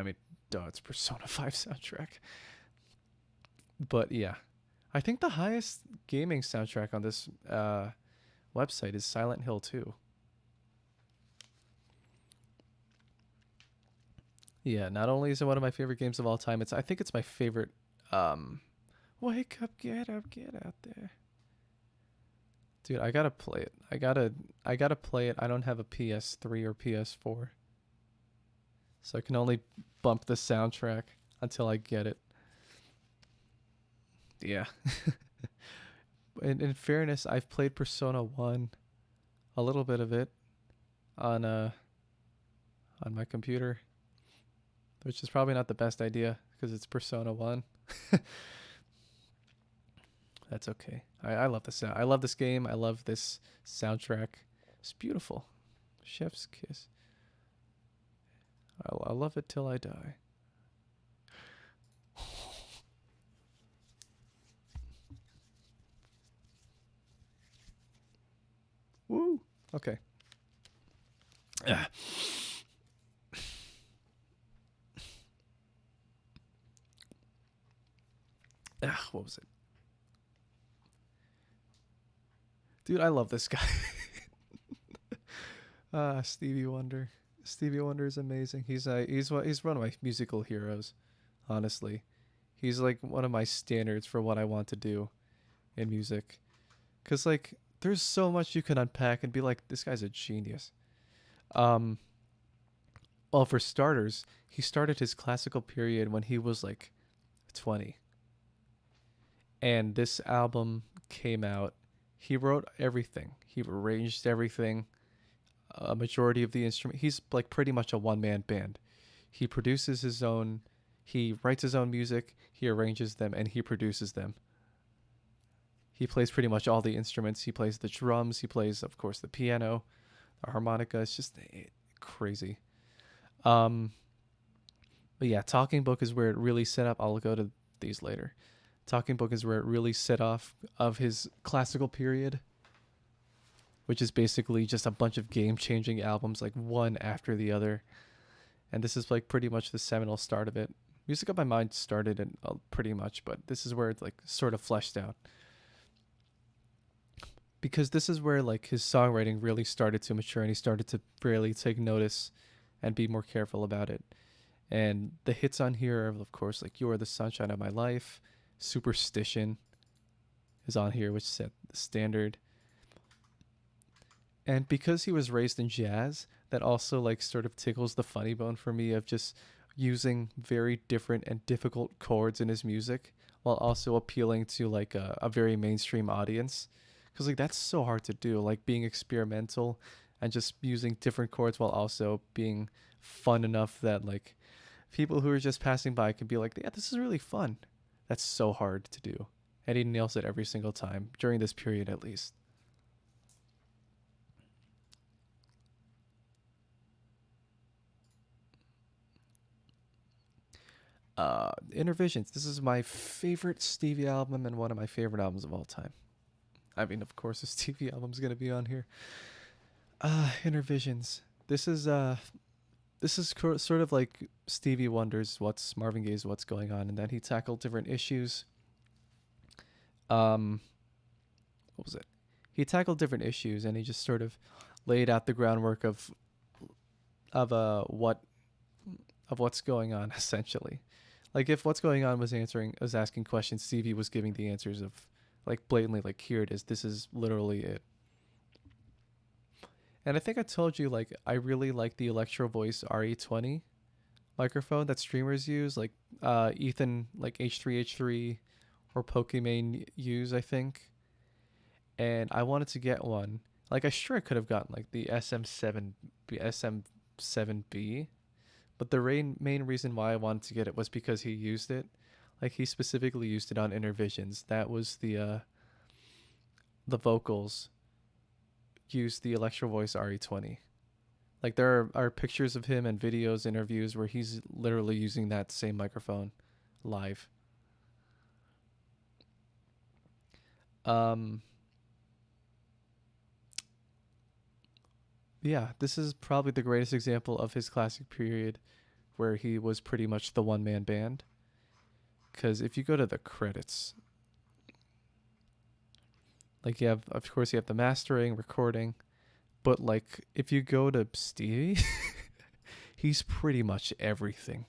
mean, duh, it's Persona 5 soundtrack. But yeah, I think the highest gaming soundtrack on this website is Silent Hill 2. Yeah, not only is it one of my favorite games of all time, I think it's my favorite. Wake up, get out there. Dude, I gotta play it. I gotta play it. I don't have a PS3 or PS4. So I can only bump the soundtrack until I get it. Yeah. In fairness, I've played Persona 1, a little bit of it, on my computer, which is probably not the best idea because it's Persona 1. That's okay. I love the sound. I love this game. I love this soundtrack. It's beautiful. Chef's kiss. I love it till I die. Woo. Okay. What was it? Dude, I love this guy. Stevie Wonder. Stevie Wonder is amazing. He's one of my musical heroes, honestly. He's like one of my standards for what I want to do in music. 'Cause like there's so much you can unpack and be like, this guy's a genius. Well, for starters, he started his classical period when he was like 20. And this album came out. He wrote everything. He arranged everything. A majority of the instrument. He's like pretty much a one-man band. He produces his own. He writes his own music. He arranges them and he produces them. He plays pretty much all the instruments. He plays the drums. He plays, of course, the piano, the harmonica. It's just crazy. But yeah, Talking Book is where it really set up. I'll go to these later. Talking Book is where it really set off of his classical period, which is basically just a bunch of game-changing albums, like one after the other. And this is like pretty much the seminal start of it. Music of My Mind started in pretty much, but this is where it like sort of fleshed out. Because this is where like his songwriting really started to mature and he started to really take notice and be more careful about it. And the hits on here are, of course, like You Are the Sunshine of My Life, Superstition is on here, which set the standard. And because he was raised in jazz, that also like sort of tickles the funny bone for me of just using very different and difficult chords in his music while also appealing to like a very mainstream audience. Because like that's so hard to do, like being experimental and just using different chords while also being fun enough that like people who are just passing by can be like, yeah, this is really fun. That's so hard to do. And he nails it every single time, during this period at least. Inner Visions. This is my favorite Stevie album and one of my favorite albums of all time. I mean, of course, a Stevie album's gonna be on here. Inner Visions. This is sort of like Stevie Wonder's Marvin Gaye's What's Going On, and then he tackled different issues. What was it? He tackled different issues, and he just sort of laid out the groundwork of what's going on, essentially. Like, if What's Going On was asking questions, Stevie was giving the answers of, like, blatantly, like, here it is. This is literally it. And I think I told you, like, I really like the Electro Voice RE20 microphone that streamers use, like Ethan, like H3H3 or Pokimane use, I think. And I wanted to get one. Like, I sure could have gotten, like, the SM7B, but the main reason why I wanted to get it was because he used it. Like, he specifically used it on Inner Visions. That was the vocals used the Electro Voice RE20. Like, there are pictures of him and videos, interviews where he's literally using that same microphone live. Yeah, this is probably the greatest example of his classic period where he was pretty much the one-man band. Because if you go to the credits, like, you have the mastering, recording, but, like, if you go to Stevie, he's pretty much everything.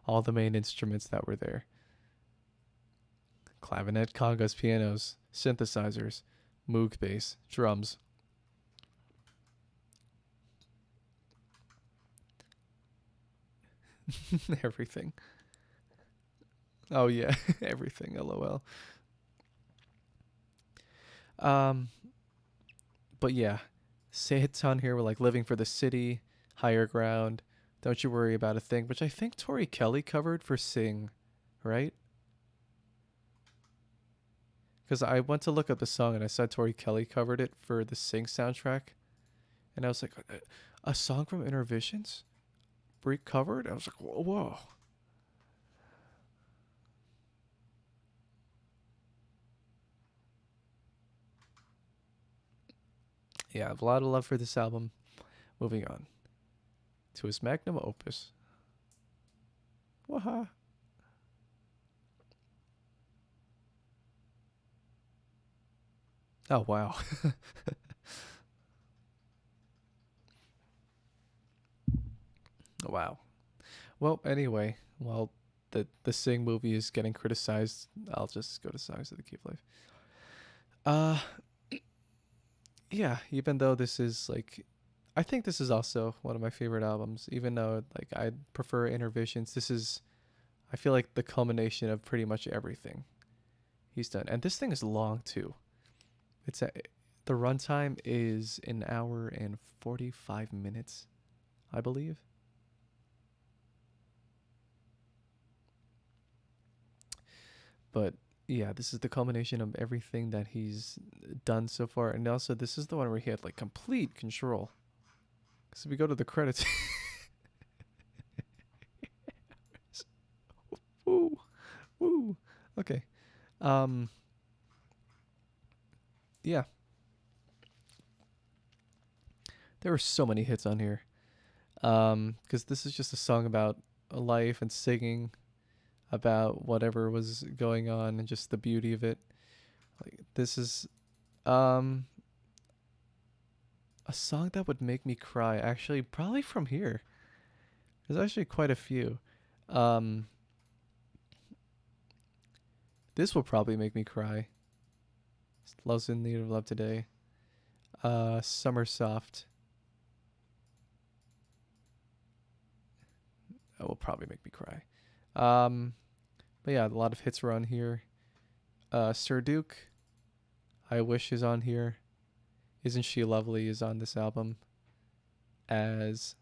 All the main instruments that were there. Clavinet, congas, pianos, synthesizers, Moog bass, drums. Everything. Oh yeah, everything, LOL. But yeah, say hits on here were like Living for the City, Higher Ground, Don't You Worry About a Thing, which I think Tori Kelly covered for Sing, right? Because I went to look up the song and I saw Tori Kelly covered it for the Sing soundtrack. And I was like, a song from Inner Visions? Brie covered? I was like, whoa. Yeah, I have a lot of love for this album. Moving on to his magnum opus. Waha. Oh, wow. Wow. Well, anyway, while the Sing movie is getting criticized, I'll just go to Songs of the Key of Life. Yeah, even though this is, like, I think this is also one of my favorite albums, even though, like, I prefer Inner Visions. This is, I feel like, the culmination of pretty much everything he's done. And this thing is long too. The runtime is an hour and 45 minutes, I believe. But yeah, this is the culmination of everything that he's done so far. And also, this is the one where he had, like, complete control. Because if we go to the credits. Woo. Woo. Okay. Yeah. There were so many hits on here. Because this is just a song about life and singing about whatever was going on and just the beauty of it. Like, this is a song that would make me cry, actually, probably from here. There's actually quite a few. This will probably make me cry. Love's in Need of Love Today. Summer Soft. That will probably make me cry. But yeah, a lot of hits were on here. Sir Duke, I Wish is on here. Isn't She Lovely is on this album. It's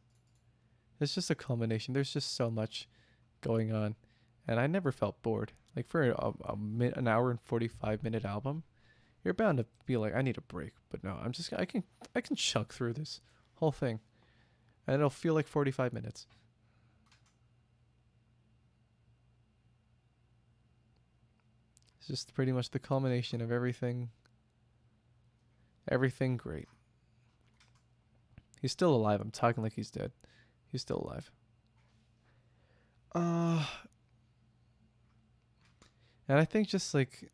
just a culmination. There's just so much going on, and I never felt bored. Like, for an hour and 45-minute album, you're bound to be like, I need a break. But no, I can chunk through this whole thing, and it'll feel like 45 minutes. It's just pretty much the culmination of everything. Everything great. He's still alive. I'm talking like he's dead. He's still alive. And I think just like,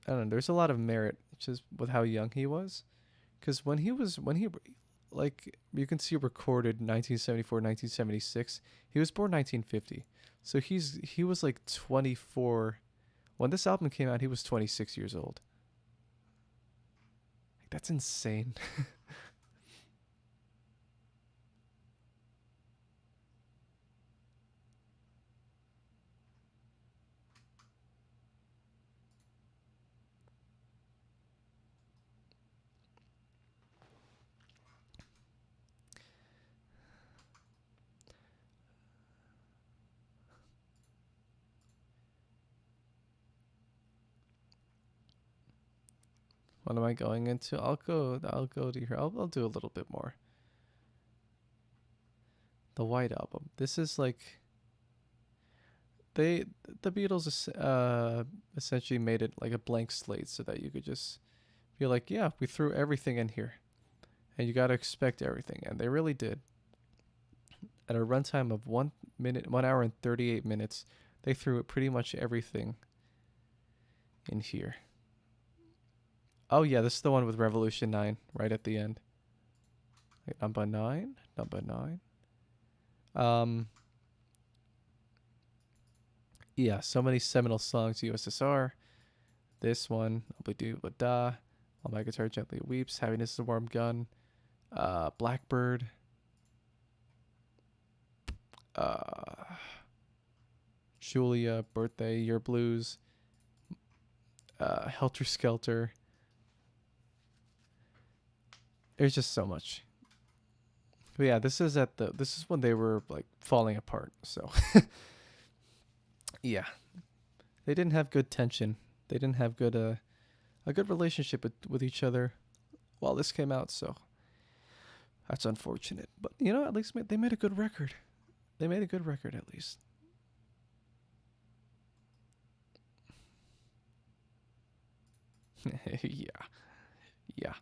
I don't know, there's a lot of merit just with how young he was. Because when he, like, you can see recorded 1974, 1976, he was born 1950. So he was like 24. When this album came out, he was 26 years old. Like, that's insane. What am I going into? I'll go to here. I'll do a little bit more. The White Album. This is like the Beatles essentially made it like a blank slate so that you could just be like, yeah, we threw everything in here. And you got to expect everything, and they really did. At a runtime of 1 hour and 38 minutes, they threw pretty much everything in here. Oh yeah, this is the one with Revolution 9 right at the end. Wait, number 9. Yeah, so many seminal songs. USSR. This one, da. While my guitar gently weeps. Happiness is a warm gun. Blackbird. Julia, Birthday, Your Blues. Helter Skelter. There's just so much. But yeah, this is when they were like falling apart. So yeah, they didn't have good tension. They didn't have a good relationship with each other while this came out. So that's unfortunate. But you know, at least they made a good record. They made a good record at least. Yeah.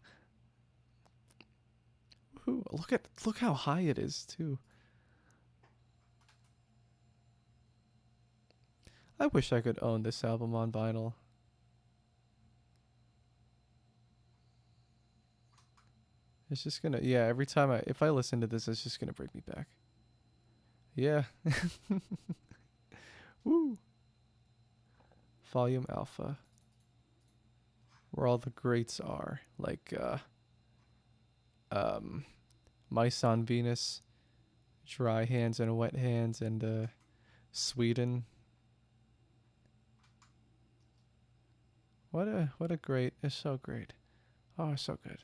Ooh, look how high it is too. I wish I could own this album on vinyl. It's just gonna, yeah, every time if I listen to this, it's just gonna bring me back. Yeah. Woo. Volume Alpha. Where all the greats are. Like, Mice on Venus, Dry Hands and Wet Hands, and Sweden. What a great, it's so great. Oh, it's so good.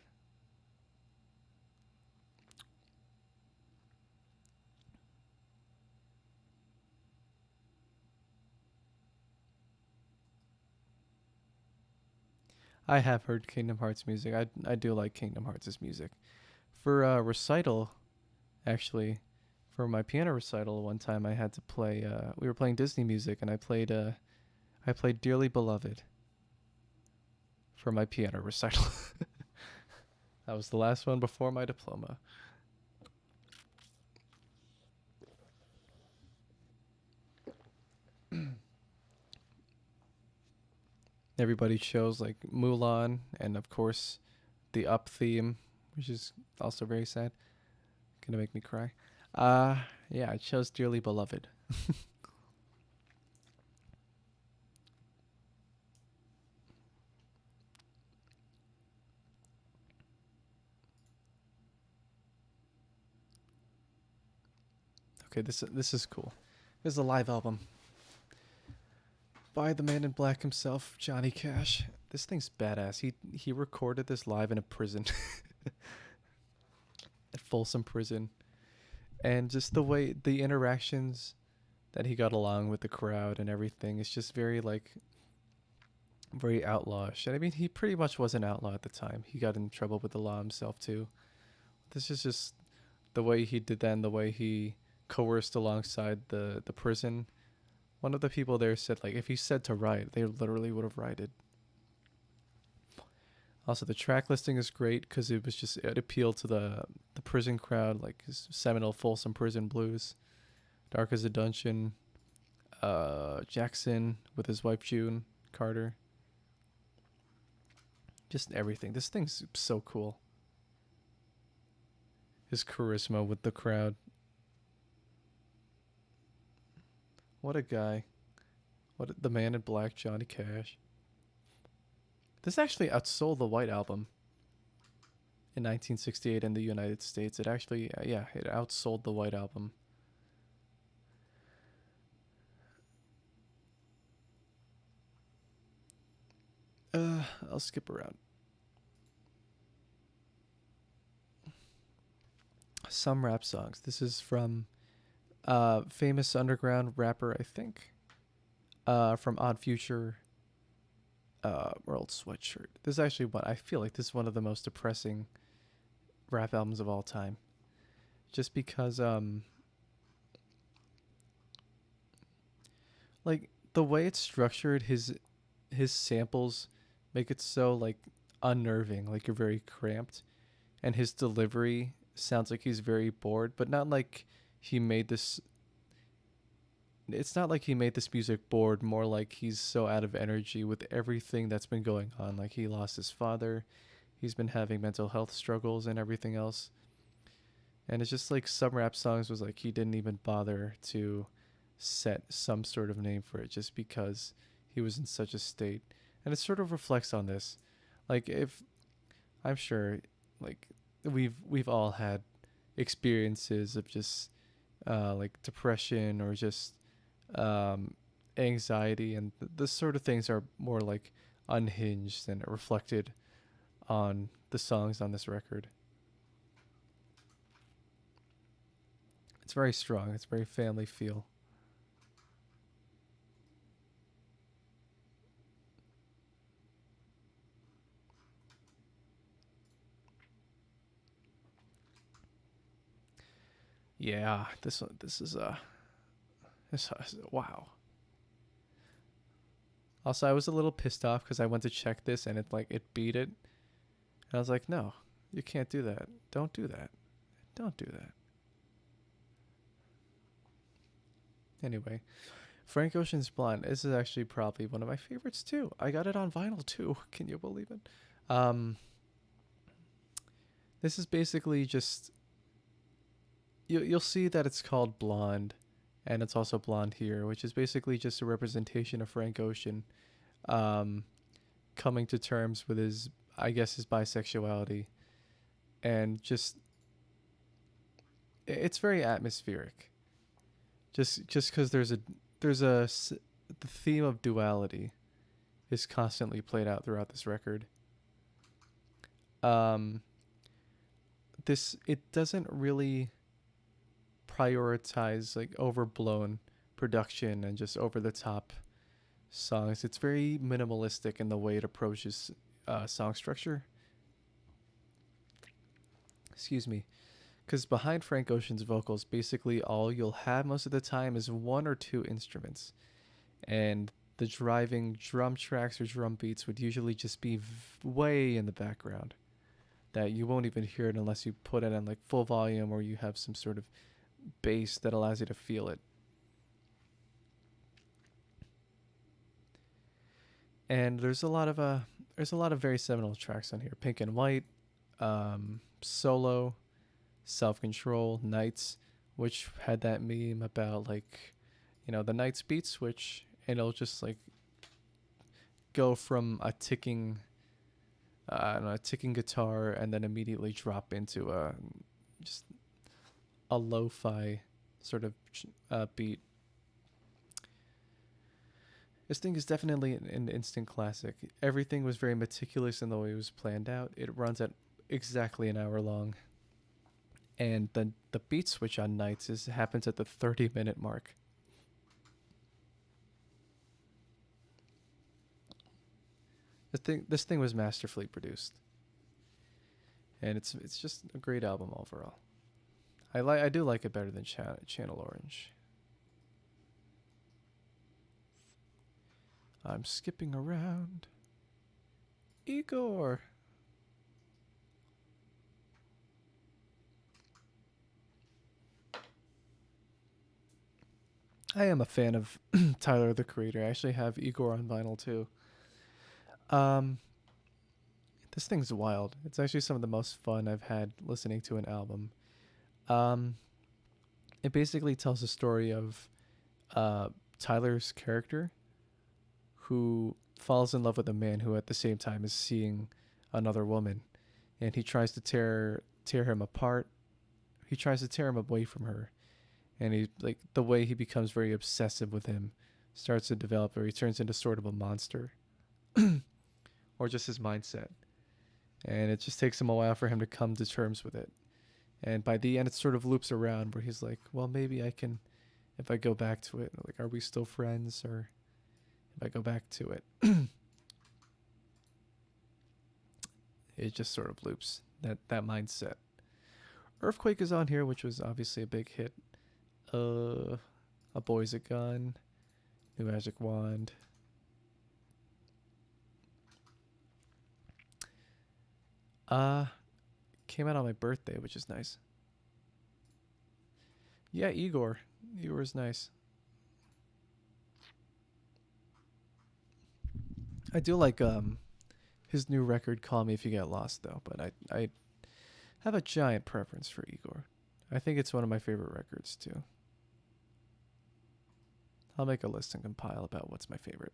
I have heard Kingdom Hearts music. I do like Kingdom Hearts' music. For recital, actually, for my piano recital one time I had to play we were playing Disney music and I played Dearly Beloved for my piano recital. That was the last one before my diploma. Everybody chose like Mulan and of course the Up theme, which is also very sad. Gonna make me cry. Yeah, I chose Dearly Beloved. Okay, this is cool. This is a live album by the man in black himself, Johnny Cash. This thing's badass. He recorded this live in a prison. At Folsom Prison. And just the way the interactions that he got along with the crowd and everything is just very like very outlawish. And I mean he pretty much was an outlaw at the time. He got in trouble with the law himself too. This is just the way he did that and the way he coerced alongside the prison One of the people there said, like, if he said to write, they literally would have righted. Also, the track listing is great because it appealed to the prison crowd, like his seminal Folsom Prison Blues, Dark as a Dungeon, Jackson with his wife June Carter. Just everything. This thing's so cool. His charisma with the crowd. What a guy. The Man in Black, Johnny Cash. This actually outsold the White Album in 1968 in the United States. It actually, it outsold the White Album. I'll skip around. Some rap songs. This is from famous underground rapper, I think, from Odd Future, World Sweatshirt. This is actually I feel like this is one of the most depressing rap albums of all time. Just because, like, the way it's structured, his samples make it so, like, unnerving, like you're very cramped, and his delivery sounds like he's very bored, but not like he made this. It's not like he made this music bored, more like he's so out of energy with everything that's been going on. Like, he lost his father, he's been having mental health struggles and everything else. And it's just like some rap songs was like he didn't even bother to set some sort of name for it just because he was in such a state. And it sort of reflects on this. Like, if I'm sure, like, we've all had experiences of just like depression or just anxiety, and this sort of things are more like unhinged and reflected on the songs on this record. It's very strong. It's very family feel. Yeah, this is wow. Also, I was a little pissed off because I went to check this and it beat it, and I was like, no, you can't do that. Don't do that. Don't do that. Anyway, Frank Ocean's Blonde. This is actually probably one of my favorites too. I got it on vinyl too. Can you believe it? This is basically just you'll see that it's called Blonde, and it's also Blonde here, which is basically just a representation of Frank Ocean, um, coming to terms with his, I guess, his bisexuality, and just it's very atmospheric. Just because the theme of duality is constantly played out throughout this record. Um, this it doesn't really prioritize like overblown production and just over the top songs. It's very minimalistic in the way it approaches song structure. Excuse me. Because behind Frank Ocean's vocals, basically all you'll have most of the time is one or two instruments. And the driving drum tracks or drum beats would usually just be way in the background. That you won't even hear it unless you put it on like full volume or you have some sort of bass that allows you to feel it. And there's a lot of very seminal tracks on here. Pink and White, Solo, Self Control, Nights, which had that meme about like, the Nights beat switch, and it'll just like go from a ticking guitar and then immediately drop into just a lo-fi sort of beat. This thing is definitely an instant classic. Everything was very meticulous in the way it was planned out. It runs at exactly an hour long. And the beat switch on Nights happens at the 30-minute mark. This thing was masterfully produced. And it's just a great album overall. I do like it better than Channel Orange. I'm skipping around. Igor. I am a fan of Tyler the Creator. I actually have Igor on vinyl too. This thing's wild. It's actually some of the most fun I've had listening to an album. It basically tells the story of Tyler's character who falls in love with a man who at the same time is seeing another woman, and he tries to tear him apart. He tries to tear him away from her, and he like the way he becomes very obsessive with him starts to develop, or he turns into sort of a monster, or just his mindset, and it just takes him a while for him to come to terms with it. And by the end, it sort of loops around where he's like, well, maybe I can, if I go back to it, like, are we still friends? Or if I go back to it, it just sort of loops that mindset. Earthquake is on here, which was obviously a big hit. A Boy's a Gun, New Magic Wand. Came out on my birthday, which is nice. Yeah, Igor. Igor's nice. I do like his new record, Call Me If You Get Lost, though, but I have a giant preference for Igor. I think it's one of my favorite records, too. I'll make a list and compile about what's my favorite.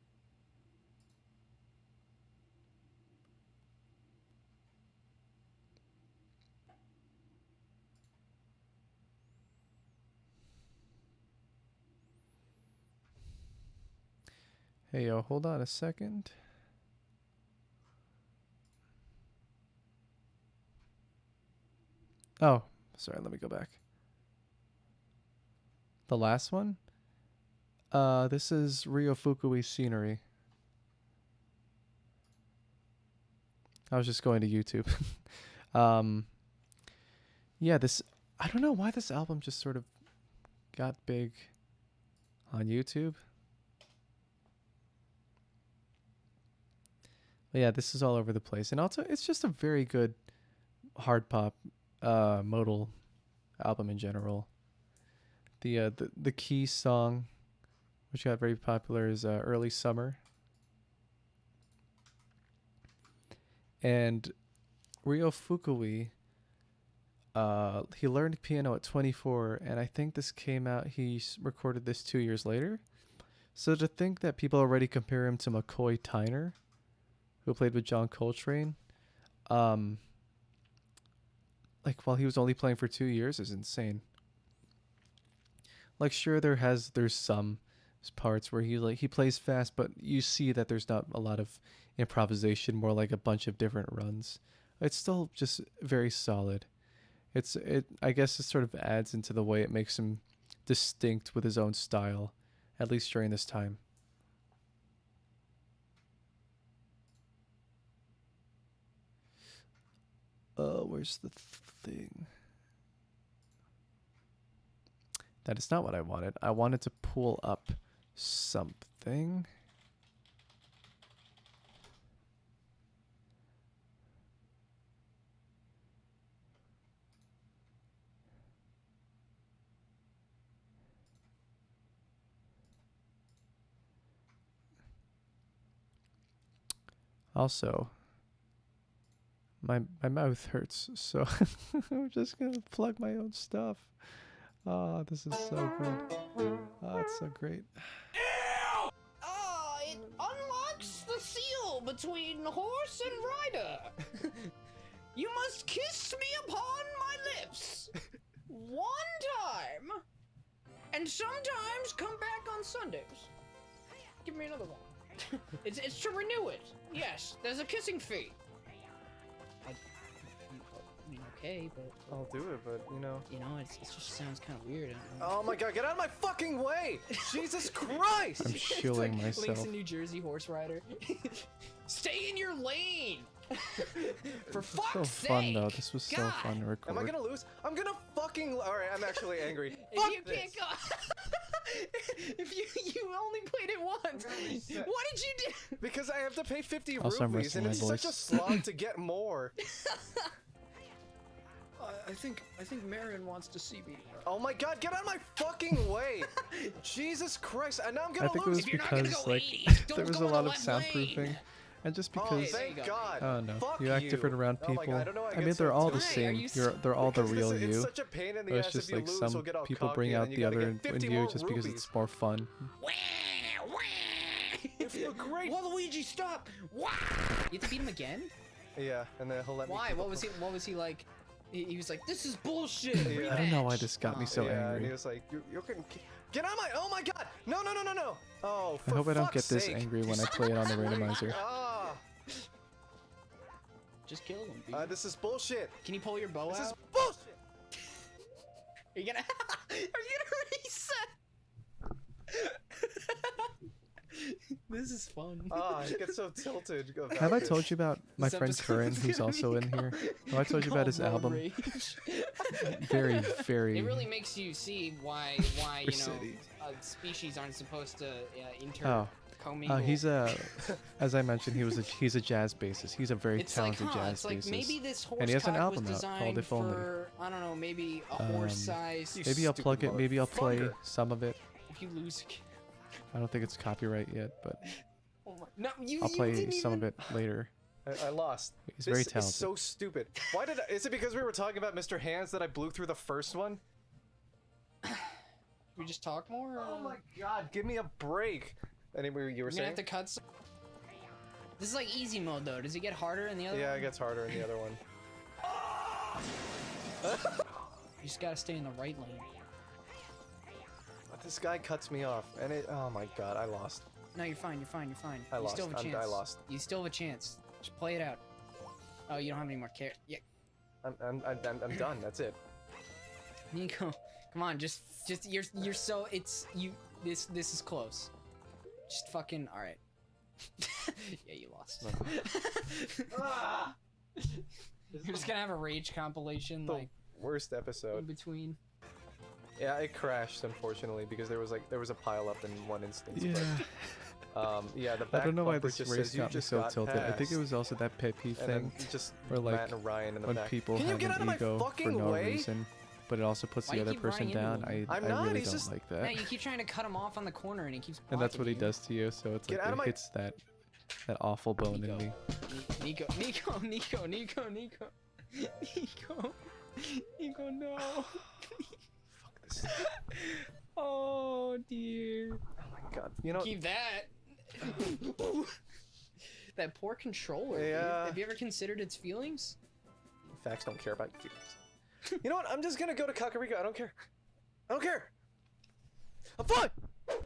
Hey, yo, hold on a second. Oh, sorry, let me go back. The last one? This is Ryo Fukui Scenery. I was just going to YouTube. Yeah, this, I don't know why this album just sort of got big on YouTube. But yeah, this is all over the place. And also, it's just a very good hard pop modal album in general. The key song, which got very popular, is Early Summer. And Ryo Fukui, he learned piano at 24, and I think this came out, he recorded this 2 years later. So to think that people already compare him to McCoy Tyner, who played with John Coltrane, like while he was only playing for 2 years, is insane. Like, sure, there's some parts where he plays fast, but you see that there's not a lot of improvisation, more like a bunch of different runs. It's still just very solid. I guess it sort of adds into the way it makes him distinct with his own style, at least during this time. Where's the thing? That is not what I wanted. I wanted to pull up something. Also, my mouth hurts, so I'm just gonna plug my own stuff. Oh, this is so good. Oh, it's so great. Ew! Oh, it unlocks the seal between horse and rider. You must kiss me upon my lips one time, and sometimes come back on Sundays. Give me another one. It's to renew it. Yes, there's a kissing fee. I mean, okay, but I'll do it, but you know, it just sounds kind of weird. Oh my god, get out of my fucking way! Jesus Christ! I'm shilling It's like myself. Link's in New Jersey horse rider. Stay in your lane. For fuck's So sake! fun though. This was so God. fun to record. Am I gonna lose? I'm gonna fucking. Alright, I'm actually angry. If Fuck you this. can't go, if you only played it once. What did you do? Because I have to pay 50 Also, I'm rupees, and resting it's my such a voice. slog to get more. I think Marion wants to see me. Oh my god, get out of my fucking way! Jesus Christ, and now I'm gonna I think it lose. was If you're not gonna because go like 80, don't there was go a in lot the of left soundproofing, lane. and just Oh, because there you thank go. God. I don't know, Fuck you act different around Oh my people. God, I don't know why I I get mean, so they're all the tilted. Why? Are same. you They're all the Because real it's you. such a pain in the But it's ass just if you like lose, some we'll get all people cocky bring and out then you the gotta other get 50 in you more just because rupees. it's more fun. If you're great. Waluigi, stop! Wah! You have to beat him again? Yeah, and then he'll let me. Why? keep What up was the- he? What was he like? He was like, "This is bullshit." Yeah. I don't know why rematch." this got me Oh. so yeah, and angry. he was like, "You can get out of my! Oh my God! No, no, no, no, no! Oh, I for hope I don't get fuck's this sake. angry when I play it on the randomizer. Ah, Just kill him. Dude. this is bullshit. Can you pull your bow This out? is bullshit. Are you gonna? Are you gonna reset? This is fun. Ah, I get so tilted. about Have I this. told you about my This friend episode Curran, is who's gonna also be in here? called- Have I told you about his called album? Road Rage. Very, very. It really makes you see why you know City. species aren't supposed to Oh, commingle. he's a, as I mentioned, he's a jazz bassist. He's a very It's like, talented jazz it's like bassist. maybe this horse And he has an cock album was out called designed If Only. for I don't know, maybe a horse size. You Maybe I'll plug stupid it. Maybe I'll play motherfucker. some of it. If you lose, I don't think it's copyright yet, but oh my, no, you. I'll you play didn't some of even- it later. I lost. He's This very is talented. so stupid. Why did? Is it because we were talking about Mr. Hands that I blew through the first one? We just talk more. Oh my God! Give me a break. Anyway, you were We're gonna saying? have to cut. This is like easy mode though. Does it get harder in the other? Yeah, one? it gets harder in the other one. You just gotta stay in the right lane. But this guy cuts me off, and it. Oh my God! I lost. No, you're fine. You're fine. You're fine. I you lost. still have a chance. I lost. You still have a chance. Just play it out. Oh, you don't have any more care. Yeah, I'm done. That's it. Nico, come on. Just you're so it's you. This is close. Just fucking all right. Yeah, you lost. You're just gonna have a rage compilation The like worst in episode. between. Yeah, it crashed unfortunately because there was a pile up in one instance. Yeah. But, yeah, the I back don't know why bumper this just race says, "You got me just so got tilted. I think it passed." was also that pet peeve And thing then just where, like, Matt and Ryan in the when back. people Can you have get out an of my ego for fucking no way? reason, but it also puts Why the you other keep person running into down. him? I'm I not, really he's don't just- like Yeah, that. you keep trying to cut him off on the corner and he keeps. And that's what blocking he you. does to you, so it's Get like out of it my- hits that awful bone in me. Nico, no. Fuck this. Oh dear. Oh my God. You know. Keep that. That poor controller. Dude. Yeah. Have you ever considered its feelings? Facts don't care about feelings. You know what? I'm just gonna go to Kakariko. I don't care. I don't care. I'm fine.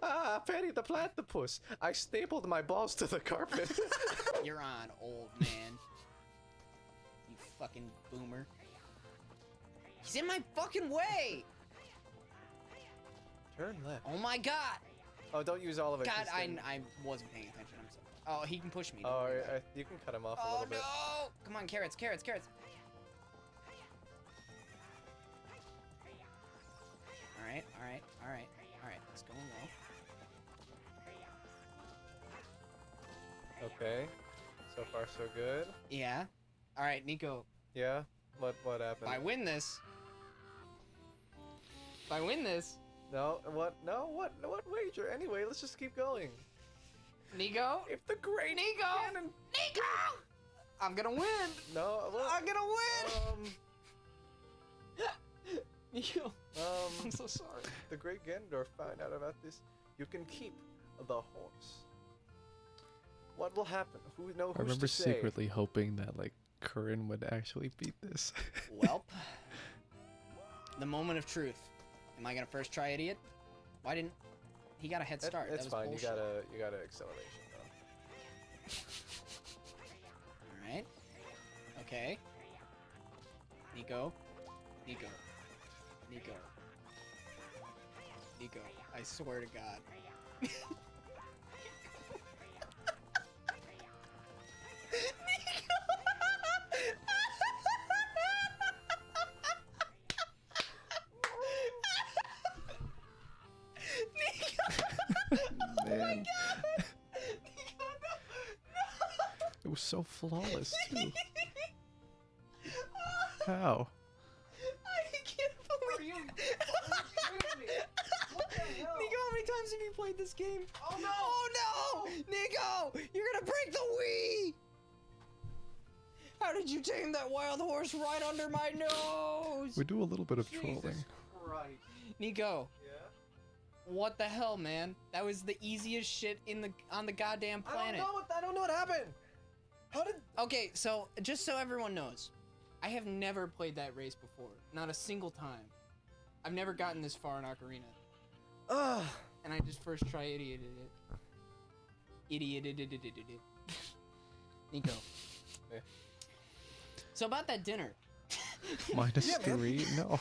Ah, Fanny the platypus. I stapled my balls to the carpet. You're on, old man. You fucking boomer. He's in my fucking way. Turn left. Oh my god. Oh, don't use all of it. God, 'cause then- I wasn't paying attention. I'm sorry. Oh, he can push me. Oh, you can cut him off a Oh little bit. no! Come on, carrots. All right. It's going well. Okay. So far, so good. Yeah. All right, Nico. Yeah. What happened? If I win this. No. What? No. What? What wager? Anyway, let's just keep going. Nico. If the great Nico. I'm gonna win. No. Well, I'm gonna win. Nico. I'm Um. so sorry. The great Gendor found out about this. You can keep the horse. What will happen? Who knows? I remember secretly hoping that like Curran would actually beat this. Welp. The moment of truth. Am I gonna first try, idiot? Why didn't he got a head start? It's that was fine. bullshit. You got an acceleration though. All right. Okay. Nico. I swear to God. again. It was so flawless too. How? I can't believe you. Nico, how many times have you played this game? Oh no! Oh no! Nico, you're gonna break the Wii! How did you tame that wild horse right under my nose? We do a little bit of trolling. Jesus Christ. Nico, Yeah? what the hell, man? That was the easiest shit on the goddamn planet. I don't know what happened. How did... Okay, so just so everyone knows, I have never played that race before. Not a single time. I've never gotten this far in Ocarina. Ugh. And I just first try idioted it. Nico. Yeah. So about that dinner. Minus Yeah, man. 3? No.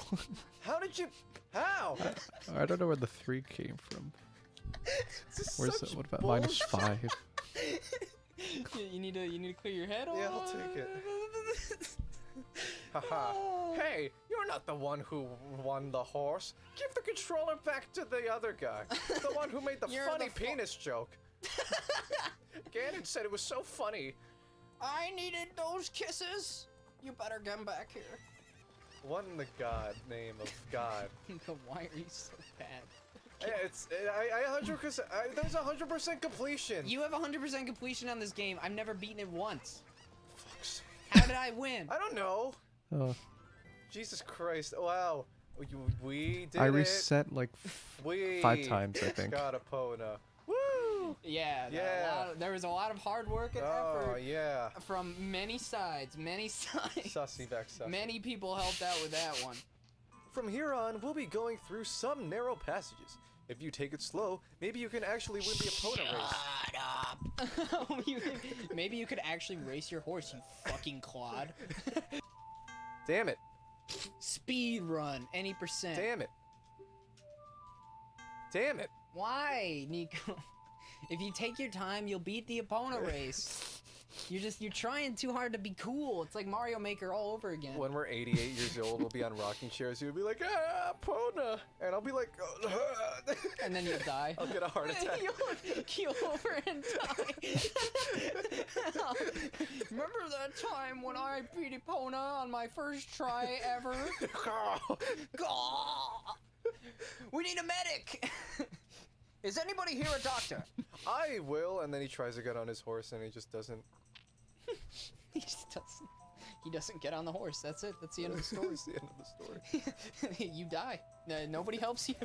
How did you... How? I don't know where the 3 came from. This is Where's such what about bullshit. -5? You need to clear your head. Yeah, I'll take it. Haha. Hey, you're not the one who won the horse. Give the controller back to the other guy. The one who made the You're funny the penis joke. Ganon said it was so funny. I needed those kisses. You better come back here. What in the god name of God? Nico, why are you so bad? Yeah, it's I 100%. There's 100% completion. You have 100% completion on this game. I've never beaten it once. Fuck's sake. How did I win? I don't know. Oh, Jesus Christ! Wow. We did I it. reset like We 5 times, I think. got a Pona. Woo! Yeah. Yeah. There was a lot of hard work and Oh effort yeah. from many sides. Many sides. Sussy back sussy. Many people helped out with that one. From here on, we'll be going through some narrow passages. If you take it slow, maybe you can actually win the opponent race. Shut up. Maybe you could actually race your horse, you fucking clod. Damn it. Speed run, any percent. Damn it. Damn it. Why, Nico? If you take your time, you'll beat the opponent race. You're trying too hard to be cool. It's like Mario Maker all over again. When we're 88 years old, we'll be on rocking chairs. You'll be like, ah, Pona. And I'll be like, And then you'll die. I'll get a heart attack. You'll keel over and die. Remember that time when I beat Epona on my first try ever? Gah! We need a medic! Is anybody here a doctor? I will. And then he tries to get on his horse and he just doesn't. He just doesn't. He doesn't get on the horse. That's it. That's the end of the story. That's the end of the story. You die. Nobody helps you.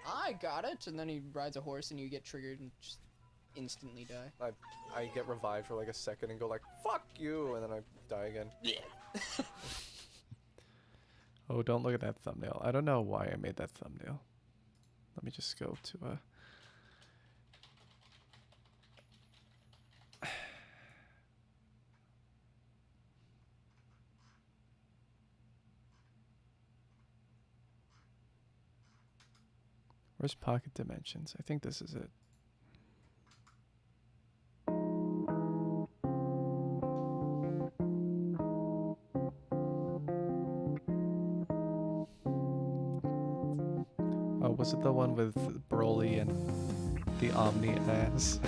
I got it. And then he rides a horse and you get triggered and just instantly die. I get revived for like a second and go like, fuck you, and then I die again. Oh, don't look at that thumbnail. I don't know why I made that thumbnail. Let me just go to Where's Pocket Dimensions? I think this is it. Oh, was it the one with Broly and the Omni ass?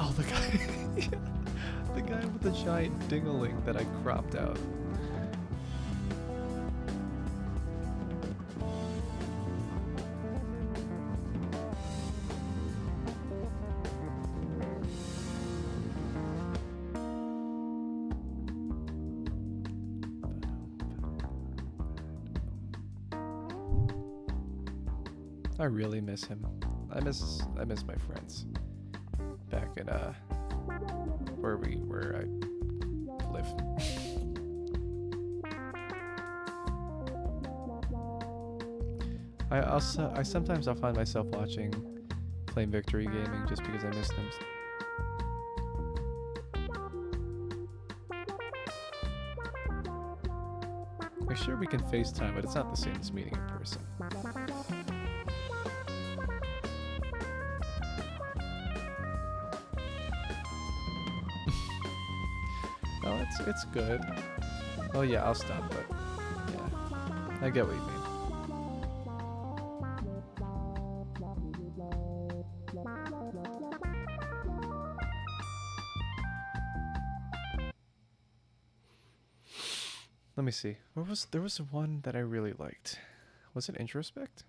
Oh, the guy, the guy with the giant dingling that I cropped out. I really miss him. I miss my friends back in where I live. I sometimes I'll find myself watching ClaimVictoryGaming just because I miss them. I'm sure we can FaceTime, but it's not the same as meeting in person. No, it's good. Oh yeah, I'll stop, but yeah, I get what you mean. Let me see. There was one that I really liked. Was it Introspect?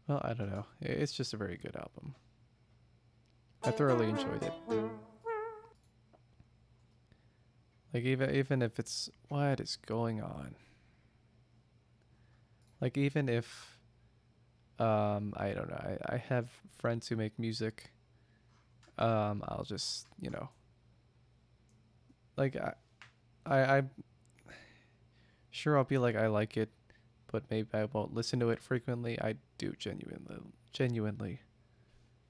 Well, I don't know. It's just a very good album. I thoroughly enjoyed it. Like even if it's what is going on. Like even if I don't know. I have friends who make music. I'll just, you know, like I'm sure I'll be like I like it, but maybe I won't listen to it frequently. I do genuinely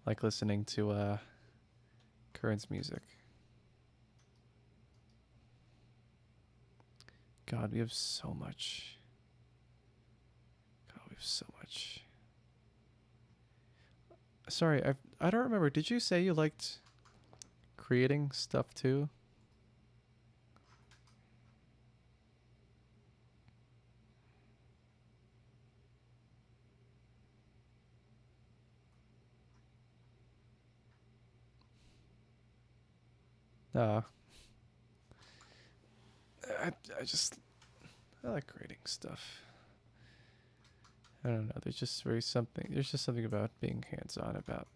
like listening to Current's music. God, we have so much. God, we have so much. Sorry, I don't remember. Did you say you liked creating stuff too? Uh, I just I like creating stuff. I don't know. There's just something about being hands-on about.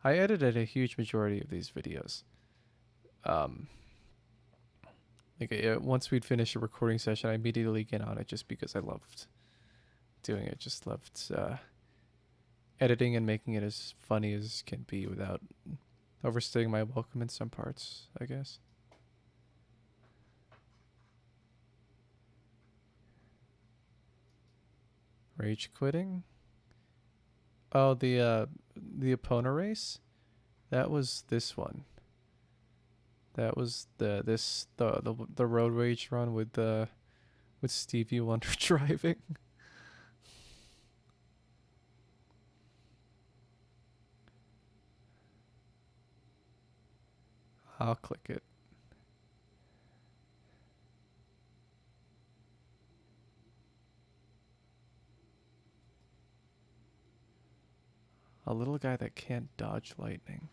I edited a huge majority of these videos. Once we'd finish a recording session, I immediately get on it just because I loved doing it. Just loved editing and making it as funny as can be without overstaying my welcome in some parts, I guess. Rage quitting? Oh, the Epona race? That was this one. That was the road rage run with Stevie Wonder driving. I'll click it. A little guy that can't dodge lightning.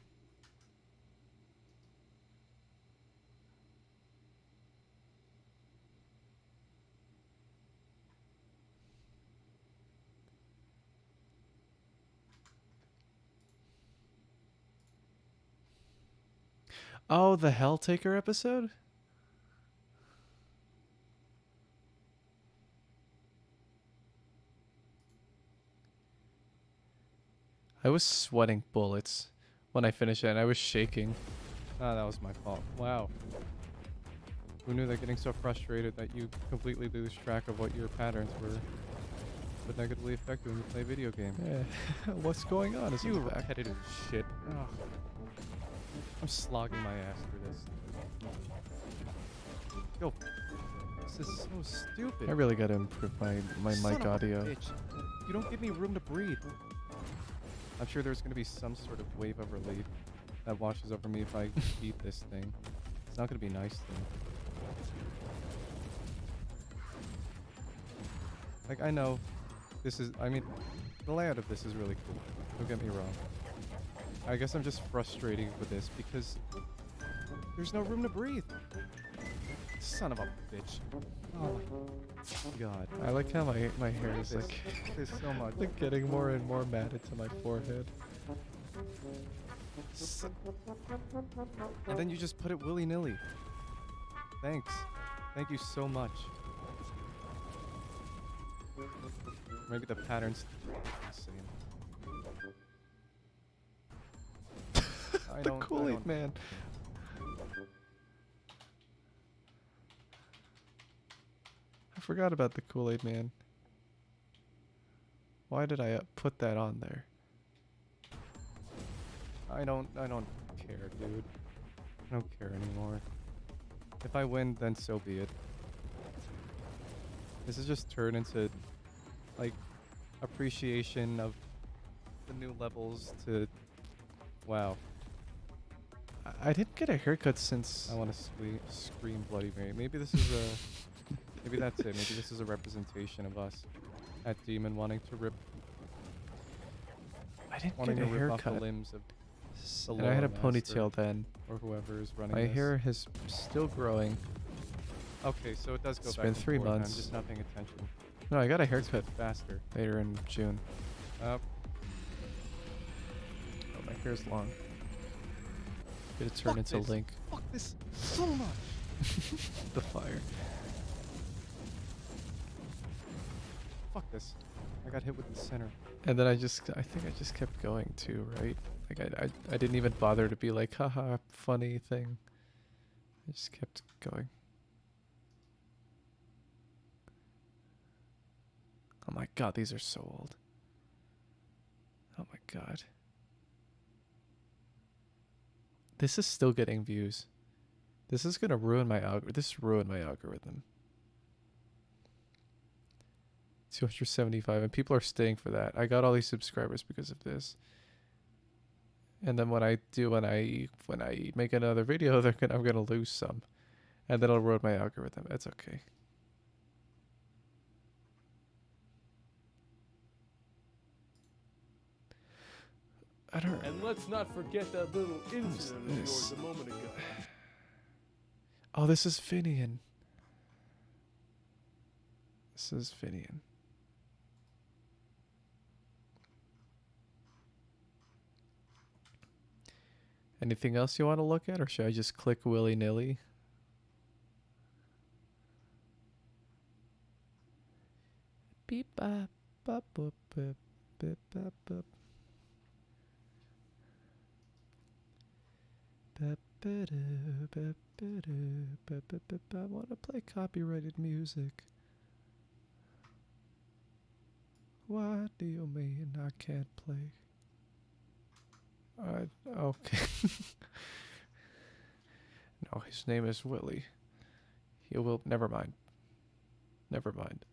Oh, the Helltaker episode? I was sweating bullets when I finished it, and I was shaking. Ah, that was my fault. Wow. Who knew that getting so frustrated that you completely lose track of what your patterns were would negatively affect you when you play a video game? Yeah. What's going on? Is you repetitive shit. Ugh. I'm slogging my ass through this. Yo. This is so stupid. I really gotta improve my mic audio. Bitch. You don't give me room to breathe. I'm sure there's gonna be some sort of wave of relief that washes over me if I beat this thing. It's not gonna be nice though. Like, I know this is, I mean, the layout of this is really cool. Don't get me wrong. I guess I'm just frustrated with this because there's no room to breathe. Son of a bitch. Oh my god. I like how my hair is like, there's so much. Like getting more and more matted to my forehead. And then you just put it willy-nilly. Thanks. Thank you so much. Maybe the pattern's insane. The Kool-Aid Man. I forgot about the Kool-Aid Man. Why did I put that on there? I don't care, dude. I don't care anymore. If I win, then so be it. This has just turned into, like, appreciation of the new levels to... Wow. I didn't get a haircut since... I want to scream Bloody Mary. Maybe this is a... Maybe that's it. Maybe this is a representation of us at Demon wanting to rip... I didn't wanting get a to rip off the haircut. limbs of the And I had a lore master, ponytail then. or whoever is running My this. hair is still growing. Okay, so it does go It's back been and 3 forth. I'm months. just not paying attention. No, I got a haircut Faster. later in June. Up. Oh, my hair's long. Gonna turn Fuck into this. Link. Fuck this so much. The fire. Fuck this. I got hit with the center. And then I think I just kept going too, right? Like I didn't even bother to be like, haha, funny thing. I just kept going. Oh my god, these are so old. Oh my god. This is still getting views. This is gonna ruin my this ruined my algorithm. 275, and people are staying for that. I got all these subscribers because of this. And then when I make another video, I'm gonna lose some, and then it'll ruin my algorithm. It's okay. I don't. And let's not forget that little incident of yours this? a moment ago. Oh, this is Finian. This is Finian. Anything else you want to look at, or should I just click willy-nilly? Beep bop bop boop boop beep bop boop. I want to play copyrighted music. What do you mean I can't play? Okay. No, his name is Willie. He will. Never mind. Never mind.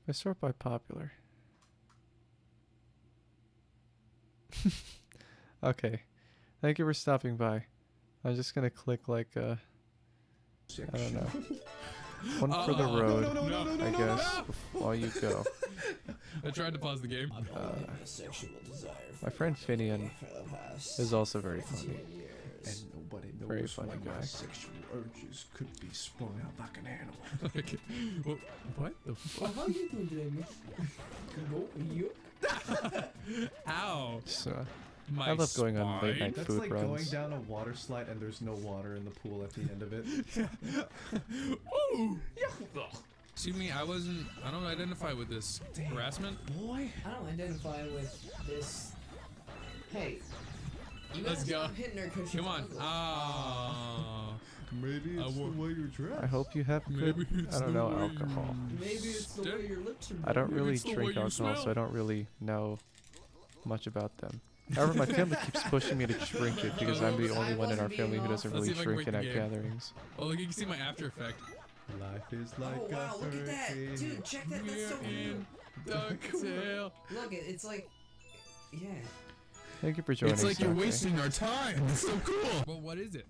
I sort by popular. Okay. Thank you for stopping by. I'm just gonna click like I don't know. One for the road, I guess, while you go. I tried to pause the game. My friend Finian is also very funny. And nobody knows Very funny when guy. my sexual urges could be sprung out like an animal. Okay. Well, what the fuck? How you doing today, miss? Ow. So, My I love going on late spine. night That's food like going runs. down a water slide and there's no water in the pool at the end of it. Ooh. Excuse me, I don't identify with this harassment. Boy. I don't identify with this. Hey, you Let's gotta go. stop hitting her 'cause she's Come on. ugly. Ah. Maybe it's the way you dress. I hope you have good, Maybe it's I don't the know, way alcohol. Maybe it's the way your lips are. I don't Maybe really it's the way drink you alcohol, so smell. I don't really know much about them. However, my family keeps pushing me to drink it because I'm the only one in our family who doesn't Let's really see if I can drink it break at the game. gatherings. Oh, look, you can see my after effect. Life is like Oh wow, look at that, dude! Check that. That's so In cool. Ducktail. Look, it's like, yeah. Thank you for joining. It's like you're Sake. wasting our time. It's so cool. Well, what is it?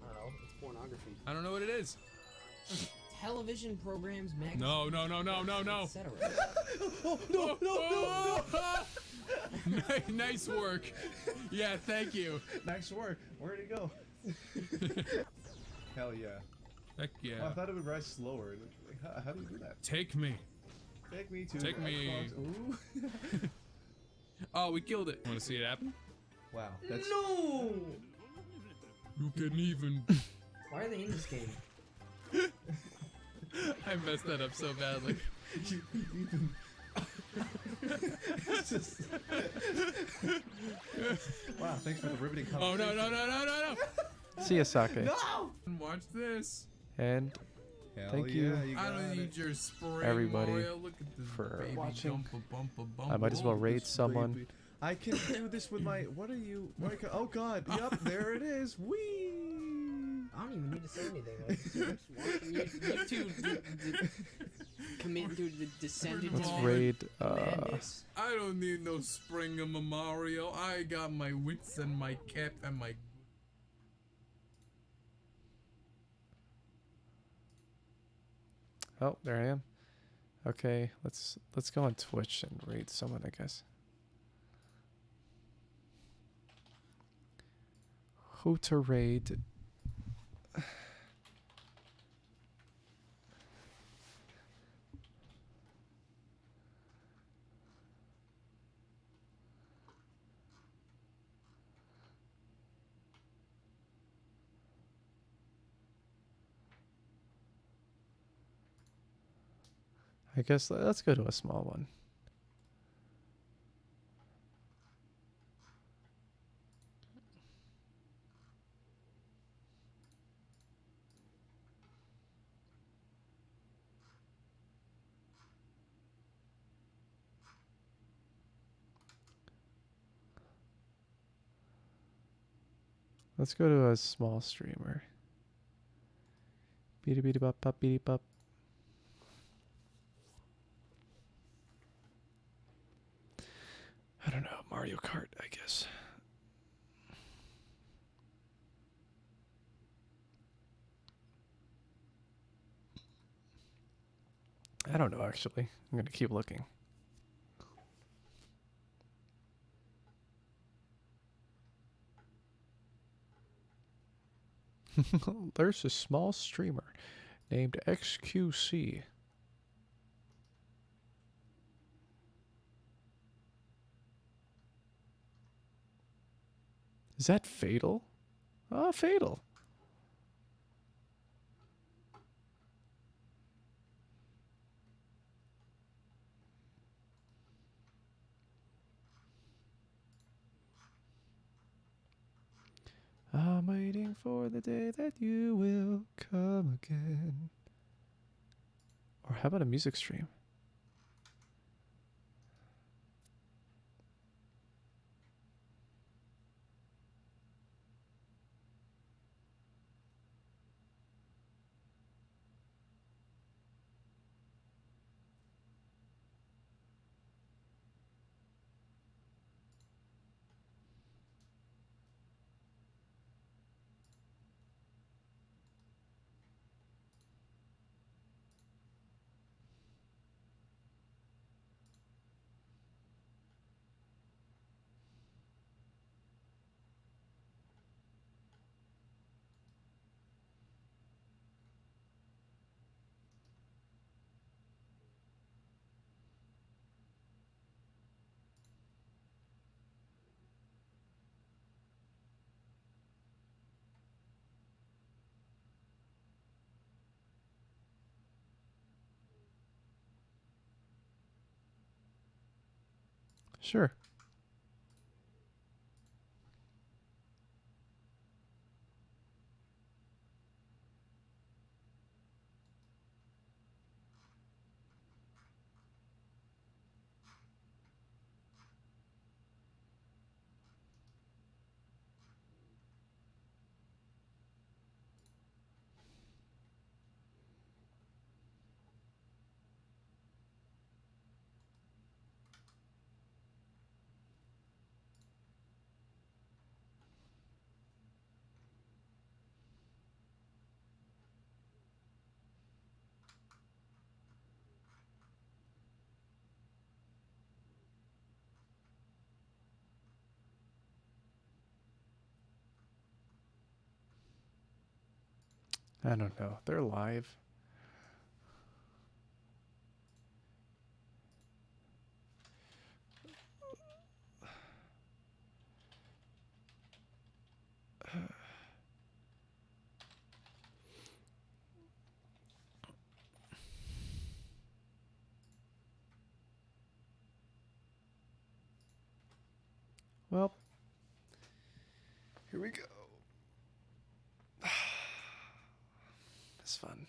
I don't know. It's pornography. I don't know what it is. Television programs, magazines. No, no, no, no, no, no. Etc. Oh, no, no, no. Nice work. Yeah, thank you. Nice work. Where'd it go? Hell yeah. Heck Oh, I yeah. thought it would rise slower. How do you do that? Take me. Take me to Take me. Ooh. Oh, we killed it. Want to see it happen? Wow. That's No! You can even. Why are they in this game? I messed that up so badly. wow. Thanks for the riveting Oh conversation. no, no, no, no, no, no. See ya, Sake. No! Watch this. And Hell thank yeah, you. you I got don't it. need your spring, Everybody Mario. Look at this for baby watching. bumpa. I might as well Look at raid this someone. baby. I can do this with my. What are you? Oh God! Yep, there it is. Whee! I don't even need to say anything. Like, just watching you two commit through the descendant Let's Let's raid. madness. I don't need no spring of Mario. I got my wits and my cap and my. Oh, there I am. Okay, let's go on Twitch and raid someone, I guess. Who to raid? I guess let's go to a small one. Let's go to a small streamer. Beady beady bop bop beady bop. I don't know, Mario Kart, I guess. I don't know, actually. I'm gonna keep looking. There's a small streamer named XQC. Is that Fatal? Ah, Fatal. I'm waiting for the day that you will come again. Or how about a music stream? Sure. I don't know. They're live. Well, here we go. was fun.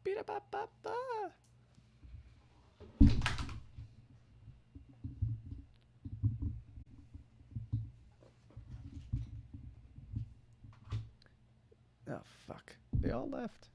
Beat-a-ba-ba-ba. Oh, fuck. They all left.